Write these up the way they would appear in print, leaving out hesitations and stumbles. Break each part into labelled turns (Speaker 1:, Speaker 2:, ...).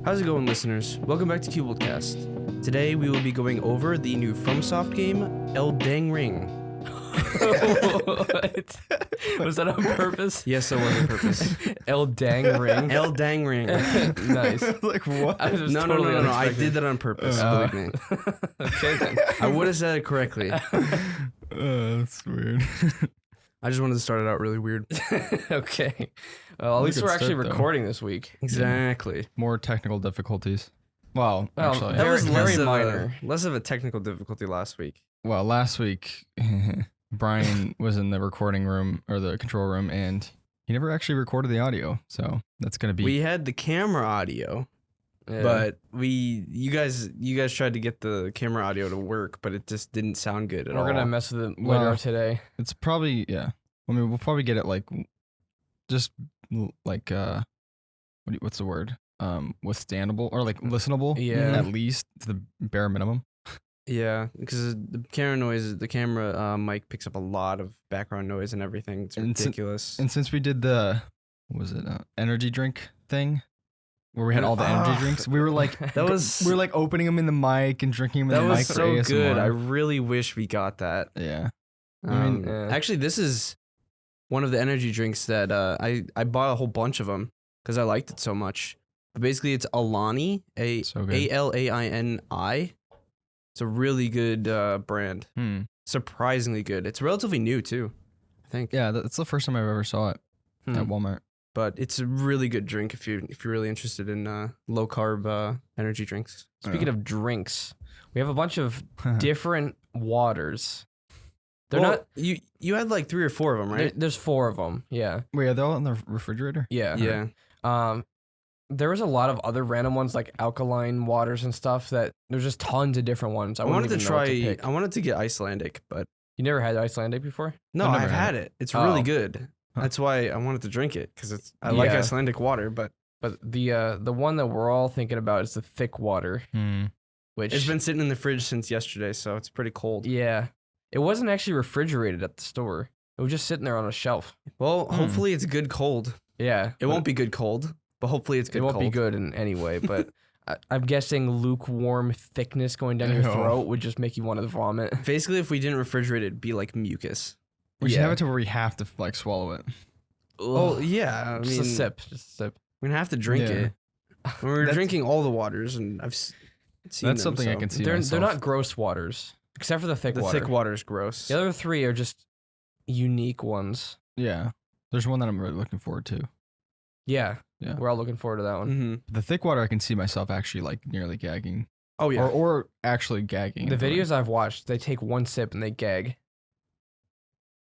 Speaker 1: How's it going, listeners? Welcome back to CuboldCast. Today we will be going over the new FromSoft game, Elden Ring.
Speaker 2: What? Was that on purpose?
Speaker 1: Yes, that was on purpose.
Speaker 2: Elden Ring.
Speaker 1: Elden Ring.
Speaker 2: Nice.
Speaker 3: Like what?
Speaker 2: I was
Speaker 1: No,
Speaker 2: totally
Speaker 1: I
Speaker 2: unexpected.
Speaker 1: did that on purpose. Believe me.
Speaker 2: Okay then.
Speaker 1: I would have said it correctly.
Speaker 3: That's weird.
Speaker 1: I just wanted to start it out really weird.
Speaker 2: Okay. Well, at least
Speaker 3: good
Speaker 2: we're actually
Speaker 3: start, though.
Speaker 2: recording this week.
Speaker 1: Exactly.
Speaker 3: More technical difficulties. Well,
Speaker 2: Well,
Speaker 3: actually,
Speaker 1: That was
Speaker 2: Very
Speaker 1: less
Speaker 2: minor.
Speaker 1: less of a technical difficulty last week.
Speaker 3: last week, Brian was in the recording room or the control room, and he never actually recorded the audio. So that's gonna be.
Speaker 1: We had the camera audio,
Speaker 2: Yeah.
Speaker 1: but you guys tried to get the camera audio to work, but it just didn't sound good at all.
Speaker 2: we're gonna mess with it later
Speaker 3: Well,
Speaker 2: today.
Speaker 3: It's probably I mean, we'll probably get it like, just like what's the word? Withstandable or like listenable.
Speaker 2: Yeah.
Speaker 3: At least to the bare minimum.
Speaker 1: Yeah, because the camera mic picks up a lot of background noise and everything. It's
Speaker 3: And
Speaker 1: ridiculous.
Speaker 3: And since we did the, what was it, energy drink thing, where we had all the energy drinks, we were like,
Speaker 1: That was-
Speaker 3: we were like opening them in the mic and drinking them in
Speaker 1: That
Speaker 3: the
Speaker 1: was
Speaker 3: mic for
Speaker 1: so
Speaker 3: ASMR.
Speaker 1: good. I really wish we got that.
Speaker 3: Yeah. I mean,
Speaker 2: yeah.
Speaker 1: Actually, this is one of the energy drinks that I bought a whole bunch of them because I liked it so much. But basically, it's Alani,
Speaker 3: So good.
Speaker 1: Alaini. It's a really good brand. Surprisingly good. It's relatively new too, I think.
Speaker 3: Yeah, that's the first time I ever saw it
Speaker 1: Hmm.
Speaker 3: at Walmart.
Speaker 1: But it's a really good drink if you're really interested in low carb energy drinks.
Speaker 2: Speaking of drinks, we have a bunch of different waters. They're
Speaker 1: Well,
Speaker 2: not.
Speaker 1: You had like 3 or 4 of them, right?
Speaker 2: There's 4 of them. Yeah.
Speaker 3: Wait, are they all in the refrigerator?
Speaker 2: Yeah.
Speaker 1: Yeah.
Speaker 2: There was a lot of other random ones like alkaline waters and stuff that there's just tons of different ones.
Speaker 1: I wanted to try.
Speaker 2: pick.
Speaker 1: I wanted to get Icelandic, but
Speaker 2: You never had Icelandic before?
Speaker 1: no,
Speaker 3: I've never
Speaker 1: I've
Speaker 3: had
Speaker 1: had it. It's really
Speaker 2: Oh.
Speaker 1: good. That's why I wanted to drink it because I like
Speaker 2: Yeah.
Speaker 1: Icelandic water, but
Speaker 2: But the one that we're all thinking about is the thick water, which
Speaker 1: it's been sitting in the fridge since yesterday, so it's pretty cold.
Speaker 2: yeah, it wasn't actually refrigerated at the store. It was just sitting there on a shelf.
Speaker 1: Well, hopefully it's good cold.
Speaker 2: Yeah,
Speaker 1: It won't be good cold, but hopefully it's good
Speaker 2: It won't
Speaker 1: cold.
Speaker 2: be good in any way. But I'm guessing lukewarm thickness going down your
Speaker 3: Ew.
Speaker 2: throat would just make you want to vomit.
Speaker 1: Basically, if we didn't refrigerate it, it'd be like mucus.
Speaker 3: We should
Speaker 2: Yeah.
Speaker 3: have it to where we have to like swallow it.
Speaker 1: Oh yeah, I
Speaker 2: Just
Speaker 1: mean,
Speaker 2: a sip, just a sip.
Speaker 1: we're gonna have to drink
Speaker 3: Yeah.
Speaker 1: it. We're
Speaker 3: That's-
Speaker 1: drinking all the waters, and I've seen
Speaker 3: That's
Speaker 1: them,
Speaker 3: something I
Speaker 1: so-
Speaker 3: can see.
Speaker 2: They're
Speaker 3: myself.
Speaker 2: not gross waters, except for the thick
Speaker 1: The
Speaker 2: water.
Speaker 1: thick water is gross.
Speaker 2: The other 3 are just unique ones.
Speaker 3: Yeah, there's one that I'm really looking forward to.
Speaker 2: Yeah,
Speaker 3: Yeah.
Speaker 2: we're all looking forward to that one.
Speaker 1: Mm-hmm.
Speaker 3: The thick water, I can see myself actually like nearly gagging,
Speaker 1: Oh yeah.
Speaker 3: or actually gagging.
Speaker 2: The
Speaker 3: into it.
Speaker 2: videos I've watched, they take one sip and they gag.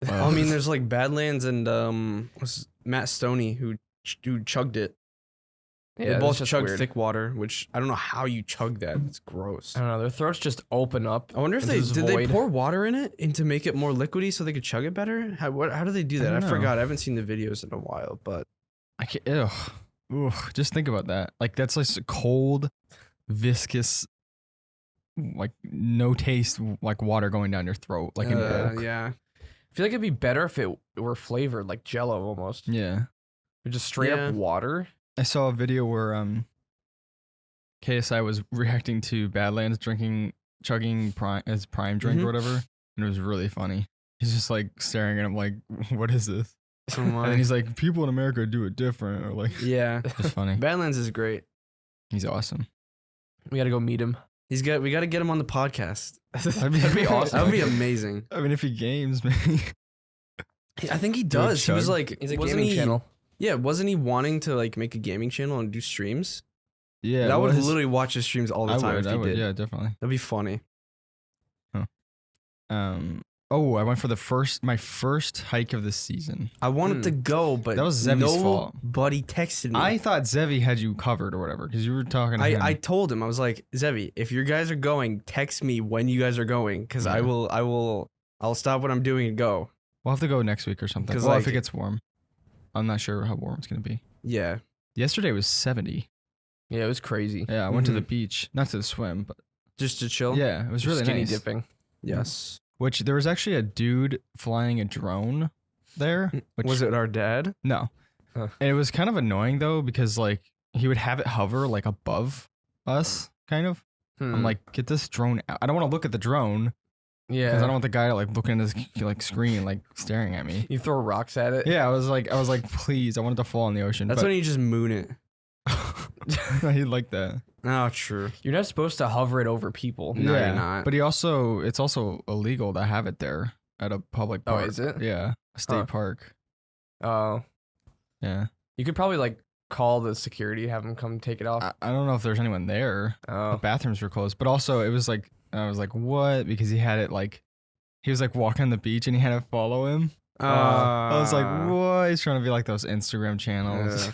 Speaker 1: I mean, there's like Badlands and was Matt Stoney who chugged it.
Speaker 2: Yeah,
Speaker 1: They
Speaker 2: that's
Speaker 1: both
Speaker 2: just
Speaker 1: chugged
Speaker 2: weird.
Speaker 1: thick water, which I don't know how you chug that. It's gross.
Speaker 2: I don't know. Their throats just open up.
Speaker 1: I wonder if
Speaker 2: into
Speaker 1: they
Speaker 2: this
Speaker 1: did they
Speaker 2: void.
Speaker 1: pour water in it and to make it more liquidy so they could chug it better. How do they do
Speaker 3: I
Speaker 1: that? I,
Speaker 3: don't know.
Speaker 1: forgot. I haven't seen the videos in a while, but
Speaker 3: I can't. Ugh, just think about that. Like that's like cold, viscous, like no taste, like water going down your throat, like in bulk.
Speaker 1: yeah.
Speaker 2: I feel like it'd be better if it were flavored like Jello almost.
Speaker 3: Yeah.
Speaker 2: Or just straight
Speaker 1: Yeah.
Speaker 2: up water.
Speaker 3: I saw a video where KSI was reacting to Badlands chugging prime as prime drink
Speaker 1: Mhm.
Speaker 3: or whatever, and it was really funny. He's just like staring at him like, "What is this?"
Speaker 1: So
Speaker 3: And then he's like, "People in America do it different," or like,
Speaker 1: yeah.
Speaker 3: it's funny.
Speaker 1: Badlands is great.
Speaker 3: He's awesome.
Speaker 2: We gotta go meet him.
Speaker 1: We got to get him on the podcast.
Speaker 3: That'd be
Speaker 2: awesome.
Speaker 1: That would be amazing.
Speaker 3: I mean, if he games, man.
Speaker 1: I think he
Speaker 3: Do a
Speaker 1: does. He was
Speaker 3: chug.
Speaker 1: like,
Speaker 2: He's a
Speaker 1: wasn't
Speaker 2: gaming
Speaker 1: he,
Speaker 2: channel.
Speaker 1: Yeah, wasn't he wanting to like make a gaming channel and do streams?
Speaker 3: Yeah,
Speaker 1: I would
Speaker 3: well,
Speaker 1: literally watch his streams all the time if he did.
Speaker 3: Yeah, definitely.
Speaker 1: That'd be funny.
Speaker 3: Oh, I went for my first hike of the season.
Speaker 1: I wanted to go, but
Speaker 3: That was Zevi's fault.
Speaker 1: nobody texted me.
Speaker 3: I thought Zevi had you covered or whatever because you were talking to him.
Speaker 1: I told him, I was like, Zevi, if you guys are going, text me when you guys are going, because
Speaker 3: Yeah.
Speaker 1: I'll stop what I'm doing and go.
Speaker 3: We'll have to go next week or something.
Speaker 1: 'Cause,
Speaker 3: Well, if
Speaker 1: like-
Speaker 3: it gets warm. I'm not sure how warm it's gonna be.
Speaker 1: Yeah.
Speaker 3: Yesterday was 70.
Speaker 2: Yeah, it was crazy.
Speaker 3: Yeah, I went to the
Speaker 1: Mhm.
Speaker 3: beach, not to swim, but
Speaker 1: Just to chill.
Speaker 3: yeah, it was really
Speaker 2: Skinny
Speaker 3: nice.
Speaker 2: dipping.
Speaker 1: Yes.
Speaker 3: Which there was actually a dude flying a drone there. Which
Speaker 1: Was it our dad?
Speaker 3: No.
Speaker 2: Huh.
Speaker 3: And it was kind of annoying though because like he would have it hover like above us, kind of. I'm
Speaker 2: Hmm.
Speaker 3: like, get this drone out. I don't want to look at the drone because I
Speaker 2: yeah.
Speaker 3: don't want the guy like looking at his like screen, like staring at me.
Speaker 2: You throw rocks at it.
Speaker 3: Yeah, I was like, please, I wanted to fall in the ocean.
Speaker 1: That's
Speaker 3: but
Speaker 1: when you just moon it.
Speaker 3: he'd like that.
Speaker 1: Oh, true.
Speaker 2: You're not supposed to hover it over people.
Speaker 1: No, you're not.
Speaker 3: But it's also illegal to have it there at a public
Speaker 2: Oh,
Speaker 3: park.
Speaker 2: is it?
Speaker 3: Yeah, a state
Speaker 2: Huh.
Speaker 3: park.
Speaker 2: Oh,
Speaker 3: Yeah.
Speaker 2: you could probably like call the security, have them come take it off.
Speaker 3: I don't know if there's anyone there. The
Speaker 2: Oh,
Speaker 3: bathrooms were closed, but also it was like I was like, what? Because he had it like he was like walking on the beach and he had it follow him. I was like, what? He's trying to be like those Instagram channels.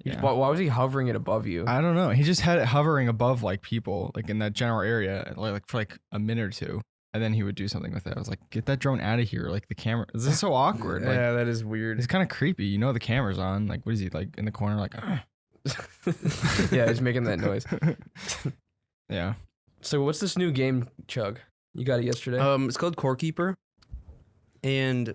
Speaker 3: Yeah.
Speaker 2: why was he hovering it above you?
Speaker 3: I don't know. He just had it hovering above like people, like in that general area, like for like a minute or two, and then he would do something with it. I was like, get that drone out of here! Like the camera. This is so awkward. Like
Speaker 1: Yeah, that is weird.
Speaker 3: it's kind of creepy. You know, the camera's on. Like, what is he like in the corner? Like,
Speaker 2: Yeah, he's making that noise.
Speaker 3: yeah.
Speaker 2: So what's this new game, Chug? You got it yesterday.
Speaker 1: It's called Core Keeper, and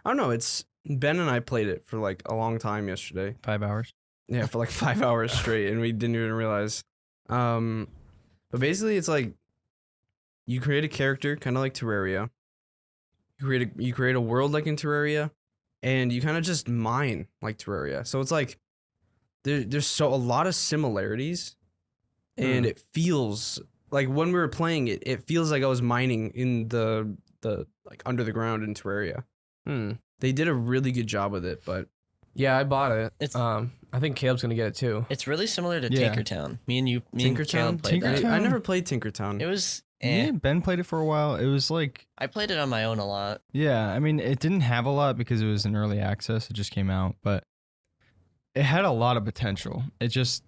Speaker 1: I don't know. It's Ben and I played it for like a long time yesterday.
Speaker 3: 5 hours.
Speaker 1: Yeah, for like 5 hours straight, and we didn't even realize. But basically, it's like you create a character, kind of like Terraria. You create a world like in Terraria, and you kind of just mine like Terraria. So it's like there's a lot of similarities, and it feels like when we were playing it, it feels like I was mining in the like under the ground in Terraria. They did a really good job with it, but
Speaker 2: Yeah, I bought it.
Speaker 4: It's-
Speaker 2: I think Caleb's gonna get it too.
Speaker 4: It's really similar to
Speaker 3: Yeah.
Speaker 4: Tinkertown. Me and
Speaker 1: Tinkertown?
Speaker 4: Caleb played that.
Speaker 3: Tinkertown?
Speaker 1: I never played Tinkertown.
Speaker 4: It was.
Speaker 3: Me and Ben played it for a while. It was like,
Speaker 4: I played it on my own a lot.
Speaker 3: yeah, I mean, it didn't have a lot because it was in early access. It just came out, but it had a lot of potential. It just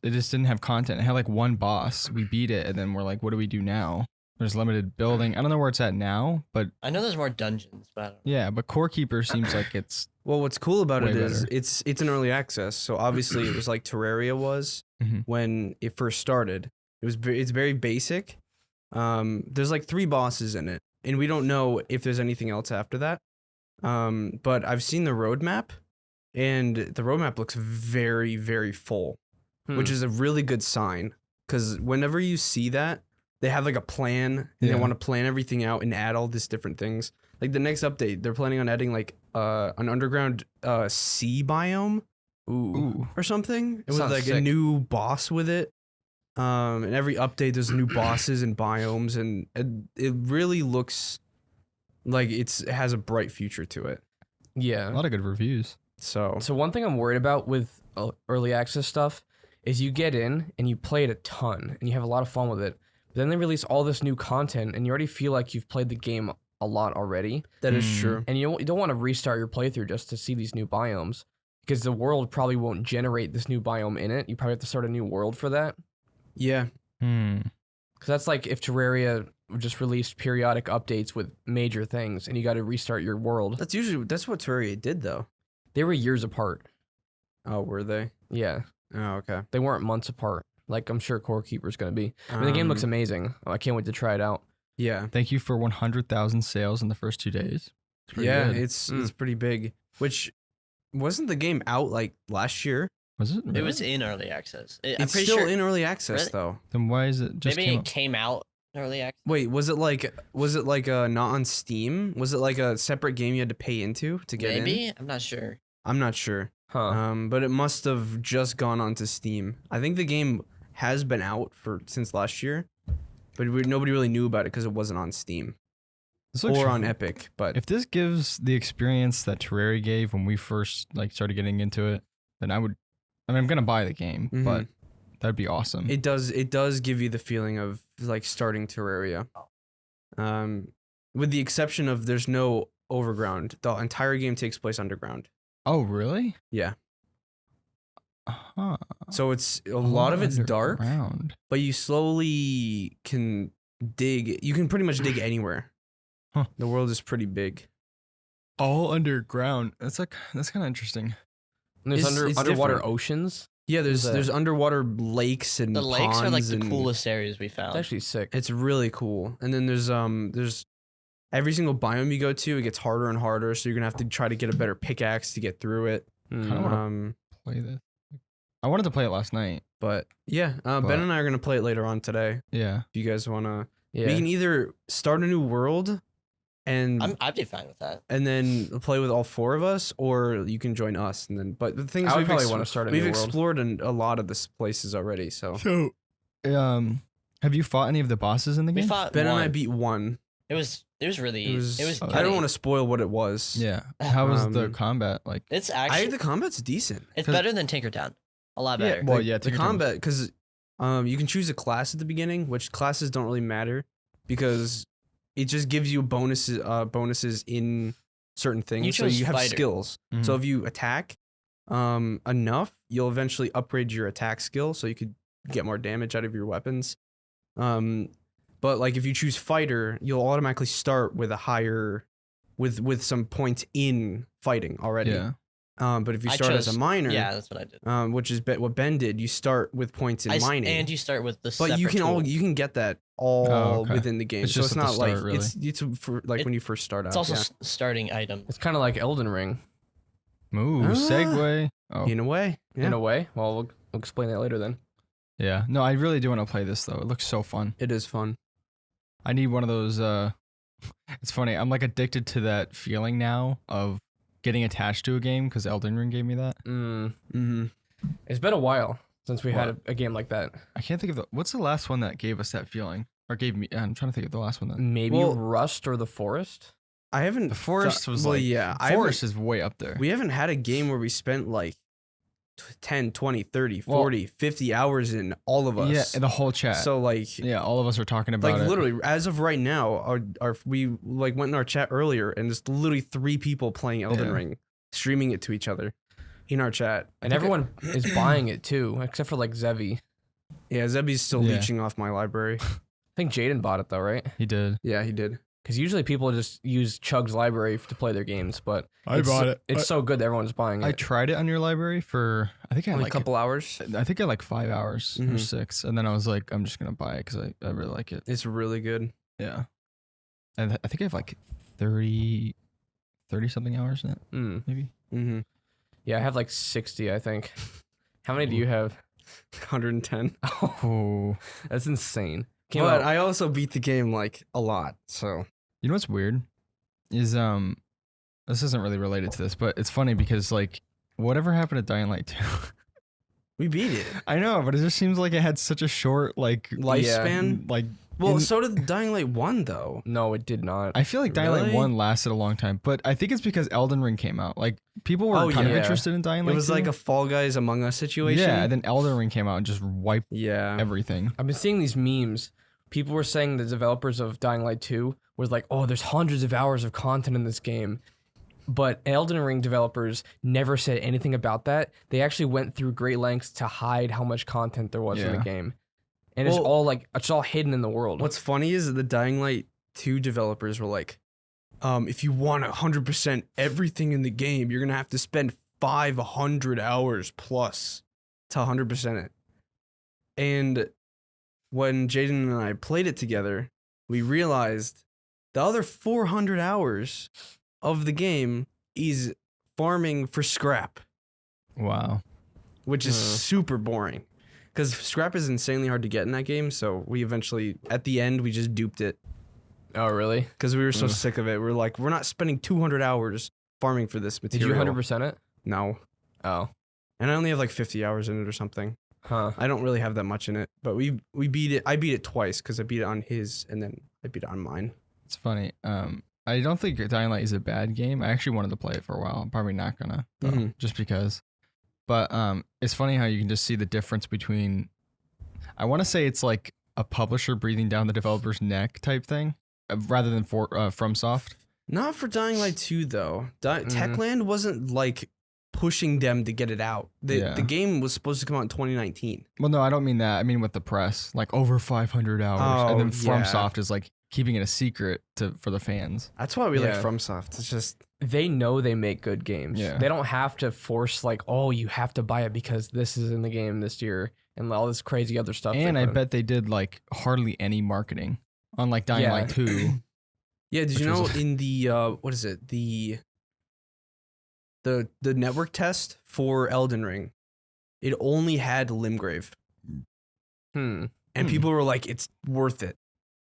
Speaker 3: didn't have content. It had like one boss. We beat it, and then we're like, what do we do now? There's limited building. I don't know where it's at now, but
Speaker 4: I know there's more dungeons, but I don't know.
Speaker 3: yeah, but Core Keeper seems like it's
Speaker 1: Well, what's cool about
Speaker 3: Way
Speaker 1: it is
Speaker 3: better.
Speaker 1: it's an early access, so obviously it was like Terraria was
Speaker 3: Mhm.
Speaker 1: when it first started. It's very basic. There's like 3 bosses in it, and we don't know if there's anything else after that. But I've seen the roadmap, and the roadmap looks very, very full, which is a really good sign. Because whenever you see that, they have like a plan, and
Speaker 3: Yeah.
Speaker 1: they want to plan everything out and add all these different things. Like the next update, they're planning on adding like an underground sea biome
Speaker 3: ooh.
Speaker 1: or something, with
Speaker 2: Sounds
Speaker 1: like a
Speaker 2: sick.
Speaker 1: new boss with it. And every update, there's new bosses and biomes, and it really looks like it has a bright future to it.
Speaker 3: A
Speaker 2: Yeah.
Speaker 3: lot of good reviews.
Speaker 1: So
Speaker 2: So one thing I'm worried about with early access stuff is you get in and you play it a ton and you have a lot of fun with it. But then they release all this new content and you already feel like you've played the game a lot already.
Speaker 1: that is
Speaker 3: Mm.
Speaker 1: true.
Speaker 2: And you don't want to restart your playthrough just to see these new biomes because the world probably won't generate this new biome in it. You probably have to start a new world for that.
Speaker 1: Yeah,
Speaker 3: Hmm.
Speaker 2: Because that's like if Terraria just released periodic updates with major things and you got to restart your world.
Speaker 1: that's what Terraria did though.
Speaker 2: They were years apart.
Speaker 1: Oh, were they?
Speaker 2: Yeah.
Speaker 1: Oh, okay.
Speaker 2: They weren't months apart. Like I'm sure Core Keeper's going to be. I mean, the game looks amazing. I can't wait to try it out.
Speaker 1: Yeah,
Speaker 3: Thank you for 100,000 sales in the first 2 days. It's pretty
Speaker 1: yeah,
Speaker 3: good.
Speaker 1: it's pretty big. Which wasn't the game out like last year?
Speaker 3: Was it?
Speaker 4: It
Speaker 3: Really?
Speaker 4: was in early access. I'm
Speaker 1: It's
Speaker 4: pretty
Speaker 1: still
Speaker 4: sure.
Speaker 1: in early access
Speaker 4: Really?
Speaker 1: though.
Speaker 3: Then why is it just
Speaker 4: Maybe
Speaker 3: came
Speaker 4: it
Speaker 3: out?
Speaker 4: came out in early access.
Speaker 1: Wait, was it like not on Steam? Was it like a separate game you had to pay into to get in?
Speaker 4: Maybe I'm not sure.
Speaker 1: I'm not sure.
Speaker 2: Huh.
Speaker 1: But it must have just gone onto Steam. I think the game has been out since last year, but nobody really knew about it because it wasn't on Steam
Speaker 3: This looks
Speaker 1: or on
Speaker 3: cool.
Speaker 1: Epic. But
Speaker 3: If this gives the experience that Terraria gave when we first like started getting into it, then I'm gonna buy the game, but that'd be awesome.
Speaker 1: it does give you the feeling of like starting Terraria. With the exception of there's no overground. The entire game takes place underground.
Speaker 3: Oh, really?
Speaker 1: Yeah.
Speaker 3: Huh.
Speaker 1: So it's a lot of it's dark,
Speaker 3: underground.
Speaker 1: but you slowly can dig. You can pretty much dig anywhere.
Speaker 3: Huh.
Speaker 1: The world is pretty big.
Speaker 3: All underground. That's kind of interesting.
Speaker 2: And there's
Speaker 1: it's
Speaker 2: underwater
Speaker 1: different.
Speaker 2: oceans.
Speaker 1: Yeah,
Speaker 2: Is that-
Speaker 1: there's underwater lakes and
Speaker 4: The lakes are like
Speaker 1: ponds
Speaker 4: the
Speaker 1: and
Speaker 4: coolest areas we
Speaker 2: It's
Speaker 4: found.
Speaker 2: actually sick.
Speaker 1: It's really cool. And then there's every single biome you go to, it gets harder and harder. So you're gonna have to try to get a better pickaxe to get through it.
Speaker 2: Hmm.
Speaker 3: Kinda wanna-
Speaker 1: Um,
Speaker 3: play this. I wanted to play it last night.
Speaker 1: But yeah,
Speaker 3: But-
Speaker 1: Ben and I are gonna play it later on today.
Speaker 3: Yeah.
Speaker 1: If you guys wanna,
Speaker 2: Yeah.
Speaker 1: we can either start a new world, and
Speaker 4: I'd be fine with that.
Speaker 1: then play with all 4 of us, or you can join us. And then, but the thing is,
Speaker 2: I would
Speaker 1: we've
Speaker 2: probably want to start a new
Speaker 1: we've
Speaker 2: world.
Speaker 1: explored a lot of the places already. So
Speaker 3: So, have you fought any of the bosses in the
Speaker 4: We
Speaker 3: game?
Speaker 4: fought
Speaker 1: Ben and I
Speaker 4: one.
Speaker 1: beat one.
Speaker 4: It was really
Speaker 1: It was.
Speaker 4: it was.
Speaker 1: I don't
Speaker 4: kidding.
Speaker 1: want to spoil what it was.
Speaker 3: Yeah. How was the
Speaker 1: Um,
Speaker 3: combat like?
Speaker 4: It's
Speaker 1: I
Speaker 4: actually
Speaker 1: the combat's decent.
Speaker 4: it's
Speaker 3: 'cause-
Speaker 4: better than Tinkertown. A lot better.
Speaker 3: Well,
Speaker 1: Like,
Speaker 3: yeah,
Speaker 1: the
Speaker 3: Tinkertown was-
Speaker 1: combat, because you can choose a class at the beginning, which classes don't really matter because it just gives you bonuses in certain things.
Speaker 4: You
Speaker 1: So
Speaker 4: chose
Speaker 1: you have
Speaker 4: fighter.
Speaker 1: skills. So
Speaker 3: Mhm.
Speaker 1: if you attack enough, you'll eventually upgrade your attack skill, so you could get more damage out of your weapons. But like if you choose fighter, you'll automatically start with a higher, with some points in fighting already.
Speaker 3: Yeah.
Speaker 1: But if you
Speaker 4: I
Speaker 1: start as a
Speaker 4: chose-
Speaker 1: miner,
Speaker 4: Yeah, that's what I did.
Speaker 1: which is what Ben did, you start with points in mining,
Speaker 4: And you start with the.
Speaker 1: but you
Speaker 4: separate
Speaker 1: can
Speaker 4: tool.
Speaker 1: you can get that all
Speaker 3: okay.
Speaker 1: within the game.
Speaker 3: It's
Speaker 1: So
Speaker 3: just
Speaker 1: it's
Speaker 3: at the
Speaker 1: not like
Speaker 3: start, really.
Speaker 1: it's for like
Speaker 4: It-
Speaker 1: when you first start out.
Speaker 4: It's also
Speaker 1: yeah.
Speaker 4: starting item.
Speaker 2: It's kind of like Elden Ring
Speaker 3: Ooh,
Speaker 1: Ah.
Speaker 3: segue. Oh,
Speaker 1: in a way. Yeah.
Speaker 2: in a way. Well, we'll explain that later then.
Speaker 3: yeah. No, I really do want to play this though. It looks so fun.
Speaker 1: It is fun.
Speaker 3: I need one of those. It's funny. I'm like addicted to that feeling now of getting attached to a game because Elden Ring gave me that.
Speaker 1: Mm-hmm.
Speaker 2: It's been a while since we had
Speaker 3: What?
Speaker 2: a game like that.
Speaker 3: I can't think of what's the last one that gave us that feeling or gave me. I'm trying to think of the last one that.
Speaker 2: Maybe
Speaker 1: Well-
Speaker 2: Rust or The Forest.
Speaker 1: I haven't.
Speaker 3: The Forest was
Speaker 1: well,
Speaker 3: like.
Speaker 1: yeah. I haven't-
Speaker 3: Forest is way up there.
Speaker 1: We haven't had a game where we spent like 10, 20, 30,
Speaker 3: Well-
Speaker 1: 40, 50 hours in all of us.
Speaker 3: Yeah, and the whole chat.
Speaker 1: So like,
Speaker 3: yeah, all of us are talking about
Speaker 1: like
Speaker 3: it.
Speaker 1: literally, as of right now, we like went in our chat earlier, and there's literally 3 people playing Elden
Speaker 3: Yeah.
Speaker 1: Ring, streaming it to each other in our chat.
Speaker 2: And everyone is buying it too, except for like Zevi.
Speaker 1: Yeah, Zebby's still
Speaker 3: Yeah.
Speaker 1: leeching off my library.
Speaker 2: I think Jaden bought it though, right?
Speaker 3: He did.
Speaker 1: Yeah, he did.
Speaker 2: Because usually people just use Chug's library to play their games, but
Speaker 3: I
Speaker 2: it's,
Speaker 3: bought it.
Speaker 2: It's so good that everyone's buying
Speaker 3: I
Speaker 2: it.
Speaker 3: tried it on your library for I think I had
Speaker 1: Only
Speaker 3: like
Speaker 1: a couple hours.
Speaker 3: I think I had like 5 hours or
Speaker 1: Mhm.
Speaker 3: 6, and then I was like, I'm just gonna buy it because I really like it.
Speaker 1: It's really good.
Speaker 3: Yeah, and I think I have like 30 something hours in it,
Speaker 2: Mm.
Speaker 3: maybe.
Speaker 1: Mm-hmm.
Speaker 2: Yeah, I have like 60, I think. How many do you have?
Speaker 1: 110.
Speaker 3: Oh,
Speaker 2: That's insane. Came
Speaker 1: But
Speaker 2: out.
Speaker 1: I also beat the game like a lot. So
Speaker 3: you know what's weird is this isn't really related to this, but it's funny because like whatever happened to Dying Light 2?
Speaker 1: we beat it.
Speaker 3: I know, but it just seems like it had such a short like
Speaker 1: Lifespan.
Speaker 3: like.
Speaker 1: Well,
Speaker 3: in-
Speaker 1: so did Dying Light 1 though.
Speaker 2: No, it did not.
Speaker 3: I feel like Dying Light
Speaker 1: Really?
Speaker 3: 1 lasted a long time, but I think it's because Elden Ring came out. Like people were
Speaker 1: Oh,
Speaker 3: kind of
Speaker 2: yeah.
Speaker 3: interested in Dying Light.
Speaker 1: It was
Speaker 3: 2.
Speaker 1: like a Fall Guys Among Us situation.
Speaker 3: Yeah, and then Elden Ring came out and just wiped
Speaker 1: Yeah.
Speaker 3: everything.
Speaker 2: I've been seeing these memes. People were saying the developers of Dying Light 2 was like, oh, there's hundreds of hours of content in this game. But Elden Ring developers never said anything about that. They actually went through great lengths to hide how much content there was in the
Speaker 3: Yeah.
Speaker 2: game. And
Speaker 1: Well-
Speaker 2: it's all hidden in the world.
Speaker 1: What's funny is that the Dying Light 2 developers were like, if you want 100% everything in the game, you're going to have to spend 500 hours plus to 100% it. And when Jaden and I played it together, we realized the other 400 hours of the game is farming for scrap,
Speaker 3: Wow.
Speaker 1: which is
Speaker 2: Uh.
Speaker 1: super boring. Because scrap is insanely hard to get in that game, so we eventually, at the end, we just duped it.
Speaker 2: Oh, really?
Speaker 1: Because we were so
Speaker 3: Ugh.
Speaker 1: sick of it. We're like, we're not spending 200 hours farming for this
Speaker 2: Did
Speaker 1: material.
Speaker 2: you 100% it?
Speaker 1: No.
Speaker 2: Oh.
Speaker 1: And I only have like 50 hours in it or something.
Speaker 2: Huh.
Speaker 1: I don't really have that much in it. But we beat it. I beat it twice because I beat it on his and then I beat it on mine.
Speaker 3: It's funny. I don't think Dying Light is a bad game. I actually wanted to play it for a while. I'm probably not gonna, though,
Speaker 1: Mhm.
Speaker 3: just because. But it's funny how you can just see the difference between. I want to say it's like a publisher breathing down the developer's neck type thing, rather than FromSoft.
Speaker 1: Not for Dying Light 2, though.
Speaker 2: Mhm.
Speaker 1: Techland wasn't like pushing them to get it out.
Speaker 3: Yeah.
Speaker 1: The game was supposed to come out in 2019.
Speaker 3: Well, no, I don't mean that. I mean with the press, like over 500 hours,
Speaker 1: Oh,
Speaker 3: and then
Speaker 1: yeah.
Speaker 3: FromSoft is like keeping it a secret for the fans.
Speaker 1: That's why we like
Speaker 2: Yeah.
Speaker 1: FromSoft. It's just
Speaker 2: They know they make good games.
Speaker 3: Yeah.
Speaker 2: They don't have to force like, oh, you have to buy it because this is in the game this year and all this crazy other stuff. they
Speaker 3: And I
Speaker 2: put in.
Speaker 3: bet they did like hardly any marketing on like Dying
Speaker 2: Yeah.
Speaker 3: Light 2.
Speaker 1: yeah. Did you
Speaker 3: Which
Speaker 1: know
Speaker 3: was-
Speaker 1: in the what is it, the the network test for Elden Ring, it only had Limgrave, and people were like, "It's worth it."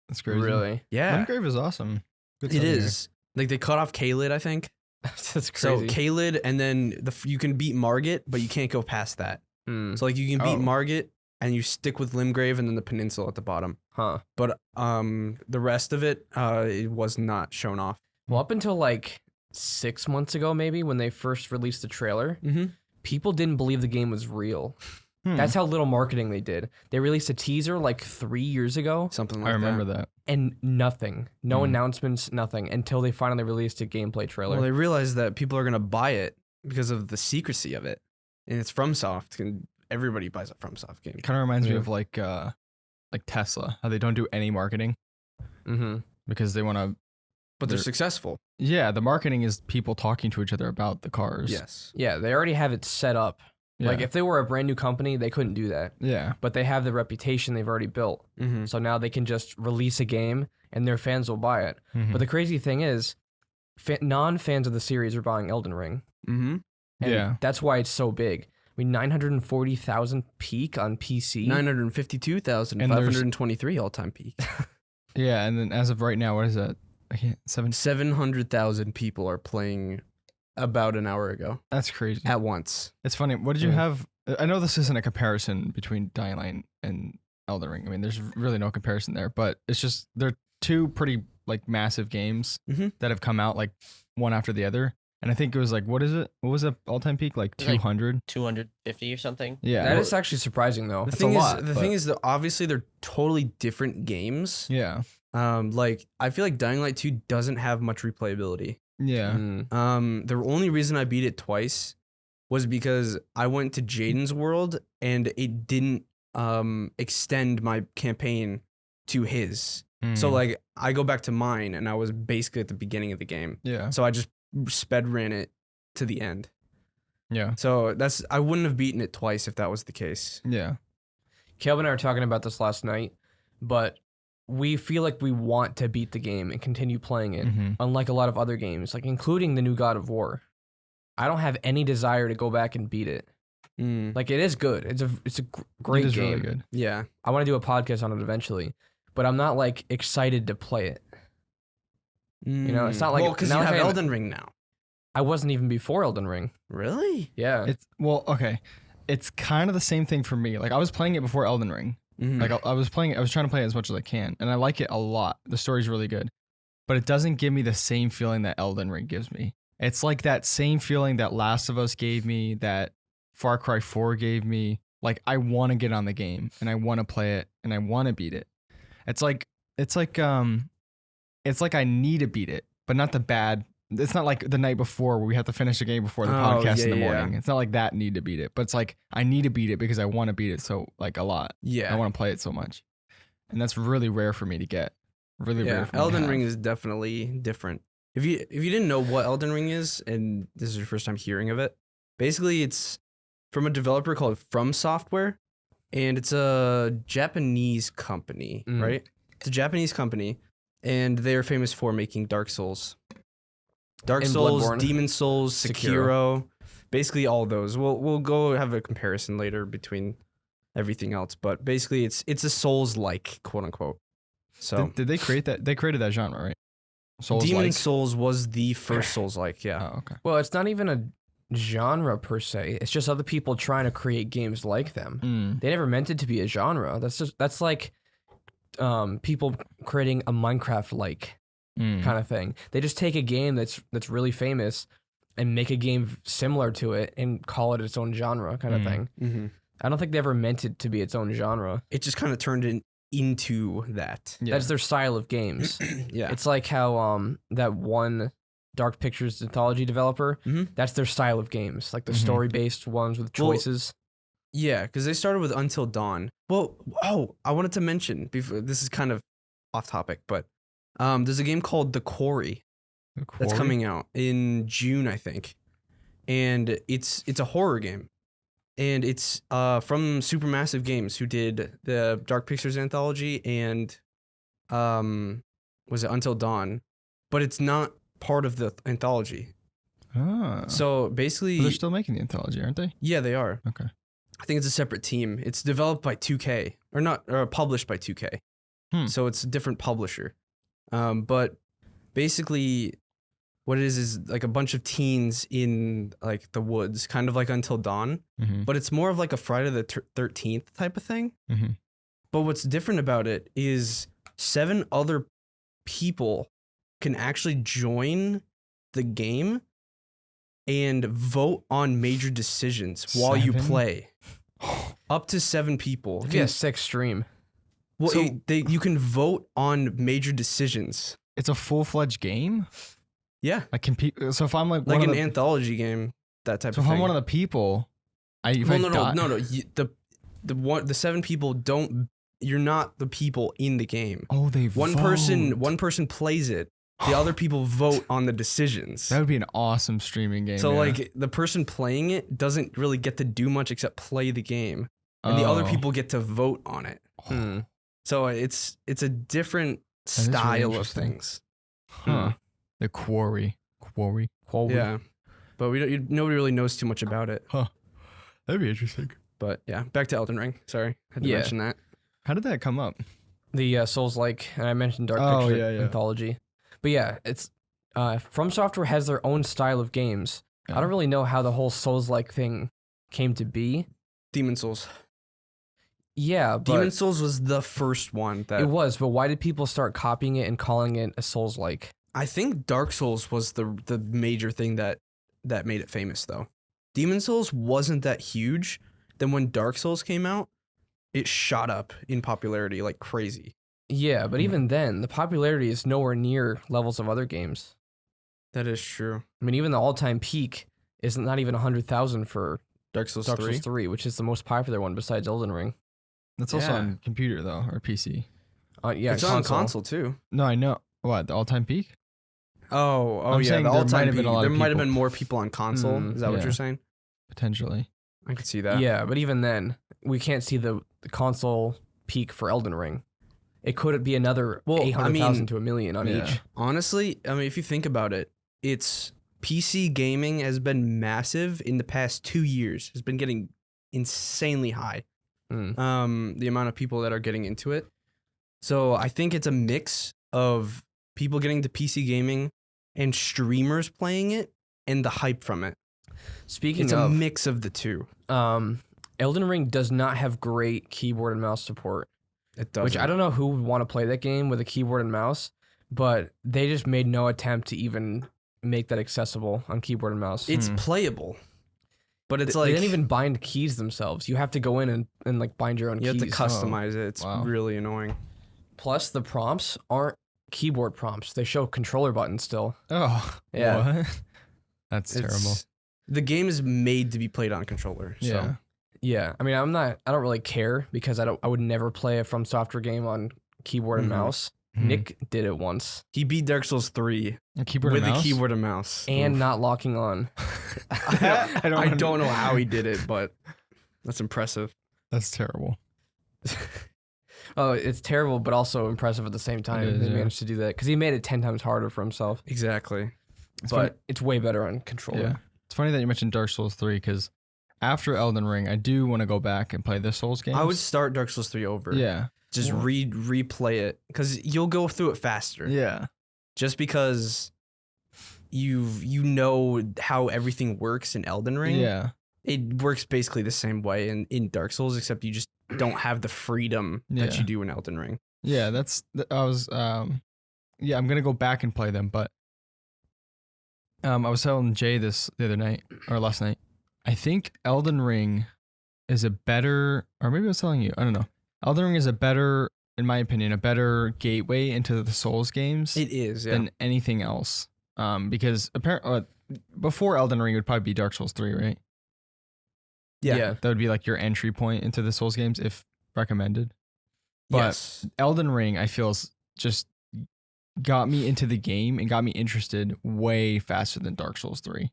Speaker 3: That's crazy.
Speaker 2: Really?
Speaker 1: Yeah,
Speaker 3: Limgrave is awesome. Good
Speaker 1: it
Speaker 3: stuff here.
Speaker 1: is. Like they cut off Caelid, I think.
Speaker 2: That's
Speaker 1: So
Speaker 2: crazy.
Speaker 1: Caelid, and then you can beat Margit, but you can't go past that.
Speaker 2: Hmm.
Speaker 1: So like you can beat
Speaker 3: Oh.
Speaker 1: Margit, and you stick with Limgrave, and then the peninsula at the bottom.
Speaker 2: Huh.
Speaker 1: But the rest of it was not shown off.
Speaker 2: Well, up until like 6 months ago, maybe when they first released the trailer,
Speaker 1: Mm-hmm.
Speaker 2: people didn't believe the game was real.
Speaker 3: Hmm.
Speaker 2: That's how little marketing they did. They released a teaser like 3 years ago,
Speaker 1: Something like
Speaker 3: I remember
Speaker 1: that.
Speaker 3: that.
Speaker 2: and nothing, no
Speaker 3: Hmm.
Speaker 2: announcements, nothing, until they finally released a gameplay trailer.
Speaker 1: Well, they realized that people are gonna buy it because of the secrecy of it, and it's FromSoft, and everybody buys a FromSoft game.
Speaker 3: Kind of reminds me
Speaker 2: Yeah.
Speaker 3: of like Tesla, how they don't do any marketing
Speaker 2: Mm-hmm.
Speaker 3: because they want to.
Speaker 1: But they're
Speaker 3: They're-
Speaker 1: successful.
Speaker 3: Yeah, the marketing is people talking to each other about the cars.
Speaker 1: Yes.
Speaker 2: Yeah, they already have it set up.
Speaker 3: Yeah.
Speaker 2: Like if they were a brand new company, they couldn't do that.
Speaker 3: yeah.
Speaker 2: But they have the reputation they've already built.
Speaker 1: Mm-hmm.
Speaker 2: So now they can just release a game and their fans will buy it.
Speaker 3: Mhm.
Speaker 2: But the crazy thing is, non-fans of the series are buying Elden Ring.
Speaker 1: Mm-hmm.
Speaker 2: And
Speaker 3: Yeah.
Speaker 2: that's why it's so big. I mean, 940,000 peak on PC.
Speaker 1: 952,523 all-time peak.
Speaker 3: Yeah, and then as of right now, what is that? I can't.
Speaker 1: 700,000 people are playing about an hour ago
Speaker 3: That's crazy.
Speaker 1: at once.
Speaker 3: It's funny. What did you
Speaker 2: Yeah.
Speaker 3: have? I know this isn't a comparison between Dying Light and Elden Ring. I mean, there's really no comparison there, but it's just they're two pretty like massive games
Speaker 1: Mhm.
Speaker 3: that have come out like one after the other. And I think it was like, what is it? What was the all-time peak? Like 200?
Speaker 4: 250 or something.
Speaker 3: Yeah.
Speaker 2: That is actually surprising, though.
Speaker 1: The
Speaker 3: That's
Speaker 1: thing
Speaker 3: a
Speaker 1: is,
Speaker 3: lot,
Speaker 1: the
Speaker 3: but-
Speaker 1: thing is that obviously they're totally different games.
Speaker 3: Yeah.
Speaker 1: Like I feel like Dying Light 2 doesn't have much replayability.
Speaker 3: Yeah.
Speaker 2: Mm.
Speaker 1: The only reason I beat it twice was because I went to Jaden's world and it didn't extend my campaign to his. So
Speaker 3: Mm.
Speaker 1: like I go back to mine and I was basically at the beginning of the game.
Speaker 3: Yeah.
Speaker 1: So I just sped ran it to the end.
Speaker 3: Yeah.
Speaker 1: So I wouldn't have beaten it twice if that was the case.
Speaker 3: Yeah.
Speaker 2: Caleb and I were talking about this last night, but we feel like we want to beat the game and continue playing it,
Speaker 3: Mhm.
Speaker 2: unlike a lot of other games, like including the new God of War. I don't have any desire to go back and beat it. Like it is good. It's a great
Speaker 3: It is
Speaker 2: game.
Speaker 3: really good.
Speaker 1: Yeah.
Speaker 2: I want to do a podcast on it eventually, but I'm not like excited to play it. know, it's not like-
Speaker 1: well, because
Speaker 2: not
Speaker 1: you
Speaker 2: like
Speaker 1: have
Speaker 2: I'm-
Speaker 1: Elden Ring now.
Speaker 2: I wasn't even before Elden Ring.
Speaker 1: Really?
Speaker 2: Yeah.
Speaker 3: It's okay. It's kind of the same thing for me. Like I was playing it before Elden Ring.
Speaker 1: Mhm.
Speaker 3: Like I was playing it, I was trying to play it as much as I can, and I like it a lot. The story's really good, but it doesn't give me the same feeling that Elden Ring gives me. It's like that same feeling that Last of Us gave me, that Far Cry 4 gave me. Like I want to get on the game and I want to play it and I want to beat it. It's like I need to beat it, but not the bad. It's not like the night before where we have to finish the game before the
Speaker 1: Oh,
Speaker 3: podcast in the
Speaker 1: yeah, yeah.
Speaker 3: morning. It's not like that need to beat it, but it's like I need to beat it because I want to beat it so like a lot.
Speaker 1: Yeah.
Speaker 3: I want to play it so much, and that's really rare for me to get. Really rare.
Speaker 1: Yeah.
Speaker 3: For me to
Speaker 1: Elden
Speaker 3: have.
Speaker 1: Ring is definitely different. If you didn't know what Elden Ring is, and this is your first time hearing of it, basically it's from a developer called FromSoftware, and it's a Japanese company,
Speaker 2: Mm.
Speaker 1: right? It's a Japanese company, and they're famous for making Dark Souls. Dark
Speaker 2: And
Speaker 1: Souls,
Speaker 2: Bloodborne.
Speaker 1: Demon Souls, Sekiro, basically all those. We'll go have a comparison later between everything else, but basically it's a Souls like, quote unquote. So
Speaker 3: Did they create that? They created that genre, right? Souls
Speaker 1: Demon
Speaker 3: like.
Speaker 1: Souls was the first Souls like, yeah.
Speaker 3: Oh, okay.
Speaker 2: Well, it's not even a genre per se. It's just other people trying to create games like them.
Speaker 3: Mm.
Speaker 2: They never meant it to be a genre. That's like people creating a Minecraft like
Speaker 3: Mm.
Speaker 2: kind of thing. They just take a game that's really famous and make a game similar to it and call it its own genre kind of
Speaker 3: Mm.
Speaker 2: thing.
Speaker 1: Mm-hmm.
Speaker 2: I don't think they ever meant it to be its own genre.
Speaker 1: It just kind of turned into that.
Speaker 3: Yeah.
Speaker 2: That's their style of games.
Speaker 1: Yeah.
Speaker 2: It's like how that one Dark Pictures anthology developer,
Speaker 1: Mhm.
Speaker 2: that's their style of games, like the
Speaker 3: Mhm.
Speaker 2: story-based ones with
Speaker 1: Well,
Speaker 2: choices.
Speaker 1: Yeah, because they started with Until Dawn. Well, I wanted to mention before this is kind of off topic, but there's a game called The Quarry that's
Speaker 3: Quarry?
Speaker 1: coming out in June, I think, and it's a horror game, and it's from Supermassive Games, who did the Dark Pictures anthology and was it Until Dawn, but it's not part of the anthology.
Speaker 3: Ah.
Speaker 1: So
Speaker 3: But
Speaker 1: basically,
Speaker 3: they're still making the anthology, aren't they?
Speaker 1: yeah, they are.
Speaker 3: Okay.
Speaker 1: I think it's a separate team. It's developed by 2K or not, or published by 2K. So it's a different publisher. But basically, what it is like a bunch of teens in like the woods, kind of like Until Dawn.
Speaker 3: Mm-hmm.
Speaker 1: But it's more of like a Friday the 13th type of thing.
Speaker 3: Mm-hmm.
Speaker 1: But what's different about it is 7 other people can actually join the game and vote on major decisions while you
Speaker 3: 7?
Speaker 1: play. Up to 7 people.
Speaker 2: Yeah, 6 stream.
Speaker 1: Well,
Speaker 3: So-
Speaker 1: you can vote on major decisions.
Speaker 3: It's a full-fledged game.
Speaker 1: Yeah,
Speaker 3: Like compete. So if I'm like
Speaker 1: like
Speaker 3: one
Speaker 1: an
Speaker 3: of the,
Speaker 1: anthology game, that type
Speaker 3: so
Speaker 1: of
Speaker 3: if
Speaker 1: thing.
Speaker 3: I'm one of the people, if
Speaker 1: well,
Speaker 3: I die,
Speaker 1: no. The 7 people don't. You're not the people in the game.
Speaker 3: Oh, they
Speaker 1: One person plays it. The other people vote on the decisions.
Speaker 3: That would be an awesome streaming game.
Speaker 1: So
Speaker 3: yeah.
Speaker 1: like the person playing it doesn't really get to do much except play the game, and the other
Speaker 3: Oh.
Speaker 1: people get to vote on it.
Speaker 2: Hmm.
Speaker 1: So it's a different
Speaker 3: is really
Speaker 1: style of
Speaker 3: interesting.
Speaker 1: things.
Speaker 3: Huh. The Quarry.
Speaker 2: Quote.
Speaker 1: Yeah, but nobody really knows too much about it.
Speaker 3: Huh. That'd be interesting.
Speaker 1: But yeah, back to Elden Ring. Sorry, had to
Speaker 2: Yeah.
Speaker 1: mention that.
Speaker 3: How did that come up?
Speaker 2: The Souls-like, and I mentioned Dark
Speaker 3: Oh,
Speaker 2: Picture
Speaker 3: yeah, yeah.
Speaker 2: Anthology. But yeah, it's FromSoftware has their own style of games. I don't really know how the whole Souls-like thing came to be.
Speaker 1: Demon Souls.
Speaker 2: Yeah, but
Speaker 1: Demon Souls was the first one that
Speaker 2: it was. But why did people start copying it and calling it a Souls-like?
Speaker 1: I think Dark Souls was the major thing that made it famous though. Demon Souls wasn't that huge. Then when Dark Souls came out, it shot up in popularity like crazy.
Speaker 2: Yeah, but even then, the popularity is nowhere near levels of other games.
Speaker 1: That is true.
Speaker 2: I mean, even the all-time peak is not even 100,000 for
Speaker 1: Dark Souls
Speaker 2: Dark
Speaker 1: 3.
Speaker 2: Souls 3, which is the most popular one besides Elden Ring.
Speaker 3: That's also
Speaker 1: Yeah.
Speaker 3: on computer though, or PC.
Speaker 2: Yeah,
Speaker 1: It's on console too.
Speaker 3: No, I know. What, the all-time peak?
Speaker 1: Oh
Speaker 3: I'm
Speaker 1: yeah.
Speaker 3: saying
Speaker 1: The
Speaker 3: there
Speaker 1: all-time
Speaker 3: might have been a
Speaker 1: peak.
Speaker 3: lot
Speaker 1: There
Speaker 3: of
Speaker 1: might have
Speaker 3: people.
Speaker 1: been more people on console.
Speaker 2: Mm,
Speaker 1: Is that what
Speaker 3: yeah.
Speaker 1: you're saying?
Speaker 3: Potentially.
Speaker 1: I could see that.
Speaker 2: Yeah, but even then, we can't see the console peak for Elden Ring. It could be another
Speaker 1: Well, I
Speaker 2: 800,000
Speaker 1: mean-
Speaker 2: to 1,000,000 on
Speaker 3: Yeah.
Speaker 2: each.
Speaker 1: Honestly, I mean, if you think about it, it's PC gaming has been massive in the past 2 years. Has been getting insanely high.
Speaker 2: Mm.
Speaker 1: The amount of people that are getting into it. So I think it's a mix of people getting to PC gaming and streamers playing it and the hype from it.
Speaker 2: Speaking
Speaker 1: It's a
Speaker 2: of,
Speaker 1: mix of the two.
Speaker 2: Elden Ring does not have great keyboard and mouse support,
Speaker 1: It does.
Speaker 2: which I don't know who would want to play that game with a keyboard and mouse, but they just made no attempt to even make that accessible on keyboard and mouse.
Speaker 1: It's playable, but it's like
Speaker 2: they didn't even bind keys themselves. You have to go in and like bind your own
Speaker 1: you
Speaker 2: keys.
Speaker 1: have to customize it. It's
Speaker 3: Wow.
Speaker 1: really annoying.
Speaker 2: Plus, the prompts aren't keyboard prompts. They show controller buttons still.
Speaker 3: Oh.
Speaker 2: Yeah.
Speaker 3: What? That's terrible.
Speaker 1: It's- The game is made to be played on controller. So.
Speaker 3: Yeah.
Speaker 2: Yeah, I mean, I don't really care because I would never play a FromSoftware game on keyboard and
Speaker 1: Mhm.
Speaker 2: mouse.
Speaker 3: Mhm.
Speaker 2: Nick did it once
Speaker 1: He beat Dark Souls 3
Speaker 3: A keyboard
Speaker 1: with
Speaker 3: and
Speaker 1: a
Speaker 3: mouse?
Speaker 1: keyboard and mouse.
Speaker 2: and
Speaker 1: Oof.
Speaker 2: not locking on.
Speaker 1: I don't know how he did it, but that's impressive.
Speaker 3: That's terrible.
Speaker 2: Oh, it's terrible, but also impressive at the same time.
Speaker 3: It is,
Speaker 2: He
Speaker 3: yeah.
Speaker 2: managed to do that because he made it 10 times harder for himself.
Speaker 1: Exactly.
Speaker 3: It's
Speaker 2: but
Speaker 3: funny-
Speaker 2: it's way better on controller.
Speaker 3: Yeah. It's funny that you mentioned Dark Souls 3 because after Elden Ring, I do want to go back and play the Souls games.
Speaker 1: I would start Dark Souls 3 over.
Speaker 3: Yeah.
Speaker 1: Just replay it because you'll go through it faster.
Speaker 3: Yeah.
Speaker 1: Just because you know how everything works in Elden Ring.
Speaker 3: Yeah.
Speaker 1: It works basically the same way in Dark Souls, except you just don't have the freedom that
Speaker 3: Yeah.
Speaker 1: you do in Elden Ring.
Speaker 3: Yeah. I was, yeah, I'm going to go back and play them, but I was telling Jay this the other night or last night. I think Elden Ring is a better, or maybe I was telling you, I don't know. Elden Ring is a better, in my opinion, a better gateway into the Souls games
Speaker 1: It is, yeah.
Speaker 3: than anything else. Because apparently before Elden Ring it would probably be Dark Souls 3, right?
Speaker 1: yeah.
Speaker 3: That would be like your entry point into the Souls games if recommended. But
Speaker 1: Yes.
Speaker 3: Elden Ring, I feel, just got me into the game and got me interested way faster than Dark Souls 3.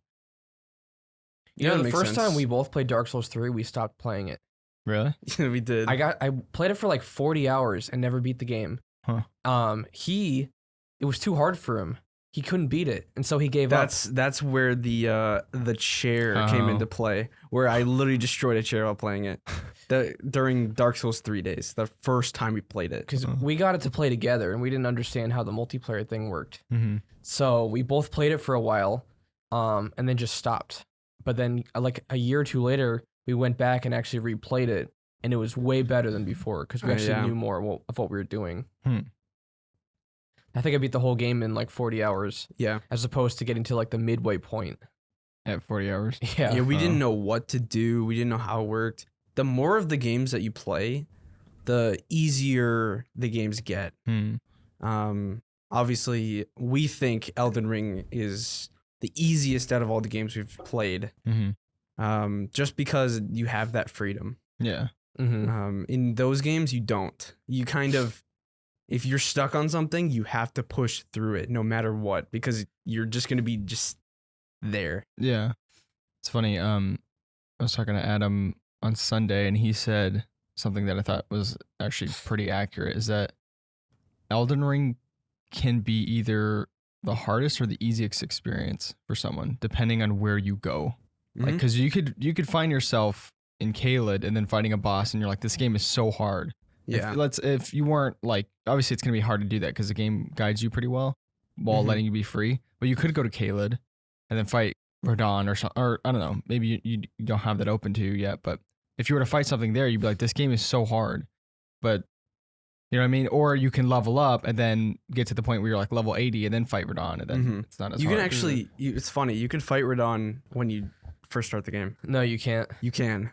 Speaker 2: You know,
Speaker 1: that
Speaker 2: the
Speaker 1: makes
Speaker 2: first
Speaker 1: sense.
Speaker 2: time we both played Dark Souls 3, we stopped playing it.
Speaker 3: Really?
Speaker 1: we did.
Speaker 2: I played it for like 40 hours and never beat the game.
Speaker 3: Huh.
Speaker 2: It was too hard for him. he couldn't beat it, and so he gave up.
Speaker 1: That's where the chair came into play, where I literally destroyed a chair while playing it. During Dark Souls 3 days, the first time we played it.
Speaker 2: Because we got it to play together, and we didn't understand how the multiplayer thing worked.
Speaker 3: Mm-hmm.
Speaker 2: So we both played it for a while, and then just stopped. But then, like a year or two later, we went back and actually replayed it, and it was way better than before because we actually knew more of what we were doing. I think I beat the whole game in like 40 hours.
Speaker 1: Yeah.
Speaker 2: As opposed to getting to like the midway point.
Speaker 3: At 40 hours?
Speaker 2: Yeah.
Speaker 1: Yeah, we didn't know what to do. We didn't know how it worked. The more of the games that you play, the easier the games get. Obviously, we think Elden Ring is the easiest out of all the games we've played. Just because you have that freedom.
Speaker 3: Yeah.
Speaker 1: In those games, you don't. You kind of... If you're stuck on something, you have to push through it no matter what, because you're just going to be just there.
Speaker 3: Yeah. It's funny. I was talking to Adam on Sunday, and he said something that I thought was actually pretty accurate, is that Elden Ring can be either the hardest or the easiest experience for someone, depending on where you go. Like, because you could find yourself in Caelid and then fighting a boss, and you're like, this game is so hard.
Speaker 1: Yeah.
Speaker 3: If you weren't like, obviously it's gonna be hard to do that because the game guides you pretty well while letting you be free. But you could go to Caelid and then fight Radon or something, or I don't know, maybe you don't have that open to you yet. But if you were to fight something there, you'd be like, this game is so hard. But you know what I mean? Or you can level up and then get to the point where you're like level 80 and then fight Radon, and then it's not as hard.
Speaker 1: You can actually, it's funny, you can fight Radon when you first start the game.
Speaker 2: No, you can't.
Speaker 1: You can.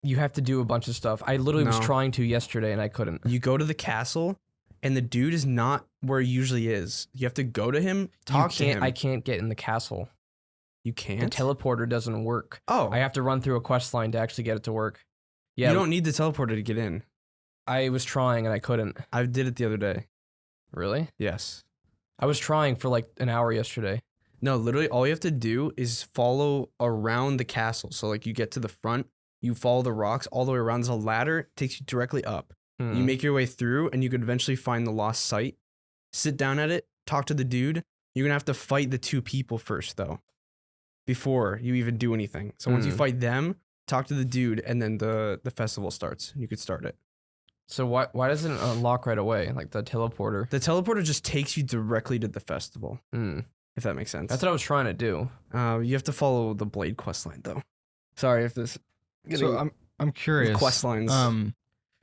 Speaker 2: You have to do a bunch of stuff. I literally was
Speaker 1: No.
Speaker 2: trying to yesterday and I couldn't.
Speaker 1: You go to the castle, and the dude is not where he usually is. You have to go to him, talk to him.
Speaker 2: I can't get in the castle.
Speaker 1: You
Speaker 2: The
Speaker 1: can't?
Speaker 2: teleporter doesn't work.
Speaker 1: Oh.
Speaker 2: I have to run through a quest line to actually get it to work. Yeah,
Speaker 1: You don't need the teleporter to get in.
Speaker 2: I was trying and I couldn't.
Speaker 1: I did it the other day.
Speaker 2: Really?
Speaker 1: Yes.
Speaker 2: I was trying for like an hour yesterday.
Speaker 1: No, literally all you have to do is follow around the castle. So like you get to the front, you follow the rocks all the way around. There's a ladder, it takes you directly up. You make your way through, and you could eventually find the lost site. Sit down at it, talk to the dude. You're gonna have to fight the two people first though, before you even do anything. So once you fight them, talk to the dude, and then the festival starts. You could start it.
Speaker 2: So why doesn't it unlock right away, like the teleporter?
Speaker 1: The teleporter just takes you directly to the festival, if that makes sense.
Speaker 2: That's what I was trying to do.
Speaker 1: You have to follow the Blade quest line though. Sorry if this.
Speaker 3: So I'm curious.
Speaker 1: Quest lines.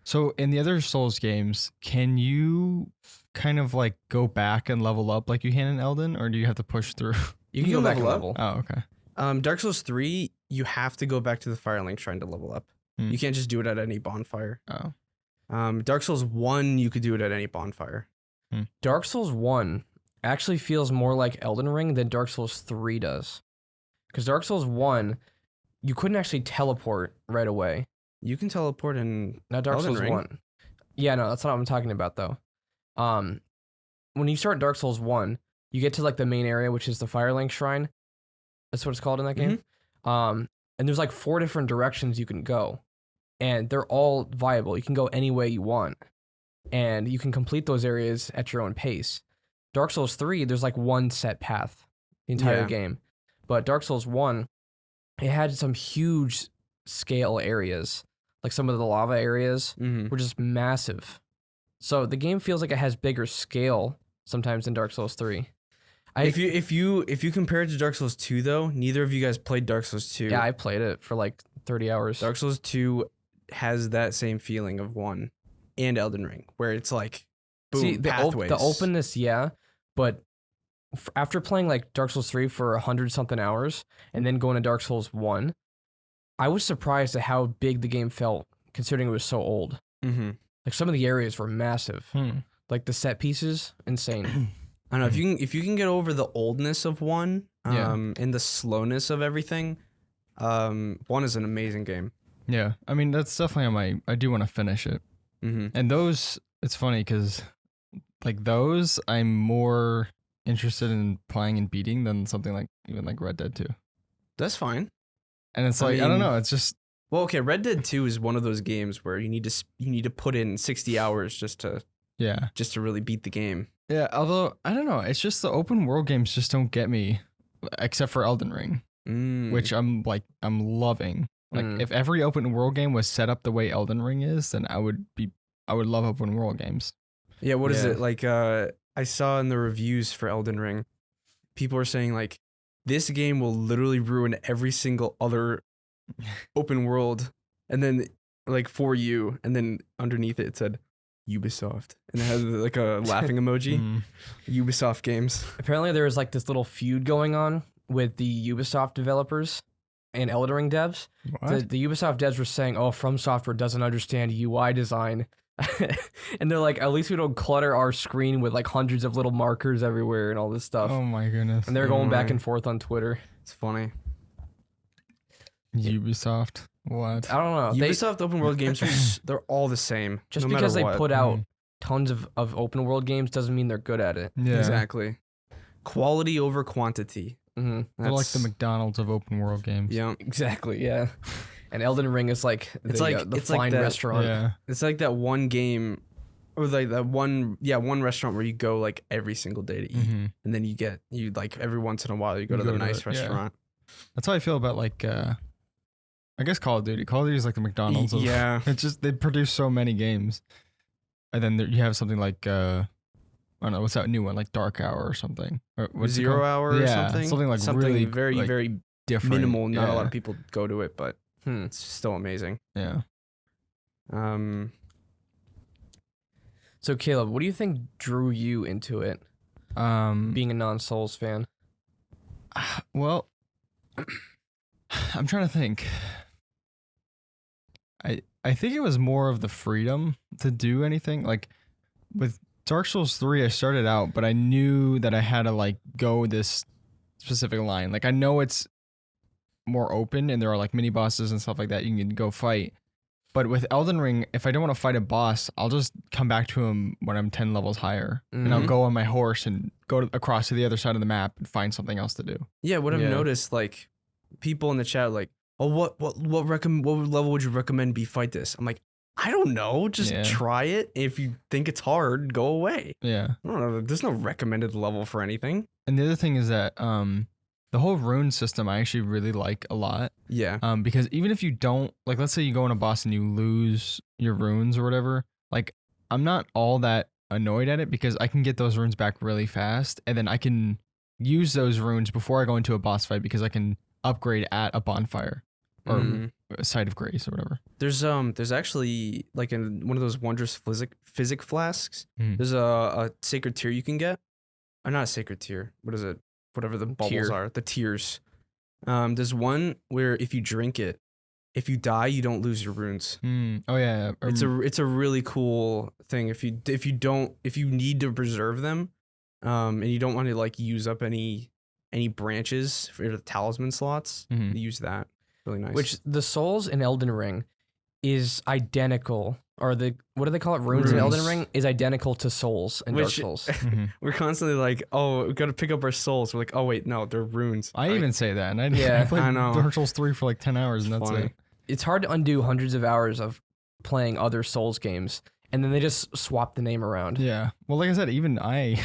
Speaker 3: So in the other Souls games, can you kind of like go back and level up like you can in Elden, or do you have to push through?
Speaker 2: You can go back and level.
Speaker 3: Oh, okay.
Speaker 1: Dark Souls 3, you have to go back to the Firelink Shrine to level up. You can't just do it at any bonfire.
Speaker 3: Oh.
Speaker 1: Dark Souls 1, you could do it at any bonfire.
Speaker 2: Dark Souls 1 actually feels more like Elden Ring than Dark Souls 3 does. Because Dark Souls 1, you couldn't actually teleport right away.
Speaker 1: You can teleport in
Speaker 2: Not Dark
Speaker 1: Elden
Speaker 2: Souls
Speaker 1: Ring.
Speaker 2: 1. Yeah, no, that's not what I'm talking about though. When you start Dark Souls 1, you get to like the main area, which is the Firelink Shrine. That's what it's called in that game. And there's like 4 different directions you can go. And they're all viable. You can go any way you want. And you can complete those areas at your own pace. Dark Souls 3, there's like one set path the entire game. But Dark Souls 1, it had some huge scale areas. Like some of the lava areas were just massive. So the game feels like it has bigger scale sometimes than Dark Souls 3.
Speaker 1: If you compare it to Dark Souls 2 though, neither of you guys played Dark Souls 2.
Speaker 2: Yeah, I played it for like 30 hours.
Speaker 1: Dark Souls 2 has that same feeling of 1 and Elden Ring, where it's like boom,
Speaker 2: See,
Speaker 1: pathways.
Speaker 2: the openness, yeah, but after playing like Dark Souls 3 for 100-something hours and then going to Dark Souls 1, I was surprised at how big the game felt considering it was so old. Like some of the areas were massive. Like the set pieces, insane.
Speaker 1: I don't know if you can get over the oldness of 1, and the slowness of everything. 1 is an amazing game.
Speaker 3: Yeah, I mean that's definitely on my. I do want to finish it. And those, it's funny because like those, I'm more interested in playing and beating than something like even like Red Dead 2.
Speaker 1: That's fine.
Speaker 3: And it's like I don't know. It's just
Speaker 1: well, okay. Red Dead 2 is one of those games where you need to put in 60 hours just to
Speaker 3: Yeah.
Speaker 1: just to really beat the game.
Speaker 3: Yeah, although I don't know, it's just the open world games just don't get me, except for Elden Ring, which I'm loving. Like if every open world game was set up the way Elden Ring is, then I would love open world games.
Speaker 1: Yeah, what is it? Like I saw in the reviews for Elden Ring, people are saying like this game will literally ruin every single other open world, and then like for you, and then underneath it said Ubisoft, and it has like a laughing emoji. Ubisoft games.
Speaker 2: Apparently, there was like this little feud going on with the Ubisoft developers and Elden Ring devs. The Ubisoft devs were saying, "Oh, FromSoftware doesn't understand UI design," and they're like, "At least we don't clutter our screen with like hundreds of little markers everywhere and all this stuff."
Speaker 3: Oh my goodness!
Speaker 2: And they're going back and forth on Twitter.
Speaker 1: It's funny.
Speaker 3: Ubisoft. What?
Speaker 2: I don't know.
Speaker 1: Ubisoft open world games they're all the same.
Speaker 2: Just
Speaker 1: no
Speaker 2: because
Speaker 1: matter
Speaker 2: they
Speaker 1: what.
Speaker 2: put out tons of open world games doesn't mean they're good at it.
Speaker 3: Yeah.
Speaker 1: Exactly. Quality over quantity.
Speaker 2: Mm-hmm.
Speaker 3: They're like the McDonald's of open world games.
Speaker 1: Yeah.
Speaker 2: Exactly. Yeah. And Elden Ring is like
Speaker 1: It's
Speaker 2: the
Speaker 1: like
Speaker 2: fine
Speaker 1: that-
Speaker 2: restaurant.
Speaker 3: Yeah.
Speaker 1: It's like that one game, or like that one restaurant where you go like every single day to eat, and then you like every once in a while you go to the nice restaurant.
Speaker 3: That's how I feel about like I guess Call of Duty. Call of Duty is like the McDonald's of
Speaker 1: Yeah.
Speaker 3: it's just they produce so many games. And then you have something like I don't know, what's that new one? Like Dark Hour or something. Or what's it
Speaker 1: 0
Speaker 3: called?
Speaker 1: hour or
Speaker 3: Yeah,
Speaker 1: something.
Speaker 3: something like really,
Speaker 1: very
Speaker 3: like,
Speaker 1: very
Speaker 3: different.
Speaker 1: minimal. Not a lot
Speaker 3: Yeah.
Speaker 1: of people go to it, but
Speaker 2: Hmm.
Speaker 1: it's still amazing.
Speaker 3: Yeah.
Speaker 2: So Caleb, what do you think drew you into it? Being a non-Souls fan.
Speaker 3: Well, I'm trying to think. I think it was more of the freedom to do anything. Like with Dark Souls 3, I started out, but I knew that I had to like go this specific line. Like I know it's more open and there are like mini bosses and stuff like that you can go fight. But with Elden Ring, if I don't want to fight a boss, I'll just come back to him when I'm 10 levels higher. And I'll go on my horse and go across to the other side of the map and find something else to do.
Speaker 1: Yeah, what I've noticed, like people in the chat, are like, oh, what level would you recommend be fight this? I'm like, I don't know, just try it. If you think it's hard, go away.
Speaker 3: Yeah.
Speaker 1: I don't know. There's no recommended level for anything.
Speaker 3: And the other thing is that the whole rune system I actually really like a lot.
Speaker 1: Yeah.
Speaker 3: Because even if you don't, like, let's say you go in a boss and you lose your runes or whatever, like, I'm not all that annoyed at it because I can get those runes back really fast, and then I can use those runes before I go into a boss fight because I can upgrade at a bonfire or a site of grace or whatever.
Speaker 1: There's actually like in one of those wondrous physic flasks. There's a sacred tier you can get. Or not a sacred tier. What is it? Whatever the bubbles are. The tiers. There's one where if you drink it, if you die, you don't lose your runes.
Speaker 3: Oh yeah.
Speaker 1: It's a really cool thing. If you need to preserve them, and you don't want to like use up any branches for the talisman slots, use that. Really nice.
Speaker 2: Which the Souls in Elden Ring is identical, or what do they call it? Runes in Elden Ring is identical to Souls in Dark Souls.
Speaker 1: We're constantly like, oh, we got to pick up our souls. We're like, oh wait, no, they're runes.
Speaker 3: I even say that, and I played
Speaker 1: I know.
Speaker 3: Dark Souls 3 for like 10 hours, and that's
Speaker 1: Funny.
Speaker 3: it.
Speaker 2: It's hard to undo hundreds of hours of playing other Souls games, and then they just swap the name around.
Speaker 3: Yeah. Well, like I said, even I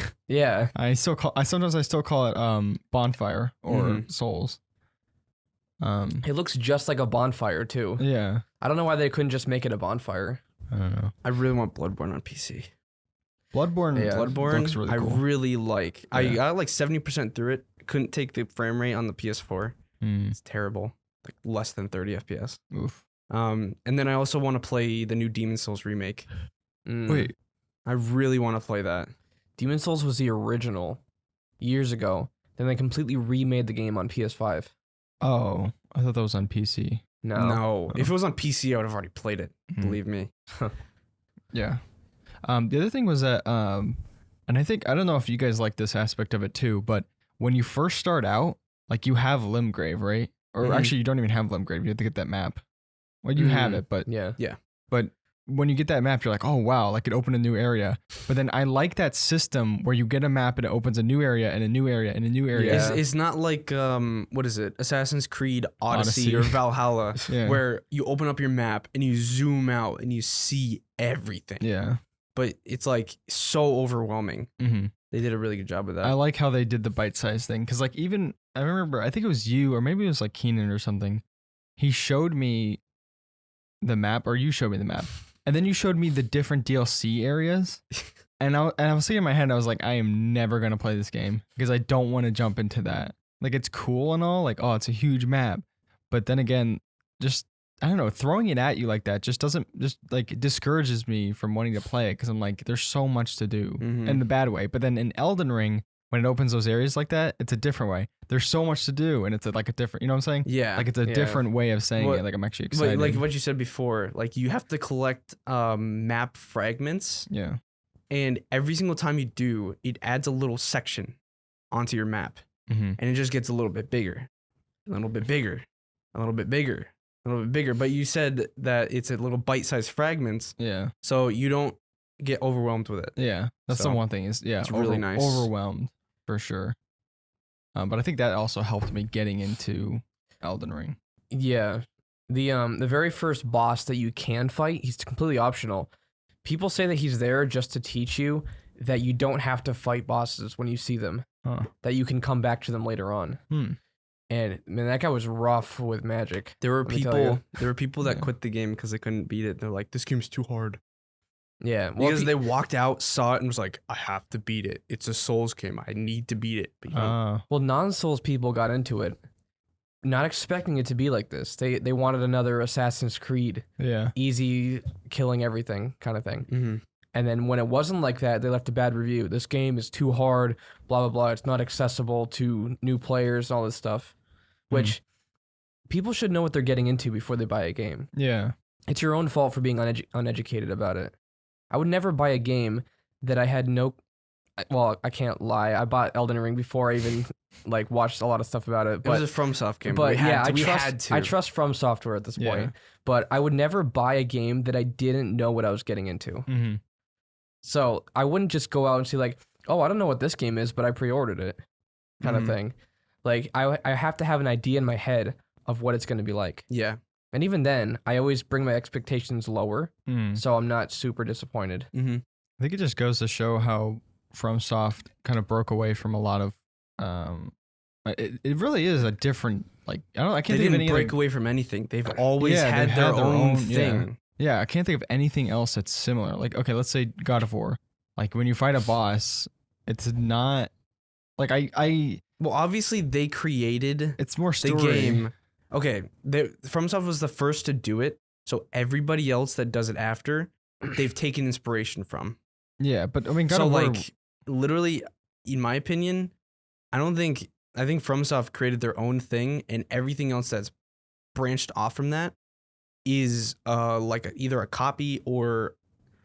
Speaker 3: sometimes I still call it Bonfire or Souls.
Speaker 2: It looks just like a bonfire too.
Speaker 3: Yeah.
Speaker 2: I don't know why they couldn't just make it a bonfire.
Speaker 3: I don't know.
Speaker 1: I really want Bloodborne on PC.
Speaker 3: Bloodborne looks really cool.
Speaker 1: I really like. I got like 70% through it. Couldn't take the frame rate on the PS4. It's terrible. Like less than 30 FPS.
Speaker 3: Oof.
Speaker 1: And then I also want to play the new Demon Souls remake.
Speaker 3: Wait.
Speaker 1: I really want to play that.
Speaker 2: Demon Souls was the original years ago. Then they completely remade the game on PS5.
Speaker 3: Oh, I thought that was on PC.
Speaker 1: No. If it was on PC, I would have already played it. Believe me.
Speaker 3: Yeah. The other thing was that, and I don't know if you guys like this aspect of it too, but when you first start out, like you have Limgrave, right? Or actually, you don't even have Limgrave. You have to get that map. Well, you have it, but
Speaker 2: yeah.
Speaker 3: But when you get that map, you're like, oh wow, like it opened a new area. But then I like that system where you get a map and it opens a new area and a new area and a new area.
Speaker 1: Yeah. It's not like what is it? Assassin's Creed Odyssey. Or Valhalla, where you open up your map and you zoom out and you see everything.
Speaker 3: Yeah.
Speaker 1: but it's like so overwhelming.
Speaker 3: Mm-hmm.
Speaker 1: They did a really good job with that.
Speaker 3: I like how they did the bite-sized thing because like even I remember I think it was you or maybe it was like Keenan or something. He showed me the map, or you showed me the map, and then you showed me the different DLC areas. And I was thinking in my head, I was like, I am never gonna play this game because I don't want to jump into that. Like it's cool and all, like, oh, it's a huge map, but then again, just I don't know, throwing it at you like that just like discourages me from wanting to play it because I'm like, there's so much to do in the bad way. But then in Elden Ring, when it opens those areas like that, it's a different way. There's so much to do, and it's like a different, you know what I'm saying?
Speaker 1: Yeah.
Speaker 3: Like it's a different way of saying it. Like I'm actually excited.
Speaker 1: Like what you said before, like you have to collect map fragments.
Speaker 3: Yeah.
Speaker 1: And every single time you do, it adds a little section onto your map.
Speaker 3: Mm-hmm.
Speaker 1: And it just gets a little bit bigger, a little bit bigger, a little bit bigger, a little bit bigger. But you said that it's a little bite-sized fragments,
Speaker 3: Yeah.
Speaker 1: so you don't get overwhelmed with it.
Speaker 3: Yeah. That's
Speaker 1: So,
Speaker 3: the one thing is, yeah,
Speaker 1: it's really nice.
Speaker 3: Overwhelmed for sure. But I think that also helped me getting into Elden Ring.
Speaker 2: Yeah. The very first boss that you can fight, he's completely optional. People say that he's there just to teach you that you don't have to fight bosses when you see them.
Speaker 3: Huh.
Speaker 2: That you can come back to them later on. And man, that guy was rough with magic.
Speaker 1: There were
Speaker 2: Let me tell you.
Speaker 1: people that
Speaker 3: Yeah.
Speaker 1: quit the game because they couldn't beat it. They're like, this game's too hard.
Speaker 2: Yeah. Well,
Speaker 1: Because they walked out, saw it, and was like, I have to beat it. It's a Souls game. I need to beat it. But you don't.
Speaker 2: well, non-Souls people got into it, not expecting it to be like this. They wanted another Assassin's Creed,
Speaker 3: Yeah.
Speaker 2: easy killing everything kind of thing.
Speaker 1: Mm-hmm.
Speaker 2: And then when it wasn't like that, they left a bad review. This game is too hard, blah, blah, blah. It's not accessible to new players, all this stuff. Which people should know what they're getting into before they buy a game.
Speaker 3: Yeah.
Speaker 2: It's your own fault for being uneducated about it. I would never buy a game that I had no... Well, I can't lie. I bought Elden Ring before I even like watched a lot of stuff about it.
Speaker 1: It
Speaker 2: But
Speaker 1: was a FromSoft game.
Speaker 2: but yeah,
Speaker 1: we had to.
Speaker 2: I trust FromSoftware at this
Speaker 3: Yeah.
Speaker 2: point. But I would never buy a game that I didn't know what I was getting into.
Speaker 3: Mm-hmm.
Speaker 2: So I wouldn't just go out and see like, oh, I don't know what this game is, but I pre-ordered it, kind of thing. Like I have to have an idea in my head of what it's going to be like.
Speaker 1: Yeah.
Speaker 2: And even then, I always bring my expectations lower,
Speaker 3: Mm.
Speaker 2: so I'm not super disappointed.
Speaker 1: Mm-hmm.
Speaker 3: I think it just goes to show how FromSoft kind of broke away from a lot of. It really is a different like I
Speaker 1: They
Speaker 3: can't think of
Speaker 1: didn't
Speaker 3: any
Speaker 1: break
Speaker 3: other,
Speaker 1: away from anything. They've always
Speaker 3: Yeah,
Speaker 1: had
Speaker 3: they've
Speaker 1: their
Speaker 3: had their
Speaker 1: own
Speaker 3: own-
Speaker 1: thing.
Speaker 3: Yeah, I can't think of anything else that's similar. Like okay, let's say God of War. Like when you fight a boss, it's not like I
Speaker 1: Well, obviously they created
Speaker 3: it's more
Speaker 1: the
Speaker 3: story.
Speaker 1: game. Okay, FromSoft was the first to do it, so everybody else that does it after, they've taken inspiration from.
Speaker 3: Yeah, but I mean God
Speaker 1: So
Speaker 3: of War.
Speaker 1: like, literally, in my opinion, I think FromSoft created their own thing, and everything else that's branched off from that is like either a copy or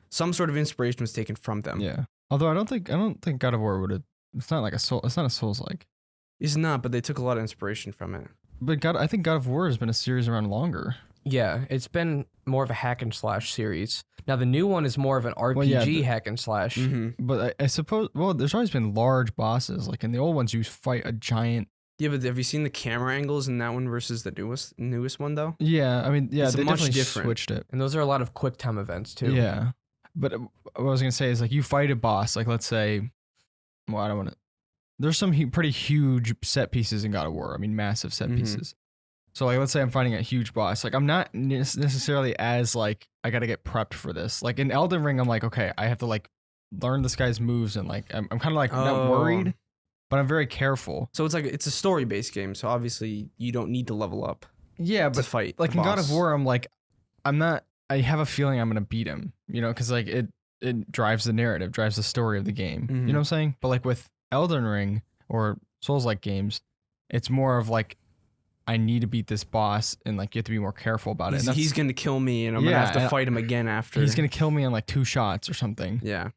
Speaker 1: some sort of inspiration was taken from them.
Speaker 3: Yeah. Although I don't think God of War would have. It's not like it's not a Souls like.
Speaker 1: It's not, but they took a lot of inspiration from it.
Speaker 3: But I think God of War has been a series around longer.
Speaker 2: Yeah, it's been more of a hack and slash series. Now the new one is more of an RPG
Speaker 3: Well, yeah,
Speaker 2: hack and slash.
Speaker 1: Mm-hmm.
Speaker 3: But I suppose there's always been large bosses. Like in the old ones, you fight a giant.
Speaker 1: Yeah, but have you seen the camera angles in that one versus the newest one though?
Speaker 3: Yeah, I mean, yeah,
Speaker 1: It's
Speaker 3: they
Speaker 1: much
Speaker 3: definitely
Speaker 1: different.
Speaker 3: switched it.
Speaker 2: And those are a lot of quick time events too.
Speaker 3: Yeah, but what I was gonna say is like you fight a boss. Like let's say, well, I don't want to. There's some pretty huge set pieces in God of War. I mean, massive set
Speaker 1: Mhm.
Speaker 3: pieces. So like, let's say I'm fighting a huge boss. Like I'm not necessarily as like I got to get prepped for this. Like in Elden Ring, I'm like, okay, I have to like learn this guy's moves and like I'm kind of like not
Speaker 1: Oh.
Speaker 3: worried, but I'm very careful.
Speaker 1: So it's a story based game. So obviously you don't need to level up
Speaker 3: Yeah,
Speaker 1: to
Speaker 3: but
Speaker 1: fight.
Speaker 3: like
Speaker 1: the
Speaker 3: in God
Speaker 1: boss.
Speaker 3: of War, I'm like, I'm not. I have a feeling I'm gonna beat him. You know, because like it drives the narrative, drives the story of the game.
Speaker 1: Mhm.
Speaker 3: You know what I'm saying? But like with Elden Ring or Souls-like games, it's more of like I need to beat this boss, and like you have to be more careful about it. And
Speaker 1: He's gonna kill me, and I'm gonna
Speaker 3: Yeah,
Speaker 1: have to
Speaker 3: and
Speaker 1: fight him again after.
Speaker 3: he's gonna kill me in like 2 shots or something.
Speaker 1: Yeah.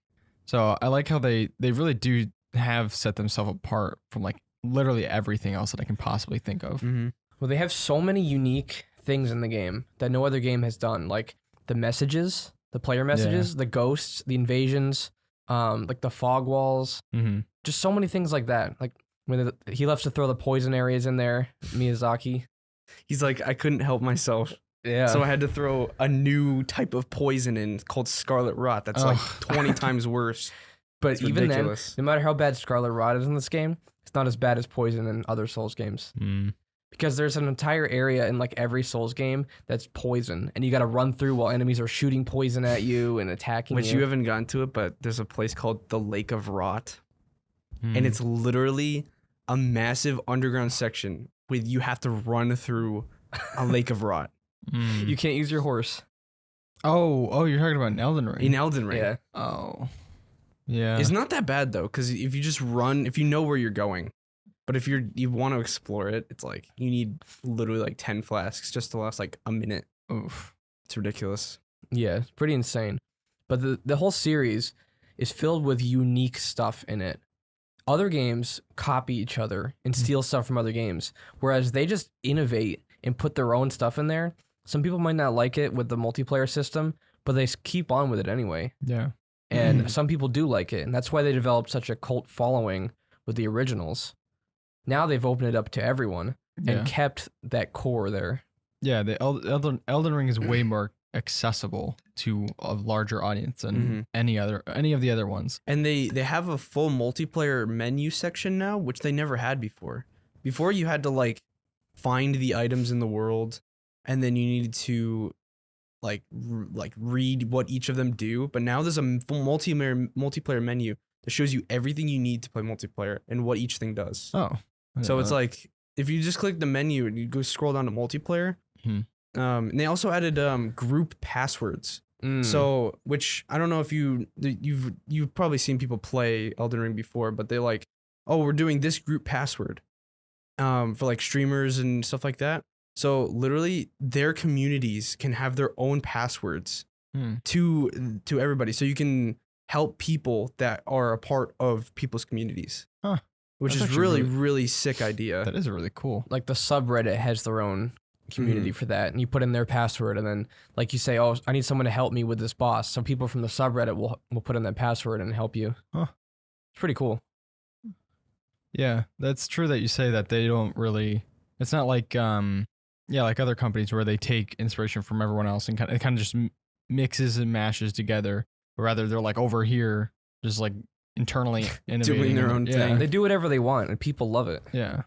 Speaker 3: So I like how they really do have set themselves apart from like literally everything else that I can possibly think of.
Speaker 1: Mm-hmm.
Speaker 2: Well, they have so many unique things in the game that no other game has done. Like the messages, the player messages, the ghosts, the invasions, like the fog walls,
Speaker 3: Mm-hmm.
Speaker 2: just so many things like that. Like when he loves to throw the poison areas in there, Miyazaki.
Speaker 1: He's like, I couldn't help myself.
Speaker 2: Yeah.
Speaker 1: So I had to throw a new type of poison in called Scarlet Rot. That's like 20 times worse.
Speaker 2: but
Speaker 1: It's
Speaker 2: even
Speaker 1: ridiculous.
Speaker 2: then, no matter how bad Scarlet Rot is in this game, it's not as bad as poison in other Souls games. Because there's an entire area in like every Souls game that's poison, and you got to run through while enemies are shooting poison at you and attacking
Speaker 1: Which
Speaker 2: you.
Speaker 1: you haven't gotten to it, but there's a place called the Lake of Rot.
Speaker 3: Hmm.
Speaker 1: And it's literally a massive underground section with you have to run through a Lake of Rot.
Speaker 2: You can't use your horse.
Speaker 3: Oh, you're talking about an Elden Ring.
Speaker 1: In Elden Ring.
Speaker 2: Yeah.
Speaker 3: Oh. Yeah.
Speaker 1: It's not that bad though, because if you just run, if you know where you're going, but if you want to explore it, it's like you need literally like 10 flasks just to last like a minute.
Speaker 3: Oof.
Speaker 1: It's ridiculous.
Speaker 2: Yeah, it's pretty insane. But the whole series is filled with unique stuff in it. Other games copy each other and steal stuff from other games, whereas they just innovate and put their own stuff in there. Some people might not like it with the multiplayer system, but they keep on with it anyway.
Speaker 3: Yeah.
Speaker 2: And some people do like it, and that's why they developed such a cult following with the originals. Now they've opened it up to everyone
Speaker 3: Yeah.
Speaker 2: and kept that core there.
Speaker 3: Yeah. The Elden Ring is way more accessible to a larger audience than any of the other ones.
Speaker 1: And they have a full multiplayer menu section now, which they never had before. Before you had to like find the items in the world, and then you needed to like read what each of them do. But now there's a full multiplayer menu that shows you everything you need to play multiplayer and what each thing does.
Speaker 3: Oh.
Speaker 1: So it's like if you just click the menu and you go scroll down to multiplayer. And they also added group passwords. So, which I don't know if you've probably seen people play Elden Ring before, but they're like, oh, we're doing this group password for like streamers and stuff like that. So literally their communities can have their own passwords to everybody. So you can help people that are a part of people's communities.
Speaker 3: Huh.
Speaker 1: Which
Speaker 3: That's
Speaker 1: is
Speaker 3: actually
Speaker 1: really sick idea.
Speaker 3: that is really cool.
Speaker 2: Like the subreddit has their own community for that, and you put in their password, and then like you say, oh, I need someone to help me with this boss. So people from the subreddit will put in that password and help you.
Speaker 3: Huh.
Speaker 2: It's pretty cool.
Speaker 3: Yeah, that's true that you say that. They don't really. It's not like like other companies where they take inspiration from everyone else and it kind of just mixes and mashes together. But rather, they're like over here, just like internally innovating.
Speaker 1: Doing their own thing.
Speaker 2: They do whatever they want, and people love it.
Speaker 3: Yeah,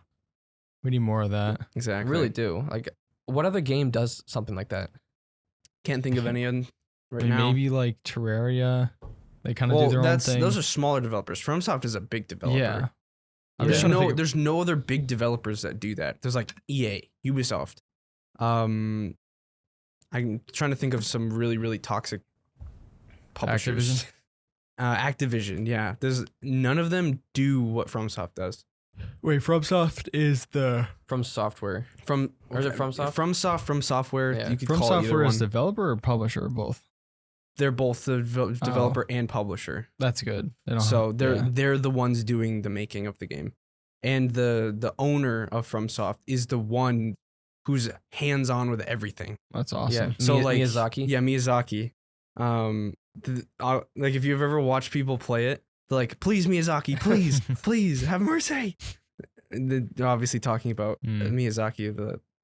Speaker 3: we need more of that.
Speaker 2: I
Speaker 1: Exactly.
Speaker 2: really do. Like, what other game does something like that?
Speaker 1: Can't think of any right now.
Speaker 3: Maybe like Terraria. They kind of do their own thing.
Speaker 1: Those are smaller developers. FromSoft is a big developer.
Speaker 3: Yeah. I'm
Speaker 1: There's
Speaker 3: just trying to think of-
Speaker 1: there's no other big developers that do that. There's like EA, Ubisoft. I'm trying to think of some really toxic publishers. Activision, yeah. There's none of them do what FromSoft does.
Speaker 3: Wait, FromSoft is the
Speaker 2: FromSoftware.
Speaker 1: Or
Speaker 2: is it FromSoft?
Speaker 1: FromSoftware.
Speaker 2: Yeah.
Speaker 1: You could call it either
Speaker 3: FromSoftware is
Speaker 1: one.
Speaker 3: developer or publisher or both.
Speaker 1: They're both the developer and publisher.
Speaker 3: That's good. They don't
Speaker 1: So
Speaker 3: have-
Speaker 1: they're the ones doing the making of the game, and the owner of FromSoft is the one who's hands on with everything.
Speaker 3: that's awesome.
Speaker 2: Yeah.
Speaker 1: So like
Speaker 2: Miyazaki.
Speaker 1: yeah, Miyazaki. Like if you've ever watched people play it, they're like, "Please, Miyazaki, please, please, have mercy." They're obviously talking about Miyazaki,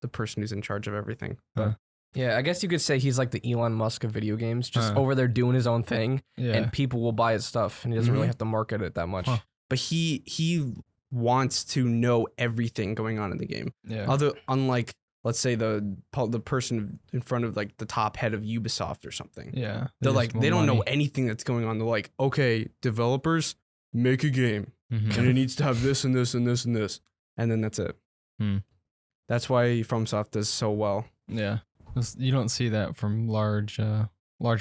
Speaker 1: the person who's in charge of everything. But
Speaker 2: Yeah, I guess you could say he's like the Elon Musk of video games, just
Speaker 3: Huh.
Speaker 2: over there doing his own thing,
Speaker 3: Yeah.
Speaker 2: and people will buy his stuff, and he doesn't really have to market it that much.
Speaker 3: Huh.
Speaker 1: but he wants to know everything going on in the game.
Speaker 3: Yeah.
Speaker 1: Unlike let's say the person in front of like the top head of Ubisoft or something.
Speaker 3: Yeah.
Speaker 1: They're
Speaker 3: just
Speaker 1: like
Speaker 3: want
Speaker 1: they don't know
Speaker 3: money.
Speaker 1: anything that's going on. They're like, okay, developers, make a game,
Speaker 3: Mhm.
Speaker 1: and it needs to have this and this and this and this, and then that's it.
Speaker 3: Hmm.
Speaker 1: That's why FromSoft does so well.
Speaker 3: Yeah. You don't see that from large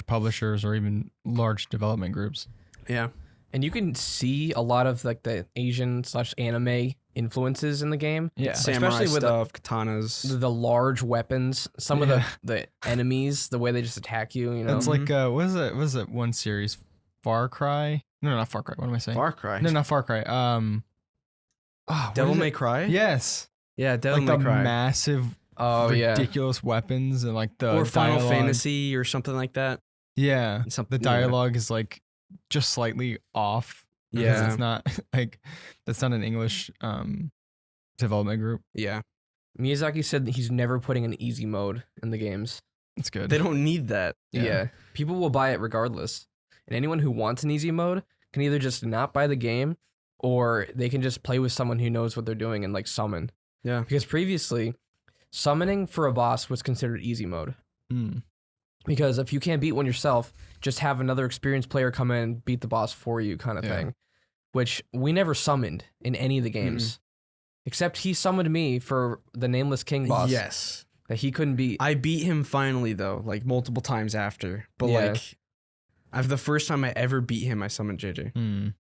Speaker 3: publishers or even large development groups.
Speaker 1: Yeah,
Speaker 2: And you can see a lot of like the Asian/anime influences in the game.
Speaker 3: Yeah.
Speaker 1: samurai
Speaker 2: Especially with
Speaker 1: stuff, katanas.
Speaker 2: The large weapons, some of the enemies, the way they just attack you. You know,
Speaker 3: It's like what is it? What is it? One series, Far Cry? No, not Far Cry. What am I saying?
Speaker 1: Far Cry.
Speaker 3: No, not Far Cry. What
Speaker 1: Devil
Speaker 3: is
Speaker 1: May
Speaker 3: it?
Speaker 1: Cry.
Speaker 3: Yes.
Speaker 1: Yeah, Devil
Speaker 3: Like
Speaker 1: May
Speaker 3: the
Speaker 1: Cry.
Speaker 3: massive,
Speaker 2: oh yeah,
Speaker 3: ridiculous weapons and like the
Speaker 1: Or Final
Speaker 3: dialogue.
Speaker 1: Fantasy or something like that.
Speaker 3: Yeah.
Speaker 1: Something,
Speaker 3: The dialogue is like just slightly off. Because
Speaker 1: Yeah.
Speaker 3: it's not like that's not an English development group.
Speaker 1: Yeah.
Speaker 2: Miyazaki said that he's never putting an easy mode in the games.
Speaker 3: It's good.
Speaker 1: They don't need that.
Speaker 2: Yeah. People will buy it regardless. And anyone who wants an easy mode can either just not buy the game or they can just play with someone who knows what they're doing and like summon.
Speaker 1: Yeah.
Speaker 2: Because previously, summoning for a boss was considered easy mode.
Speaker 3: Mm.
Speaker 2: Because if you can't beat one yourself, just have another experienced player come in and beat the boss for you kind of thing. Which we never summoned in any of the games. Except he summoned me for the Nameless King boss.
Speaker 1: Yes.
Speaker 2: That he couldn't beat.
Speaker 1: I beat him finally though, like multiple times after. But
Speaker 2: Yeah.
Speaker 1: like, the first time I ever beat him, I summoned JJ.
Speaker 3: Mm.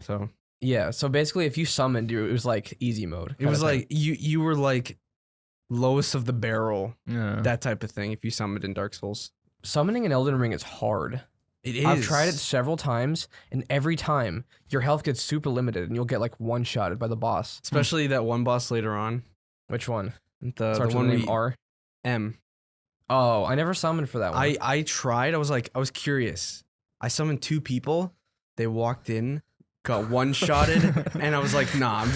Speaker 1: So
Speaker 2: Yeah, so basically if you summoned, it was like easy mode.
Speaker 1: it was
Speaker 2: kinda thing.
Speaker 1: like you were like lowest of the barrel,
Speaker 3: Yeah.
Speaker 1: that type of thing. If you summoned in Dark Souls,
Speaker 2: Summoning in Elden Ring is hard.
Speaker 1: it is.
Speaker 2: I've tried it several times, and every time your health gets super limited, and you'll get like one-shotted by the boss.
Speaker 1: especially that one boss later on.
Speaker 2: Which one?
Speaker 1: The
Speaker 2: Starts
Speaker 1: one
Speaker 2: with the name
Speaker 1: we
Speaker 2: R.
Speaker 1: M.
Speaker 2: Oh, I never summoned for that one.
Speaker 1: I tried. I was curious. I summoned 2 people. They walked in, got one-shotted, and I was like, nah.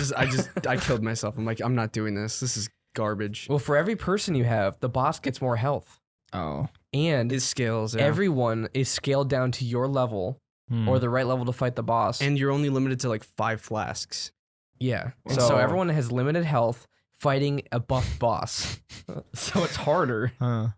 Speaker 1: I killed myself. I'm like, I'm not doing this. This is garbage.
Speaker 2: Well, for every person you have, the boss gets more health,
Speaker 3: Oh.
Speaker 2: and
Speaker 1: It scales. Yeah.
Speaker 2: everyone is scaled down to your level
Speaker 3: Hmm.
Speaker 2: or the right level to fight the boss.
Speaker 1: and you're only limited to like 5 flasks.
Speaker 2: yeah, and
Speaker 1: So-
Speaker 2: so everyone has limited health fighting a buff boss, so it's harder.
Speaker 3: Huh.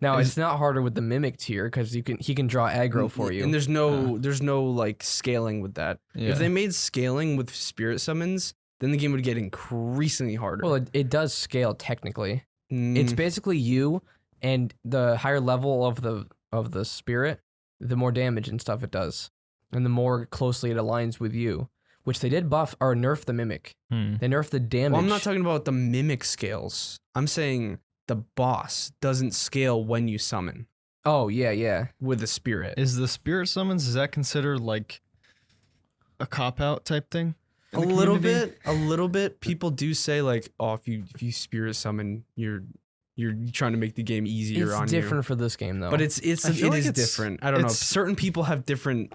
Speaker 2: Now
Speaker 3: Is-
Speaker 2: it's not harder with the mimic tier because he can draw aggro for you.
Speaker 1: And there's no like scaling with that.
Speaker 3: Yeah.
Speaker 1: If they made scaling with spirit summons, then the game would get increasingly harder.
Speaker 2: Well, it does scale technically. It's
Speaker 1: Mm,
Speaker 2: basically you, and the higher level of the spirit, the more damage and stuff it does, and the more closely it aligns with you. Which they did buff or nerf the mimic.
Speaker 3: Hmm.
Speaker 2: They nerfed the damage.
Speaker 1: well, I'm not talking about the mimic scales. I'm saying the boss doesn't scale when you summon
Speaker 2: Oh yeah.
Speaker 1: with the spirit.
Speaker 3: Is the spirit summons, is that considered like a cop out type thing? in
Speaker 1: A
Speaker 3: the
Speaker 1: little
Speaker 3: community?
Speaker 1: bit, a little bit. People do say like, oh, if you spirit summon, you're trying to make the game easier on
Speaker 2: It's
Speaker 1: you.
Speaker 2: different for this game though.
Speaker 1: But
Speaker 3: I feel like it's-
Speaker 1: different. I don't know.
Speaker 3: it's-
Speaker 1: Certain people have different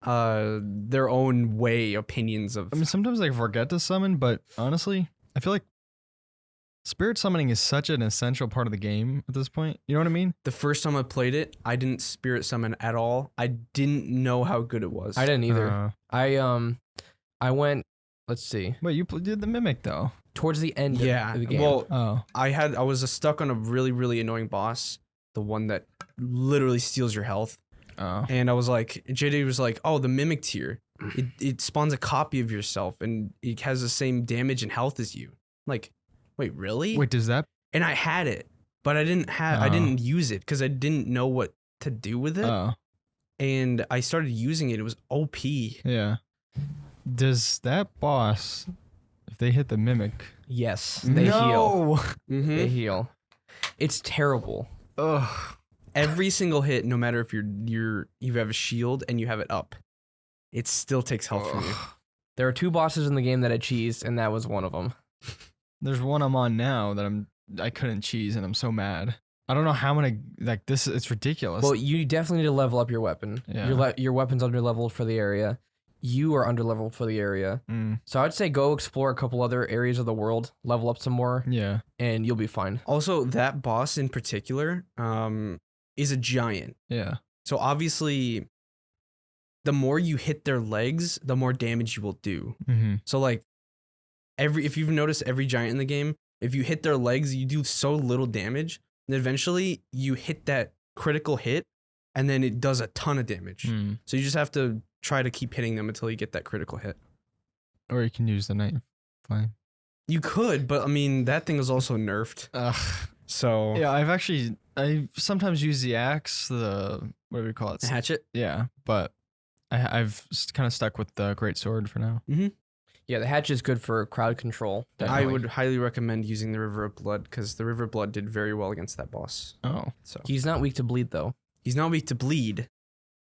Speaker 1: their own way opinions of
Speaker 3: I mean, sometimes I forget to summon, but honestly, I feel like spirit summoning is such an essential part of the game at this point. You know what I mean?
Speaker 1: the first time I played it, I didn't spirit summon at all. I didn't know how good it was.
Speaker 2: I didn't either.
Speaker 3: Uh,
Speaker 2: I went. Let's see.
Speaker 3: wait, you did the mimic though.
Speaker 2: Towards the end
Speaker 1: Yeah.
Speaker 2: of the game.
Speaker 1: Well,
Speaker 3: Oh.
Speaker 1: I was stuck on a really, really annoying boss, the one that literally steals your health.
Speaker 3: Oh.
Speaker 1: And I was like, JD was like, oh, the mimic tier. It spawns a copy of yourself and it has the same damage and health as you. Like, wait, really?
Speaker 3: Wait, does that?
Speaker 1: And I had it, but I didn't use it because I didn't know what to do with it.
Speaker 3: Oh.
Speaker 1: And I started using it. It was OP.
Speaker 3: Yeah. Does that boss, if they hit the mimic,
Speaker 2: yes, they heal.
Speaker 1: Mm-hmm.
Speaker 2: They heal. It's terrible.
Speaker 3: Ugh.
Speaker 1: Every single hit, no matter if you have a shield and you have it up, it still takes health from you.
Speaker 2: There are 2 bosses in the game that I cheesed, and that was one of them.
Speaker 3: There's one I'm on now that I couldn't cheese and I'm so mad. I don't know how I'm gonna like this. It's ridiculous.
Speaker 2: Well, you definitely need to level up your weapon.
Speaker 3: Yeah.
Speaker 2: Your weapon's under leveled for the area. You are under leveled for the area.
Speaker 3: Mm,
Speaker 2: So I'd say go explore a couple other areas of the world, level up some more,
Speaker 3: yeah.
Speaker 2: and you'll be fine.
Speaker 1: Also, that boss in particular is a giant.
Speaker 3: Yeah.
Speaker 1: So obviously, the more you hit their legs, the more damage you will do.
Speaker 3: Mm-hmm.
Speaker 1: So like, if you've noticed every giant in the game, if you hit their legs, you do so little damage, and eventually you hit that critical hit, and then it does a ton of damage.
Speaker 3: Mm.
Speaker 1: So you just have to try to keep hitting them until you get that critical hit.
Speaker 3: Or you can use the knife. Fine.
Speaker 1: You could, but I mean that thing was also nerfed.
Speaker 3: Ugh.
Speaker 1: So
Speaker 3: Yeah, I sometimes use the axe, the what do we call it?
Speaker 1: hatchet.
Speaker 3: Yeah, but I've kind of stuck with the great sword for now.
Speaker 2: Yeah, the hatch is good for crowd control.
Speaker 1: I
Speaker 2: definitely.
Speaker 1: would highly recommend using the River of Blood because the River of Blood did very well against that boss.
Speaker 3: Oh.
Speaker 1: So
Speaker 2: He's not weak to bleed though.
Speaker 1: he's not weak to bleed,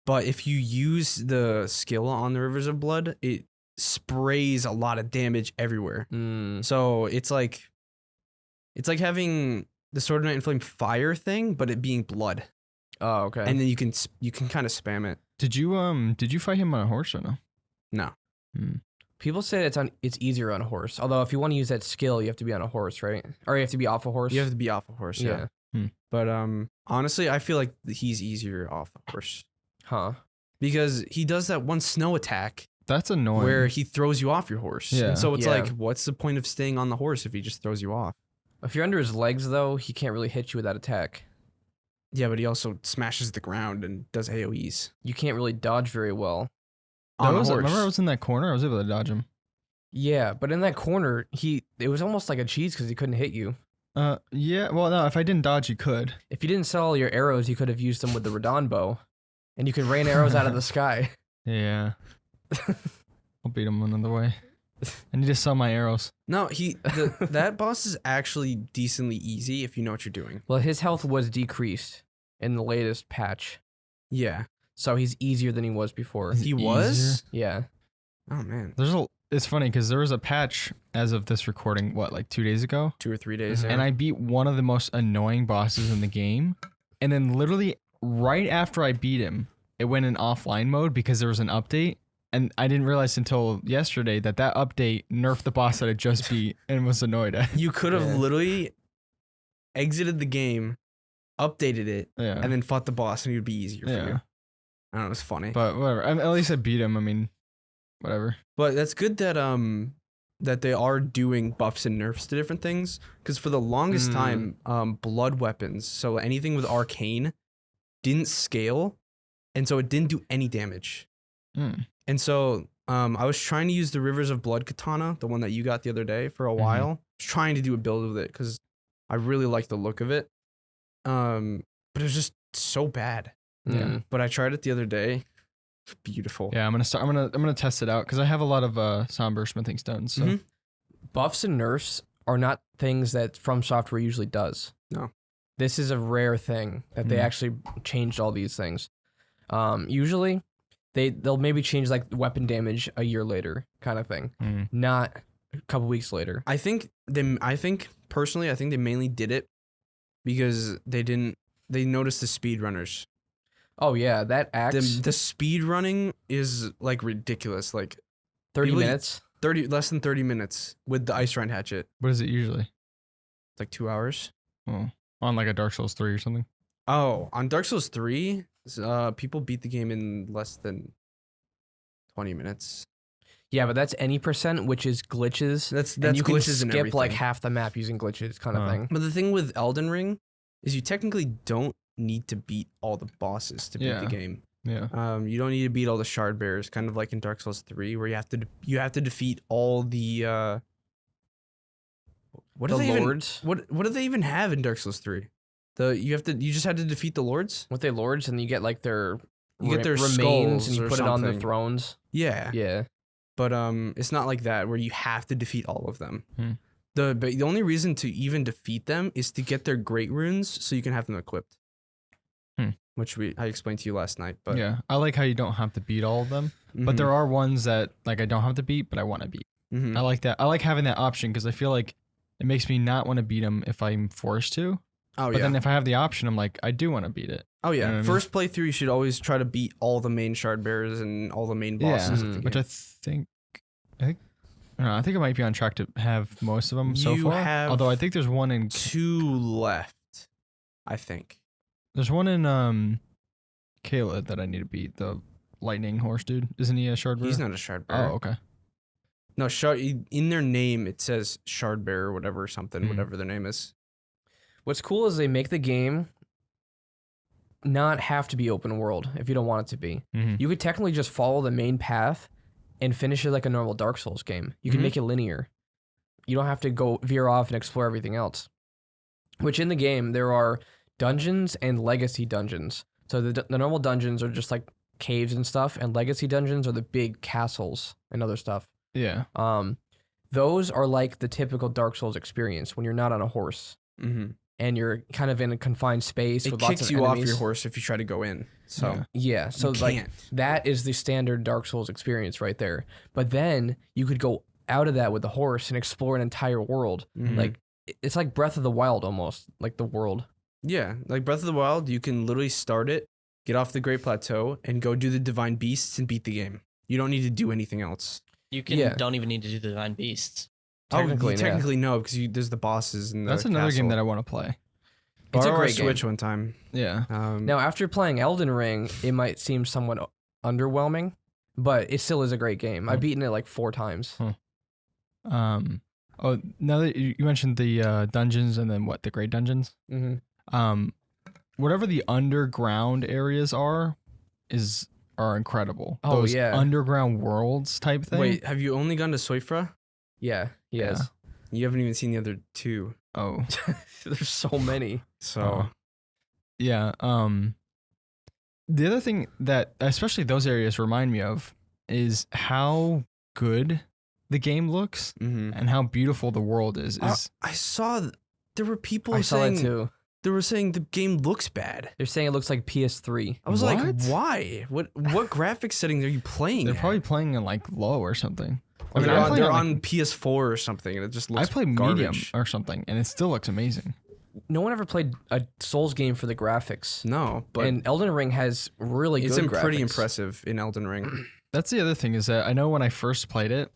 Speaker 1: but if you use the skill on the Rivers of Blood, it sprays a lot of damage everywhere. So it's like having the Sword of Night and Flame fire thing, but it being blood,
Speaker 2: Oh, okay.
Speaker 1: and then you can kind of spam it.
Speaker 3: Did you fight him on a horse or no?
Speaker 1: No,
Speaker 2: People say it's easier on a horse. Although if you want to use that skill, you have to be on a horse, right? Or you have to be off a horse.
Speaker 1: You have to be off a horse, yeah. But honestly, I feel like he's easier off a horse.
Speaker 2: Huh.
Speaker 1: Because he does that one snow attack
Speaker 3: That's annoying.
Speaker 1: where he throws you off your horse.
Speaker 3: Yeah.
Speaker 1: And so it's
Speaker 2: Yeah.
Speaker 1: like, what's the point of staying on the horse if he just throws you off?
Speaker 2: If you're under his legs, though, he can't really hit you with that attack.
Speaker 1: Yeah, but he also smashes the ground and does AoEs
Speaker 2: You can't really dodge very well.
Speaker 1: on a horse.
Speaker 3: Remember I was in that corner? I was able to dodge him.
Speaker 2: Yeah, but in that corner, it was almost like a cheese because he couldn't hit you.
Speaker 3: Yeah. Well, no. If I didn't dodge, you could.
Speaker 2: If you didn't sell all your arrows, you could have used them with the Radon bow, and you could rain arrows out of the sky.
Speaker 3: Yeah. I'll beat him another way. I need to sell my arrows.
Speaker 1: No, that boss is actually decently easy if you know what you're doing.
Speaker 2: Well, his health was decreased in the latest patch,
Speaker 1: Yeah.
Speaker 2: so he's easier than he was before.
Speaker 3: Is
Speaker 1: He
Speaker 3: it
Speaker 1: was?
Speaker 3: easier?
Speaker 2: Yeah.
Speaker 1: Oh, man.
Speaker 3: It's funny because there was a patch as of this recording, like 2 days ago,
Speaker 1: 2 or 3 days.
Speaker 3: and I beat one of the most annoying bosses in the game, and then literally right after I beat him, it went in offline mode because there was an update. And I didn't realize until yesterday that update nerfed the boss that I just beat and was annoyed at.
Speaker 1: You could have
Speaker 2: Yeah.
Speaker 1: literally exited the game, updated it,
Speaker 3: Yeah.
Speaker 1: and then fought the boss, and it would be easier for you.
Speaker 3: Yeah.
Speaker 1: I don't know, it's funny.
Speaker 3: But whatever. At least I beat him. I mean, whatever.
Speaker 1: But that's good that that they are doing buffs and nerfs to different things. Because for the longest time, blood weapons, so anything with arcane, didn't scale, and so it didn't do any damage.
Speaker 3: Mm.
Speaker 1: And so I was trying to use the Rivers of Blood katana, the one that you got the other day, for a while. I was trying to do a build with it because I really like the look of it. But it was just so bad.
Speaker 2: Yeah.
Speaker 1: But I tried it the other day. It's beautiful.
Speaker 3: Yeah, I'm gonna test it out because I have a lot of somber smithing stones. So
Speaker 1: Mhm.
Speaker 2: Buffs and nerfs are not things that FromSoftware usually does.
Speaker 1: No.
Speaker 2: This is a rare thing that they actually changed all these things. Usually, they'll maybe change like weapon damage a year later, kind of thing, not a couple weeks later.
Speaker 1: I think personally, they mainly did it because they noticed the speedrunners.
Speaker 2: Oh yeah, that axe.
Speaker 1: The speed running is like ridiculous. Like
Speaker 2: 30
Speaker 1: people-
Speaker 2: minutes.
Speaker 1: less than 30 minutes with the ice rind hatchet.
Speaker 3: what is it usually?
Speaker 1: It's like 2 hours.
Speaker 3: Oh, on like a Dark Souls 3 or something.
Speaker 1: Oh, on Dark Souls 3, people beat the game in less than 20 minutes.
Speaker 2: Yeah, but that's any percent, which is glitches.
Speaker 1: That's
Speaker 2: and you can
Speaker 1: glitches and
Speaker 2: skip like
Speaker 1: everything.
Speaker 2: half the map using glitches, kind of thing.
Speaker 1: But the thing with Elden Ring is you technically don't need to beat all the bosses to beat
Speaker 3: Yeah.
Speaker 1: the game.
Speaker 3: Yeah.
Speaker 1: You don't need to beat all the shard bearers, kind of like in Dark Souls 3, where you have to defeat all the what do
Speaker 2: The
Speaker 1: they
Speaker 2: lords.
Speaker 1: What do they even have in Dark Souls 3? You just had to defeat the lords?
Speaker 2: With the lords, and you get like their
Speaker 1: You get their
Speaker 2: remains, and
Speaker 1: skulls
Speaker 2: you
Speaker 1: or
Speaker 2: put it on their
Speaker 1: something.
Speaker 2: thrones.
Speaker 1: Yeah.
Speaker 2: Yeah.
Speaker 1: But it's not like that where you have to defeat all of them.
Speaker 3: Hmm.
Speaker 1: But the only reason to even defeat them is to get their great runes so you can have them equipped. Which I explained to you last night. But
Speaker 3: Yeah, I like how you don't have to beat all of them, but there are ones that like I don't have to beat, but I want to beat.
Speaker 1: Mhm.
Speaker 3: I like that. I like having that option because I feel like it makes me not want to beat them if I'm forced to.
Speaker 1: Oh
Speaker 3: But
Speaker 1: yeah.
Speaker 3: then if I have the option, I'm like, I do want to beat it.
Speaker 1: Oh yeah.
Speaker 3: You know what I mean?
Speaker 1: First playthrough, you should always try to beat all the main shard bearers and all the main bosses.
Speaker 3: Yeah,
Speaker 1: of the
Speaker 3: which
Speaker 1: game.
Speaker 3: I think I don't know. I think I might be on track to have most of them so
Speaker 1: You
Speaker 3: far.
Speaker 1: have
Speaker 3: Although I think there's one in
Speaker 1: 2 left, I think.
Speaker 3: there's one in Kayla that I need to beat. The lightning horse dude, isn't he a shard bearer?
Speaker 1: He's not a shard bearer.
Speaker 3: Oh, okay.
Speaker 1: No, shard. In their name, it says shard bearer, whatever, or something,
Speaker 3: Mhm.
Speaker 1: whatever their name is.
Speaker 2: What's cool is they make the game not have to be open world if you don't want it to be.
Speaker 3: Mhm.
Speaker 2: You could technically just follow the main path and finish it like a normal Dark Souls game. You can
Speaker 1: Mhm.
Speaker 2: make it linear. You don't have to go veer off and explore everything else. Which in the game there are dungeons and legacy dungeons. So the normal dungeons are just like caves and stuff, and legacy dungeons are the big castles and other stuff.
Speaker 3: Yeah.
Speaker 2: Those are like the typical Dark Souls experience when you're not on a horse
Speaker 1: Mm-hmm.
Speaker 2: and you're kind of in a confined space
Speaker 1: It
Speaker 2: with lots
Speaker 1: kicks
Speaker 2: of
Speaker 1: you off
Speaker 2: enemies.
Speaker 1: your horse if you try to go in. So
Speaker 2: Yeah, so
Speaker 1: you
Speaker 2: like
Speaker 1: can't.
Speaker 2: that is the standard Dark Souls experience right there. But then you could go out of that with the horse and explore an entire world.
Speaker 1: Mhm.
Speaker 2: Like it's like Breath of the Wild almost, like the world.
Speaker 1: Yeah, like Breath of the Wild, you can literally start it, get off the Great Plateau, and go do the Divine Beasts and beat the game. You don't need to do anything else.
Speaker 4: You can
Speaker 2: Yeah.
Speaker 4: don't even need to do the divine beasts.
Speaker 1: Technically no, because there's the bosses and
Speaker 3: That's another game that I want to play.
Speaker 2: It's a
Speaker 1: Borrow our
Speaker 2: great game.
Speaker 1: Switch one time.
Speaker 3: Yeah.
Speaker 2: Now, after playing Elden Ring, it might seem somewhat underwhelming, but it still is a great game. I've beaten it like 4 times.
Speaker 3: Oh, now that you mentioned the dungeons and then the great dungeons.
Speaker 2: Mm-hmm.
Speaker 3: Whatever the underground areas are incredible.
Speaker 2: Oh,
Speaker 3: Those
Speaker 2: yeah.
Speaker 3: underground worlds type thing.
Speaker 1: Wait, have you only gone to Soifra?
Speaker 2: Yeah, he
Speaker 3: Yeah.
Speaker 2: has.
Speaker 1: You haven't even seen the other 2.
Speaker 3: Oh,
Speaker 2: There's so many.
Speaker 1: So
Speaker 3: yeah. The other thing that especially those areas remind me of is how good the game looks and how beautiful the world is.
Speaker 1: I saw there were people
Speaker 2: I saw that
Speaker 1: saying
Speaker 2: too.
Speaker 1: they were saying the game looks bad.
Speaker 2: They're saying it looks like PS3.
Speaker 1: I was like,
Speaker 3: What?
Speaker 1: why? What graphics settings are you playing?
Speaker 3: They're
Speaker 1: at?
Speaker 3: probably playing in like low or something.
Speaker 1: Or
Speaker 3: I mean,
Speaker 1: they're
Speaker 3: I'm
Speaker 1: on,
Speaker 3: playing
Speaker 1: they're
Speaker 3: on,
Speaker 1: on PS4 or something, and it just looks
Speaker 3: I play
Speaker 1: garbage.
Speaker 3: medium or something, and it still looks amazing.
Speaker 2: No one ever played a Souls game for the graphics.
Speaker 1: No, but
Speaker 2: And Elden Ring has really
Speaker 1: it's
Speaker 2: good
Speaker 1: pretty
Speaker 2: graphics.
Speaker 1: impressive in Elden Ring.
Speaker 3: That's the other thing is that I know when I first played it,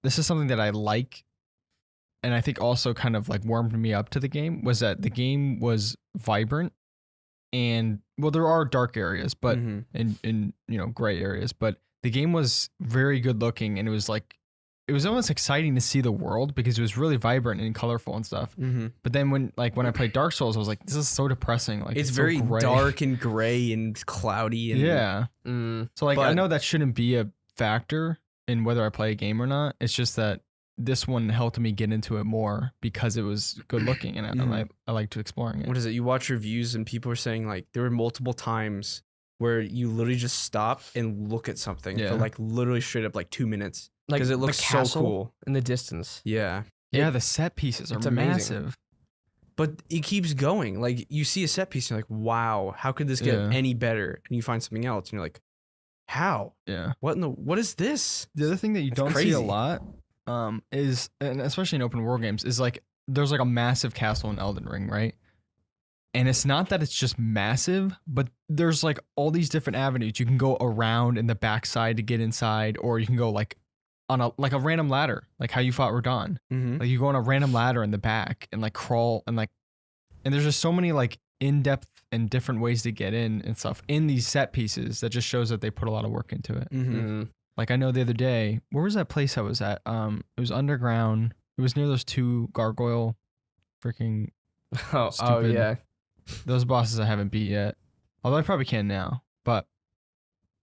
Speaker 3: this is something that I like, and I think also kind of like warmed me up to the game, was that the game was vibrant, and well, there are dark areas, but
Speaker 1: Mhm.
Speaker 3: in gray areas, but the game was very good looking, and it was almost exciting to see the world because it was really vibrant and colorful and stuff. But then when I played Dark Souls, I was like, this is so depressing. Like
Speaker 1: It's
Speaker 3: so
Speaker 1: very
Speaker 3: gray.
Speaker 1: dark and gray and cloudy. And
Speaker 3: Yeah. So I
Speaker 1: But-
Speaker 3: know that shouldn't be a factor in whether I play a game or not. It's just that this one helped me get into it more because it was good looking and I like to exploring it.
Speaker 1: What is it? You watch reviews and people are saying like there were multiple times where you literally just stop and look at something
Speaker 3: Yeah.
Speaker 1: for like literally straight up like 2 minutes
Speaker 2: Like
Speaker 1: because it
Speaker 2: the
Speaker 1: looks so
Speaker 2: castle
Speaker 1: cool.
Speaker 2: in the distance.
Speaker 1: Yeah.
Speaker 3: Yeah, the set pieces are
Speaker 2: it's amazing.
Speaker 3: massive.
Speaker 1: But it keeps going. Like you see a set piece and you're like, wow, how could this get
Speaker 3: Yeah.
Speaker 1: any better? And you find something else and you're like, how?
Speaker 3: Yeah.
Speaker 1: What is this?
Speaker 3: The other thing that you
Speaker 1: That's
Speaker 3: don't see a
Speaker 1: crazy.
Speaker 3: lot is, and especially in open world games, is like there's like a massive castle in Elden Ring, right? And it's not that it's just massive, but there's like all these different avenues. You can go around in the backside to get inside, or you can go like on a random ladder, like how you fought Radon.
Speaker 1: Mm-hmm.
Speaker 3: Like you go on a random ladder in the back and like crawl and there's just so many like in-depth and different ways to get in and stuff in these set pieces that just shows that they put a lot of work into it.
Speaker 1: Mm-hmm.
Speaker 3: Like I know the other day, where was that place I was at? It was underground. It was near those 2 gargoyle freaking
Speaker 2: Oh
Speaker 3: Stupid.
Speaker 2: yeah.
Speaker 3: those bosses I haven't beat yet. Although I probably can now. But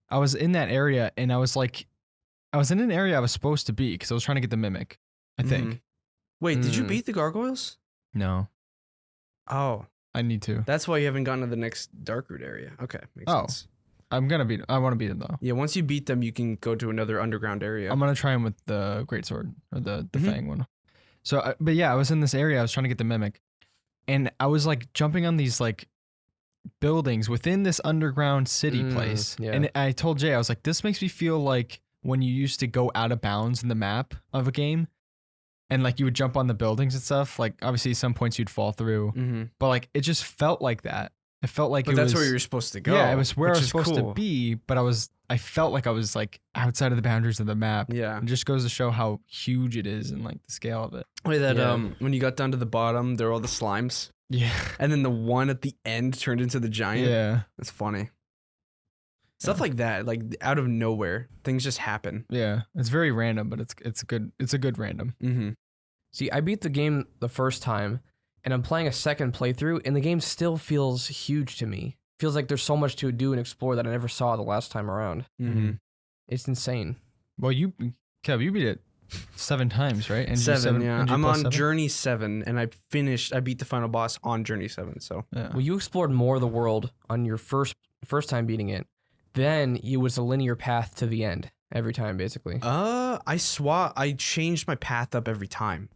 Speaker 3: I was in that area and I was in an area I was supposed to be because I was trying to get the mimic, I think.
Speaker 1: Mhm. Wait, did you
Speaker 2: Mm.
Speaker 1: beat the gargoyles?
Speaker 3: No,
Speaker 1: Oh,
Speaker 3: I need to.
Speaker 1: that's why you haven't gotten to the next Darkroot area. Okay, makes
Speaker 3: Oh.
Speaker 1: sense.
Speaker 3: I want to beat them though.
Speaker 1: Yeah, once you beat them, you can go to another underground area.
Speaker 3: I'm gonna try him with the great sword or the
Speaker 1: Mhm.
Speaker 3: fang one. So, but yeah, I was in this area. I was trying to get the mimic, and I was like jumping on these like buildings within this underground city place.
Speaker 2: yeah.
Speaker 3: And I told Jay, I was like, this makes me feel like when you used to go out of bounds in the map of a game, and like you would jump on the buildings and stuff. Like obviously, some points you'd fall through,
Speaker 1: Mm-hmm.
Speaker 3: but like it just felt like that. It felt like
Speaker 1: But
Speaker 3: it
Speaker 1: that's
Speaker 3: was,
Speaker 1: where you're supposed to go.
Speaker 3: Yeah, it was where I
Speaker 1: which
Speaker 3: was
Speaker 1: is
Speaker 3: supposed
Speaker 1: cool.
Speaker 3: to be, but I felt like I was like outside of the boundaries of the map.
Speaker 1: Yeah.
Speaker 3: It just goes to show how huge it is and like the scale of it.
Speaker 1: Wait, that
Speaker 2: Yeah.
Speaker 1: when you got down to the bottom, there were all the slimes,
Speaker 3: Yeah.
Speaker 1: and then the one at the end turned into the giant.
Speaker 3: Yeah.
Speaker 1: That's funny. Stuff
Speaker 3: Yeah.
Speaker 1: like that, like out of nowhere, things just happen.
Speaker 3: Yeah. It's very random, but it's good. It's a good random.
Speaker 1: Mm-hmm.
Speaker 2: See, I beat the game the first time, and I'm playing a second playthrough, and the game still feels huge to me. Feels like there's so much to do and explore that I never saw the last time around.
Speaker 1: Mm-hmm.
Speaker 2: It's insane.
Speaker 3: Well, Kev, you beat it 7 times, right? And
Speaker 1: Seven, yeah.
Speaker 3: NG
Speaker 1: I'm
Speaker 3: plus
Speaker 1: on
Speaker 3: 7?
Speaker 1: Journey 7, and I beat the final boss on Journey 7. So
Speaker 3: Yeah.
Speaker 2: Well, you explored more of the world on your first time beating it. Then it was a linear path to the end every time, basically.
Speaker 1: I changed my path up every time.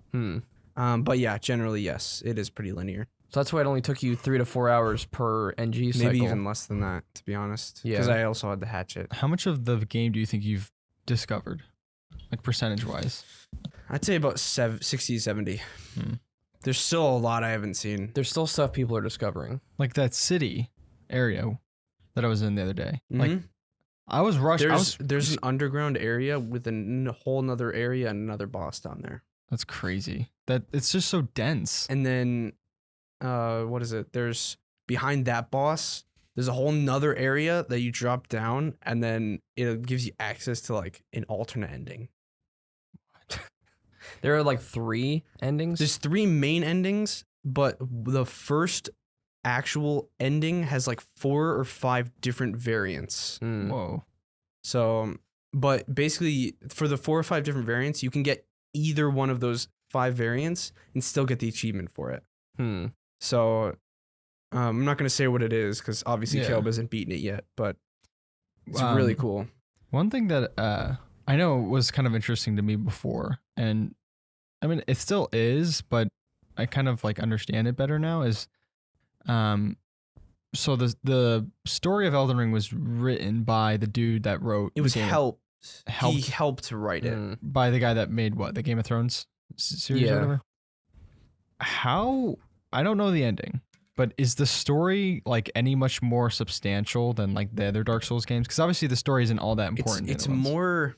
Speaker 1: But yeah, generally yes, it is pretty linear.
Speaker 2: So that's why it only took you 3 to 4 hours per NG cycle.
Speaker 1: Maybe even less than that, to be honest. Because
Speaker 2: Yeah.
Speaker 1: I also had the hatchet.
Speaker 3: How much of the game do you think you've discovered? Like percentage wise?
Speaker 1: I'd say about 60, 70.
Speaker 3: Hmm.
Speaker 1: There's still a lot I haven't seen.
Speaker 2: There's still stuff people are discovering.
Speaker 3: Like that city area that I was in the other day. Like
Speaker 1: Mhm.
Speaker 3: I was rushed.
Speaker 1: There's an underground area with a whole nother area and another boss down there.
Speaker 3: That's crazy. That it's just so dense.
Speaker 1: And then, what is it? There's behind that boss. There's a whole nother area that you drop down, and then it gives you access to like an alternate ending.
Speaker 2: There are like 3 endings.
Speaker 1: There's 3 main endings, but the first actual ending has like 4 or 5 different variants.
Speaker 2: Mm.
Speaker 3: Whoa.
Speaker 1: So, but basically, for the 4 or 5 different variants, you can get either one of those 5 variants and still get the achievement for it.
Speaker 2: Hmm.
Speaker 1: So, I'm not going to say what it is because obviously
Speaker 3: Yeah.
Speaker 1: Caleb hasn't beaten it yet, but it's really cool.
Speaker 3: One thing that I know was kind of interesting to me before, and I mean it still is, but I kind of like understand it better now. Is so the story of Elden Ring was written by the dude that wrote.
Speaker 1: It was
Speaker 3: the game-
Speaker 1: helped.
Speaker 3: helped
Speaker 1: He helped to write it.
Speaker 2: Mm.
Speaker 3: by the guy that made what, the Game of Thrones series
Speaker 2: Yeah.
Speaker 3: or whatever. How, I don't know the ending, but is the story like any much more substantial than like the other Dark Souls games? Because obviously the story isn't all that important.
Speaker 1: It's
Speaker 3: in the ones.
Speaker 1: more.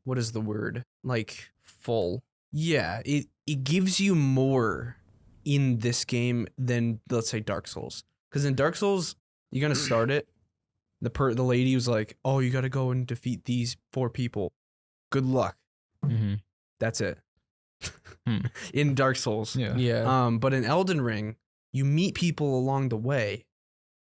Speaker 1: What is the word? Like,
Speaker 2: Full.
Speaker 1: yeah, it gives you more in this game than, let's say, Dark Souls. Because in Dark Souls, you're gonna start it. The lady was like, "Oh, you gotta go and defeat these 4 people. Good luck."
Speaker 3: Mhm.
Speaker 1: That's it.
Speaker 3: Hmm.
Speaker 1: In Dark Souls.
Speaker 3: Yeah.
Speaker 2: Yeah.
Speaker 1: But in Elden Ring, you meet people along the way,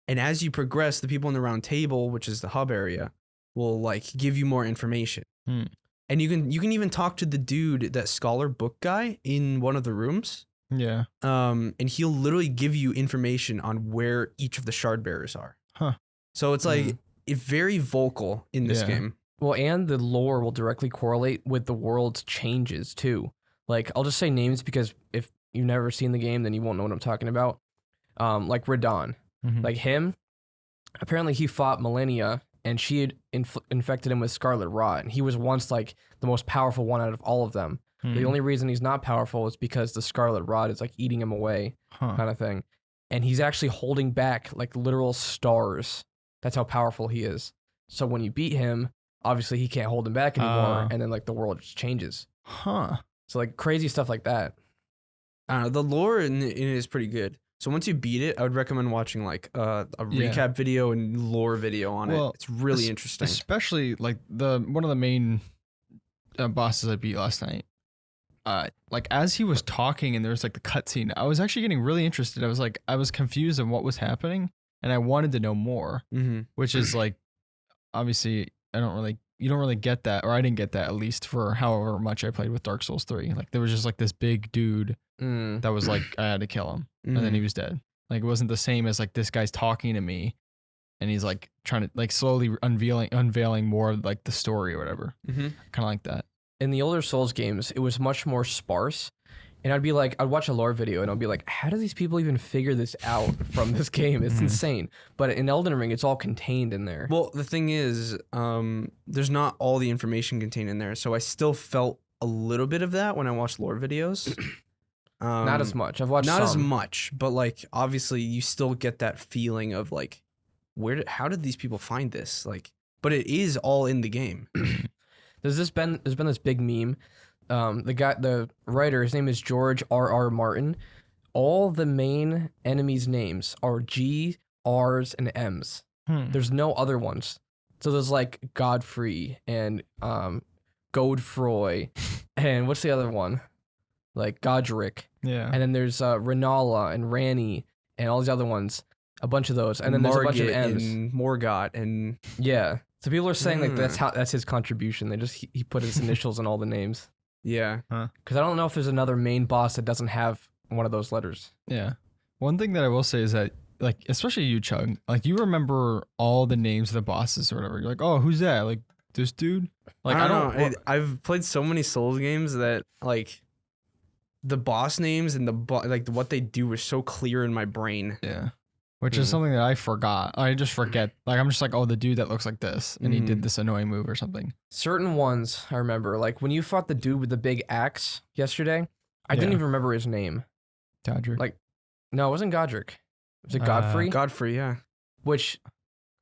Speaker 1: and as you progress, the people in the round table, which is the hub area, will like give you more information.
Speaker 3: Hmm.
Speaker 1: And you can even talk to the dude, that scholar book guy, in one of the rooms.
Speaker 3: Yeah.
Speaker 1: And he'll literally give you information on where each of the shard bearers are.
Speaker 3: Huh.
Speaker 1: So it's like it's very vocal in this
Speaker 3: Yeah.
Speaker 1: game.
Speaker 2: Well, and the lore will directly correlate with the world's changes too. Like, I'll just say names because if you've never seen the game, then you won't know what I'm talking about. Like Radon.
Speaker 3: Mhm.
Speaker 2: Like him, apparently he fought Millennia and she had infected him with Scarlet Rot. And he was once like the most powerful one out of all of them.
Speaker 3: Hmm.
Speaker 2: The only reason he's not powerful is because the Scarlet Rot is like eating him away,
Speaker 3: Huh.
Speaker 2: kind of thing. And he's actually holding back like literal stars. That's how powerful he is. So when you beat him, obviously he can't hold him back anymore. And then like the world just changes.
Speaker 3: Huh.
Speaker 2: So like crazy stuff like that.
Speaker 1: I don't know, the lore in it is pretty good. So once you beat it, I would recommend watching like a recap video and lore video on
Speaker 3: Well,
Speaker 1: it. It's really
Speaker 3: es-
Speaker 1: interesting.
Speaker 3: Especially like one of the main bosses I beat last night. Like as he was talking and there was like the cutscene, I was actually getting really interested. I was confused on what was happening and I wanted to know more,
Speaker 1: Mm-hmm.
Speaker 3: which is like, obviously you don't really get that, or I didn't get that at least for however much I played with Dark Souls 3. Like there was just like this big dude
Speaker 2: Mm.
Speaker 3: that was like, I had to kill him and then he was dead. Like it wasn't the same as like this guy's talking to me and he's like trying to like slowly unveiling more of like the story or whatever.
Speaker 1: Mm-hmm.
Speaker 3: Kind of like that.
Speaker 2: In the older Souls games, it was much more sparse. And I'd watch a lore video and I'd be like, how do these people even figure this out from this game? It's insane. But in Elden Ring, it's all contained in there.
Speaker 1: Well, the thing is, there's not all the information contained in there, so I still felt a little bit of that when I watched lore videos.
Speaker 2: Not as much. I've watched
Speaker 1: Not as
Speaker 2: some.
Speaker 1: much, but like obviously you still get that feeling of like, how did these people find this? Like, but it is all in the game.
Speaker 2: There's been this big meme. The writer, his name is George R.R. Martin. All the main enemies' names are G, R's, and M's. There's no other ones. So there's like Godfrey and Godefroy, and what's the other one? Like Godric.
Speaker 3: Yeah.
Speaker 2: And then there's Renala and Rani and all these other ones. A bunch of those. And then there's a bunch of
Speaker 1: Margit
Speaker 2: M's.
Speaker 1: and Morgott and
Speaker 2: Yeah. So people are saying like that's his contribution. They just he put his initials in all the names.
Speaker 1: yeah.
Speaker 2: Because I don't know if there's another main boss that doesn't have one of those letters.
Speaker 3: Yeah. One thing that I will say is that, like, especially you, Chug, like, you remember all the names of the bosses or whatever. You're like, oh, who's that? Like, this dude? Like,
Speaker 1: I don't know. I've played so many Souls games that like the boss names and like what they do is so clear in my brain.
Speaker 3: Yeah. Which is something that I forgot. I just forget. Like, I'm just like, oh, the dude that looks like this. And he did this annoying move or something.
Speaker 2: Certain ones I remember. Like when you fought the dude with the big axe yesterday, I didn't
Speaker 3: Yeah.
Speaker 2: even remember his name.
Speaker 3: Dodger.
Speaker 2: Like, no, it wasn't Godric. Was it Godfrey?
Speaker 1: Godfrey, yeah.
Speaker 2: Which,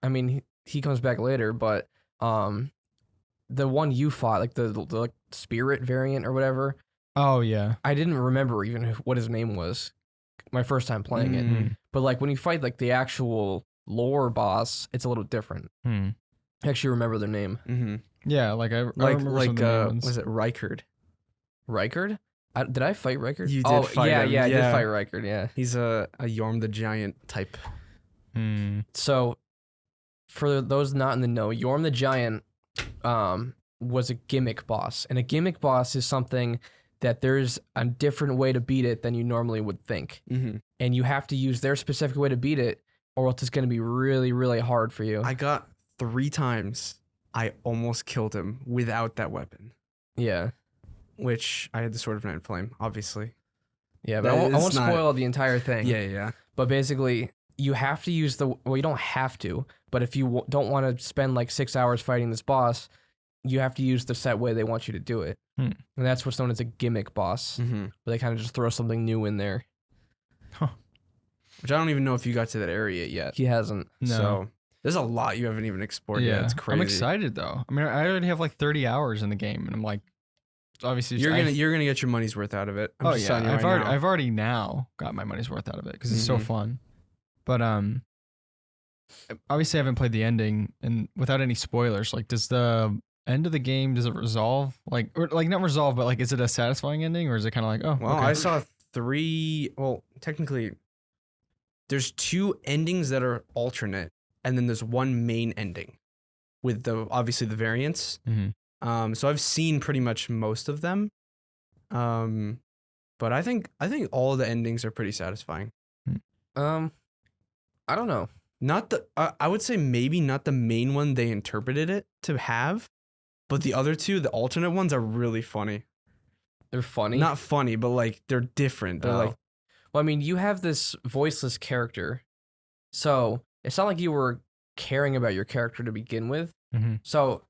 Speaker 2: I mean, he comes back later, but the one you fought, like the like spirit variant or whatever,
Speaker 3: Oh yeah.
Speaker 2: I didn't remember even what his name was my first time playing it.
Speaker 3: Mm.
Speaker 2: But like when you fight like the actual lore boss, it's a little different.
Speaker 3: Hmm.
Speaker 2: I actually remember their name.
Speaker 1: Mm-hmm.
Speaker 3: Yeah, like I
Speaker 1: Like
Speaker 3: remember some of the main ones.
Speaker 1: was it Rykard?
Speaker 2: Rykard? Did I fight Rykard?
Speaker 1: You did fight him,
Speaker 2: I did
Speaker 1: yeah.
Speaker 2: fight Rykard, yeah.
Speaker 1: He's a Yorm the Giant type.
Speaker 3: Hmm.
Speaker 2: So, for those not in the know, Yorm the Giant was a gimmick boss. And a gimmick boss is something that there's a different way to beat it than you normally would think.
Speaker 1: Mm-hmm.
Speaker 2: And you have to use their specific way to beat it, or else it's going to be really, really hard for you.
Speaker 1: I got 3 times. I almost killed him without that weapon,
Speaker 2: Yeah.
Speaker 1: which I had the Sword of Night and Flame, obviously.
Speaker 2: Yeah, but I won't
Speaker 1: It's not-
Speaker 2: spoil the entire thing.
Speaker 1: Yeah.
Speaker 2: But basically, you have to use well, you don't have to, but if you don't want to spend like 6 hours fighting this boss, you have to use the set way they want you to do it.
Speaker 3: Hmm.
Speaker 2: And that's what's known as a gimmick boss.
Speaker 1: Mm-hmm.
Speaker 2: Where they kind of just throw something new in there.
Speaker 1: Which I don't even know if you got to that area yet.
Speaker 2: He hasn't.
Speaker 3: No.
Speaker 1: So there's a lot you haven't even explored yet. It's crazy.
Speaker 3: I'm excited though. I mean, I already have like 30 hours in the game, and I'm like, obviously,
Speaker 1: You're gonna get your money's worth out of it. I'm
Speaker 3: Oh
Speaker 1: just
Speaker 3: yeah,
Speaker 1: telling you right now.
Speaker 3: I've already now got my money's worth out of it because it's so
Speaker 1: Mhm.
Speaker 3: fun. But obviously I haven't played the ending, and without any spoilers, like, does the end of the game, does it resolve? Like, or like not resolve, but like, is it a satisfying ending, or is it kind of like, oh,
Speaker 1: Well,
Speaker 3: okay.
Speaker 1: I saw 3. Well, technically, there's 2 endings that are alternate, and then there's one main ending, with obviously the variants.
Speaker 3: Mhm.
Speaker 1: So I've seen pretty much most of them. But I think all the endings are pretty satisfying.
Speaker 2: I don't know.
Speaker 1: Not the I would say maybe not the main one they interpreted it to have, but the other 2, the alternate ones, are really funny.
Speaker 2: They're funny.
Speaker 1: Not funny, but like they're different. They're like
Speaker 2: well, I mean, you have this voiceless character, so it's not like you were caring about your character to begin with.
Speaker 3: Mhm.
Speaker 2: So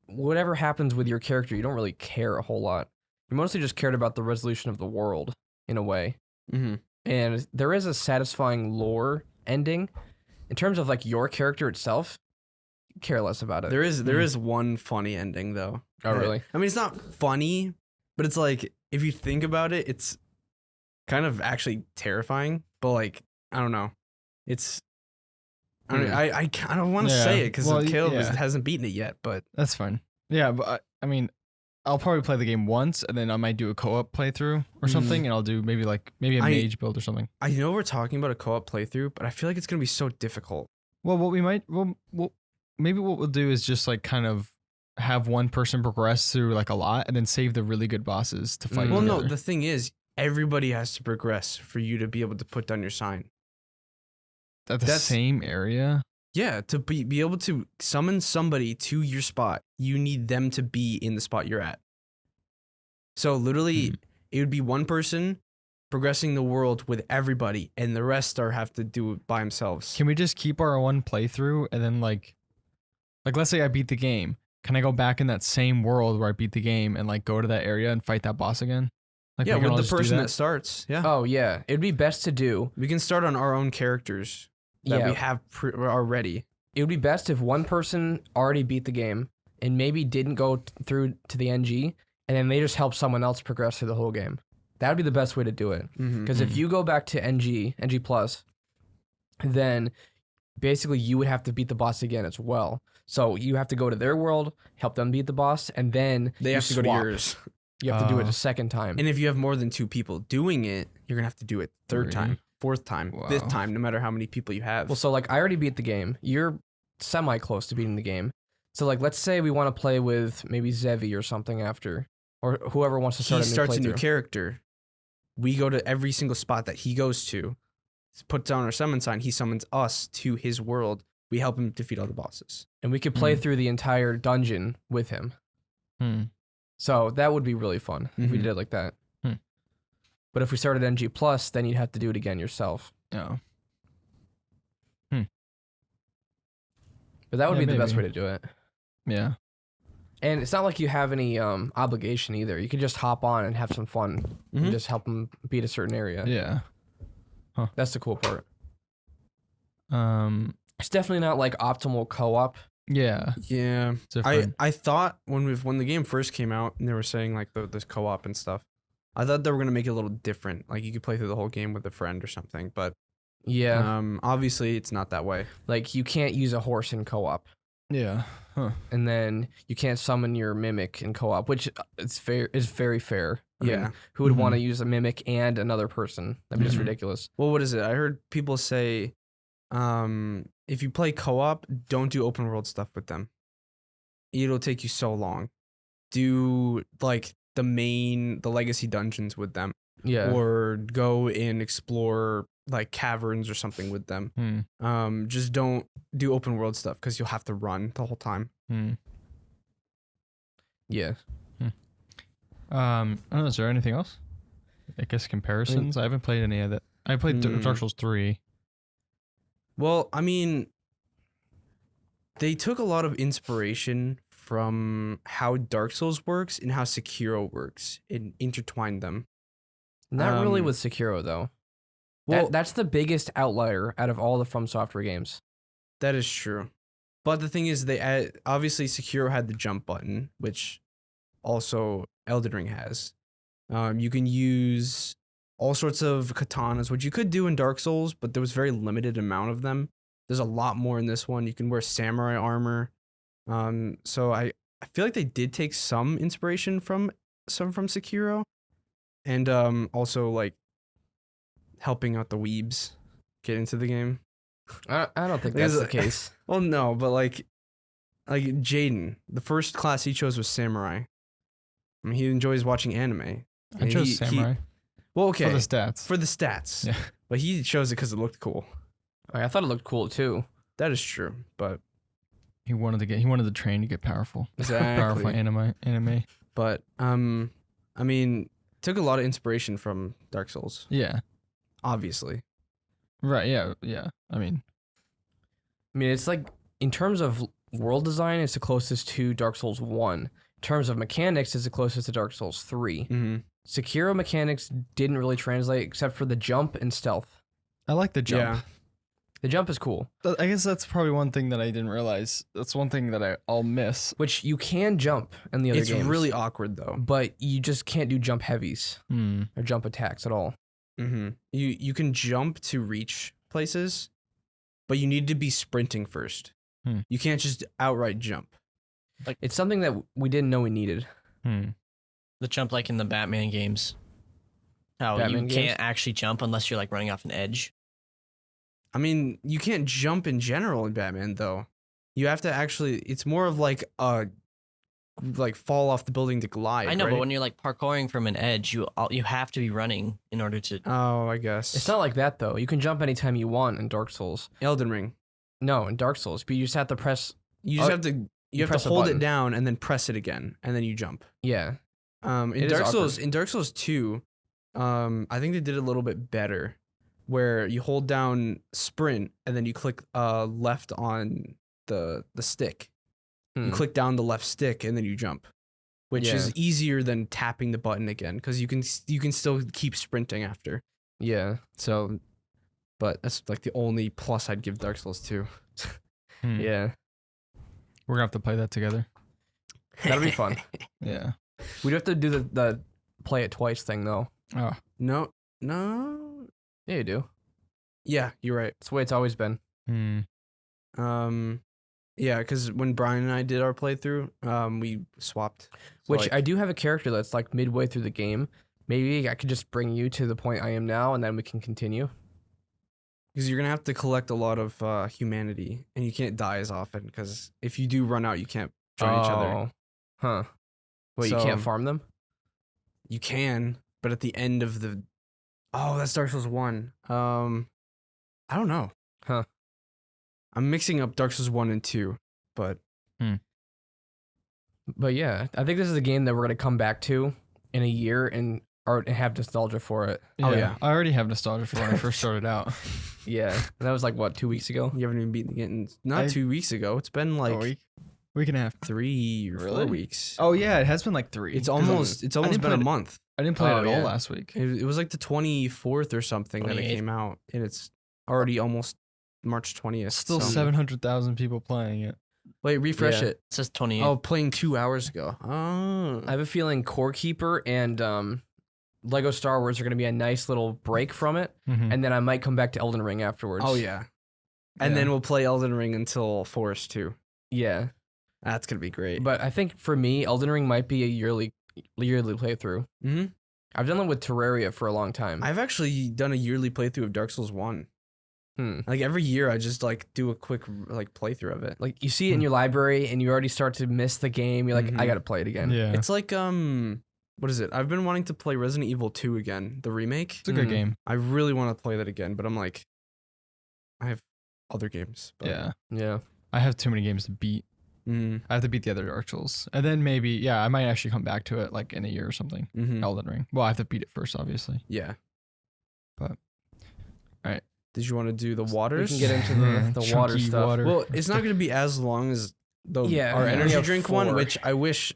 Speaker 2: whatever happens with your character, you don't really care a whole lot. You mostly just cared about the resolution of the world in a way.
Speaker 1: mhm.
Speaker 2: And there is a satisfying lore ending. In terms of like your character itself, you care less about it.
Speaker 1: There is one funny ending though.
Speaker 2: Oh, really?
Speaker 1: I mean, it's not funny, but it's like if you think about it, it's kind of actually terrifying. But like I don't know, it's I don't want to
Speaker 3: Yeah.
Speaker 1: say it because
Speaker 3: Well,
Speaker 1: Caleb
Speaker 3: yeah.
Speaker 1: hasn't beaten it yet. But
Speaker 3: That's fine. Yeah, but I mean, I'll probably play the game once, and then I might do a co-op playthrough or
Speaker 1: Mhm.
Speaker 3: something, and I'll do maybe a mage build or something.
Speaker 1: I know we're talking about a co-op playthrough, but I feel like it's gonna be so difficult.
Speaker 3: Well, maybe what we'll do is just like kind of have one person progress through like a lot, and then save the really good bosses to fight.
Speaker 1: Well, no,
Speaker 3: together.
Speaker 1: the thing is, everybody has to progress for you to be able to put down your sign.
Speaker 3: At the
Speaker 1: that's-
Speaker 3: same area.
Speaker 1: Yeah, to be able to summon somebody to your spot, you need them to be in the spot you're at. So literally, it would be one person progressing the world with everybody, and the rest have to do it by themselves.
Speaker 3: Can we just keep our one playthrough, and then like let's say I beat the game, can I go back in that same world where I beat the game and like go to that area and fight that boss again? Like,
Speaker 1: Yeah,
Speaker 3: we can all
Speaker 1: with
Speaker 3: just
Speaker 1: the
Speaker 3: do
Speaker 1: person that starts. Yeah,
Speaker 2: Oh, yeah. It'd be best to do.
Speaker 1: we can start on our own characters that
Speaker 2: Yeah.
Speaker 1: we have already.
Speaker 2: It would be best if one person already beat the game and maybe didn't go through to the NG, and then they just help someone else progress through the whole game. That would be the best way to do it.
Speaker 1: Mhm.
Speaker 2: Because if you go back to NG Plus, then basically you would have to beat the boss again as well. So you have to go to their world, help them beat the boss, and then
Speaker 1: They
Speaker 2: you
Speaker 1: have to go to
Speaker 2: swap.
Speaker 1: yours.
Speaker 2: You have to do it
Speaker 3: Oh.
Speaker 2: a second time.
Speaker 1: And if you have more than 2 people doing it, you're gonna have to do it third
Speaker 3: Three.
Speaker 1: time, 4th time, 5th
Speaker 3: Wow.
Speaker 1: time, no matter how many people you have.
Speaker 2: Well, so like I already beat the game. You're semi close to beating the game. So like let's say we want to play with maybe Zevi or something after, or whoever wants to
Speaker 1: he
Speaker 2: start a new
Speaker 1: starts a new
Speaker 2: playthrough.
Speaker 1: character. We go to every single spot that he goes to, puts down our summon sign. He summons us to his world. We help him defeat all the bosses.
Speaker 2: And we could play through the entire dungeon with him. So that would be really fun if we
Speaker 1: Mhm.
Speaker 2: did it like that.
Speaker 3: Hmm.
Speaker 2: But if we started NG Plus, then you'd have to do it again yourself.
Speaker 3: Oh.
Speaker 2: But that would
Speaker 3: Yeah,
Speaker 2: be the best way
Speaker 3: maybe.
Speaker 2: to do it.
Speaker 3: Yeah.
Speaker 2: And it's not like you have any obligation either. You could just hop on and have some fun
Speaker 1: Mhm.
Speaker 2: and just help them beat a certain area.
Speaker 3: Yeah.
Speaker 2: That's the cool part. It's definitely not like optimal co-op.
Speaker 3: Yeah.
Speaker 1: Yeah.
Speaker 3: It's different.
Speaker 1: I thought when the game first came out and they were saying like this co-op and stuff, I thought they were gonna make it a little different. Like you could play through the whole game with a friend or something. But
Speaker 2: Yeah.
Speaker 1: obviously it's not that way.
Speaker 2: Like you can't use a horse in co-op.
Speaker 3: Yeah. Huh.
Speaker 2: And then you can't summon your mimic in co-op, which is very fair. I mean,
Speaker 1: Yeah.
Speaker 2: who would
Speaker 3: Mhm.
Speaker 2: want to use a mimic and another person? That'd be just
Speaker 1: Mhm.
Speaker 2: ridiculous.
Speaker 1: Well, what is it? I heard people say, if you play co-op, don't do open world stuff with them. It'll take you so long. Do like the legacy dungeons with them,
Speaker 2: Yeah.
Speaker 1: or go and explore like caverns or something with them. Just don't do open world stuff because you'll have to run the whole time.
Speaker 2: Yeah.
Speaker 3: I don't know, is there anything else? I guess comparisons. I haven't played any of that. I played Dark Souls 3.
Speaker 1: Well, I mean, they took a lot of inspiration from how Dark Souls works and how Sekiro works and intertwined them.
Speaker 2: Not really
Speaker 1: Um,
Speaker 2: with Sekiro though.
Speaker 1: Well,
Speaker 2: That's the biggest outlier out of all the FromSoftware games.
Speaker 1: that is true. But the thing is, obviously Sekiro had the jump button, which also Elden Ring has. You can use all sorts of katanas, which you could do in Dark Souls, but there was very limited amount of them. There's a lot more in this one. You can wear samurai armor. So I feel like they did take some inspiration from Sekiro, and also like helping out the weebs get into the game.
Speaker 2: I don't think that's the case.
Speaker 1: Well, no, but like Jaden, the first class he chose was samurai. I mean, he enjoys watching anime.
Speaker 3: I
Speaker 1: And
Speaker 3: chose Samurai.
Speaker 1: well, okay,
Speaker 3: For the stats.
Speaker 1: for the stats.
Speaker 3: Yeah.
Speaker 1: But he chose it because it looked cool.
Speaker 2: I thought it looked cool too.
Speaker 1: That is true, but
Speaker 3: He wanted to train to get powerful. Powerful
Speaker 1: exactly.
Speaker 3: anime.
Speaker 1: But I mean, took a lot of inspiration from Dark Souls,
Speaker 3: Yeah.
Speaker 1: obviously.
Speaker 3: Right. Yeah. Yeah. I mean,
Speaker 2: It's like in terms of world design, it's the closest to Dark Souls 1. In terms of mechanics, it's the closest to Dark Souls 3.
Speaker 1: Mm-hmm.
Speaker 2: Sekiro mechanics didn't really translate except for the jump and stealth.
Speaker 3: I like the jump.
Speaker 1: Yeah.
Speaker 2: The jump is cool,
Speaker 3: I guess that's probably one thing that I didn't realize. That's one thing that I'll miss.
Speaker 2: which you can jump in the other
Speaker 1: It's
Speaker 2: games.
Speaker 1: really awkward though.
Speaker 2: But you just can't do jump heavies or jump attacks at all.
Speaker 1: Mm-hmm. You can jump to reach places, but you need to be sprinting first. You can't just outright jump.
Speaker 2: It's something that we didn't know we needed.
Speaker 4: The jump like in the Batman games. How
Speaker 2: Batman
Speaker 4: you
Speaker 2: games?
Speaker 4: can't actually jump unless you're like running off an edge.
Speaker 1: I mean, you can't jump in general in Batman though. You have to actually. It's more of like fall off the building to glide.
Speaker 4: I know,
Speaker 1: right?
Speaker 4: but when you're like parkouring from an edge, you have to be running in order to.
Speaker 1: Oh, I guess
Speaker 2: It's not like that though. You can jump anytime you want in Dark Souls.
Speaker 1: Elden Ring.
Speaker 2: No, in Dark Souls, but you just have to press.
Speaker 1: You just
Speaker 2: Oh,
Speaker 1: have to. You have
Speaker 2: press
Speaker 1: to
Speaker 2: a
Speaker 1: hold it
Speaker 2: button.
Speaker 1: down and then press it again, and then you jump.
Speaker 2: Yeah,
Speaker 1: In
Speaker 2: It is
Speaker 1: Dark
Speaker 2: awkward.
Speaker 1: Souls, in Dark Souls 2, I think they did it a little bit better, where you hold down sprint and then you click left on the stick. You click down the left stick and then you jump, which
Speaker 2: Yeah.
Speaker 1: is easier than tapping the button again because you can still keep sprinting after.
Speaker 2: yeah,
Speaker 1: So, but that's like the only plus I'd give Dark Souls 2.
Speaker 2: yeah.
Speaker 3: We're gonna have to play that together.
Speaker 2: That'll be fun.
Speaker 3: Yeah.
Speaker 2: We'd have to do the play it twice thing though.
Speaker 3: Oh.
Speaker 1: No.
Speaker 2: Yeah, you do.
Speaker 1: Yeah, you're right.
Speaker 2: That's the way it's always been.
Speaker 1: Yeah, because when Brian and I did our playthrough, we swapped. So,
Speaker 2: Which
Speaker 1: like,
Speaker 2: I do have a character that's like midway through the game. Maybe I could just bring you to the point I am now, and then we can continue.
Speaker 1: because you're gonna have to collect a lot of humanity, and you can't die as often. Because if you do run out, you can't join each other.
Speaker 2: Oh. Huh. Wait, you
Speaker 1: So-
Speaker 2: can't farm them?
Speaker 1: You can, but at the end of the, that's Dark Souls 1. I don't know.
Speaker 2: Huh.
Speaker 1: I'm mixing up Dark Souls 1 and 2, but
Speaker 2: But yeah, I think this is a game that we're gonna come back to in a year and have nostalgia for it.
Speaker 1: Oh, yeah.
Speaker 3: I already have nostalgia for when I first started out.
Speaker 2: Yeah, and that was like what 2 weeks ago.
Speaker 1: you haven't even beaten the game. Not
Speaker 3: I-
Speaker 1: 2 weeks ago. It's been like
Speaker 3: Week and a half.
Speaker 1: 3 or 4
Speaker 3: Really?
Speaker 1: weeks.
Speaker 3: Oh yeah, it has been like 3.
Speaker 1: It's
Speaker 3: 'Cause
Speaker 1: almost
Speaker 3: didn't
Speaker 1: been
Speaker 3: play
Speaker 1: a
Speaker 3: it-
Speaker 1: month.
Speaker 3: I didn't play
Speaker 2: Oh,
Speaker 3: it at
Speaker 2: yeah.
Speaker 3: all last week.
Speaker 1: It was like the 24th or something that it
Speaker 4: 28th.
Speaker 1: came out, and it's already almost March 20th.
Speaker 3: Still
Speaker 1: so.
Speaker 3: 700,000 people playing it.
Speaker 2: Wait, refresh
Speaker 1: Yeah.
Speaker 2: it.
Speaker 4: It says 28.
Speaker 1: Oh, playing 2 hours ago. Oh.
Speaker 2: I have a feeling Core Keeper and Lego Star Wars are going to be a nice little break from it,
Speaker 3: Mhm.
Speaker 2: and then I might come back to Elden Ring afterwards.
Speaker 1: Oh yeah. And
Speaker 3: Yeah.
Speaker 1: then we'll play Elden Ring until Forest 2.
Speaker 2: Yeah.
Speaker 1: That's gonna be great.
Speaker 2: But I think for me, Elden Ring might be a yearly playthrough.
Speaker 1: hmm
Speaker 2: I've done it with Terraria for a long time.
Speaker 1: I've actually done a yearly playthrough of Dark Souls 1. Like every year, I just like do a quick like playthrough of it.
Speaker 2: Like you see it in your library, and you already start to miss the game. You're like, I
Speaker 1: Mhm.
Speaker 2: gotta play it again.
Speaker 3: Yeah.
Speaker 1: It's like what is it? I've been wanting to play Resident Evil 2 again, the remake.
Speaker 3: It's a good
Speaker 2: Mm.
Speaker 3: game.
Speaker 1: I really want to play that again, but I'm like, I have other games. But,
Speaker 3: Yeah.
Speaker 2: Yeah.
Speaker 3: I have too many games to beat.
Speaker 1: Mm,
Speaker 3: I have to beat the other Dark Souls. And then maybe, yeah, I might actually come back to it like in a year or something.
Speaker 1: mhm.
Speaker 3: Elden Ring. Well, I have to beat it first, obviously.
Speaker 1: Yeah.
Speaker 3: But- alright.
Speaker 1: Did you want to do the
Speaker 2: We
Speaker 1: waters?
Speaker 2: can get into the
Speaker 3: Chunky
Speaker 2: water stuff.
Speaker 3: water.
Speaker 1: Well, it's not going to be as long as our
Speaker 2: Yeah, we
Speaker 1: energy
Speaker 2: have
Speaker 1: drink
Speaker 2: 4.
Speaker 1: one, which I wish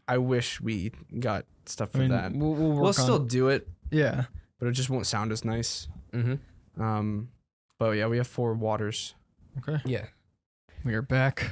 Speaker 1: we got stuff for
Speaker 3: I mean,
Speaker 1: that.
Speaker 3: we'll work
Speaker 1: We'll
Speaker 3: on
Speaker 1: still
Speaker 3: it.
Speaker 1: do it,
Speaker 3: Yeah.
Speaker 1: but it just won't sound as nice.
Speaker 2: Mm-hmm.
Speaker 1: But yeah, we have 4 waters.
Speaker 3: Okay.
Speaker 2: Yeah.
Speaker 3: We are back.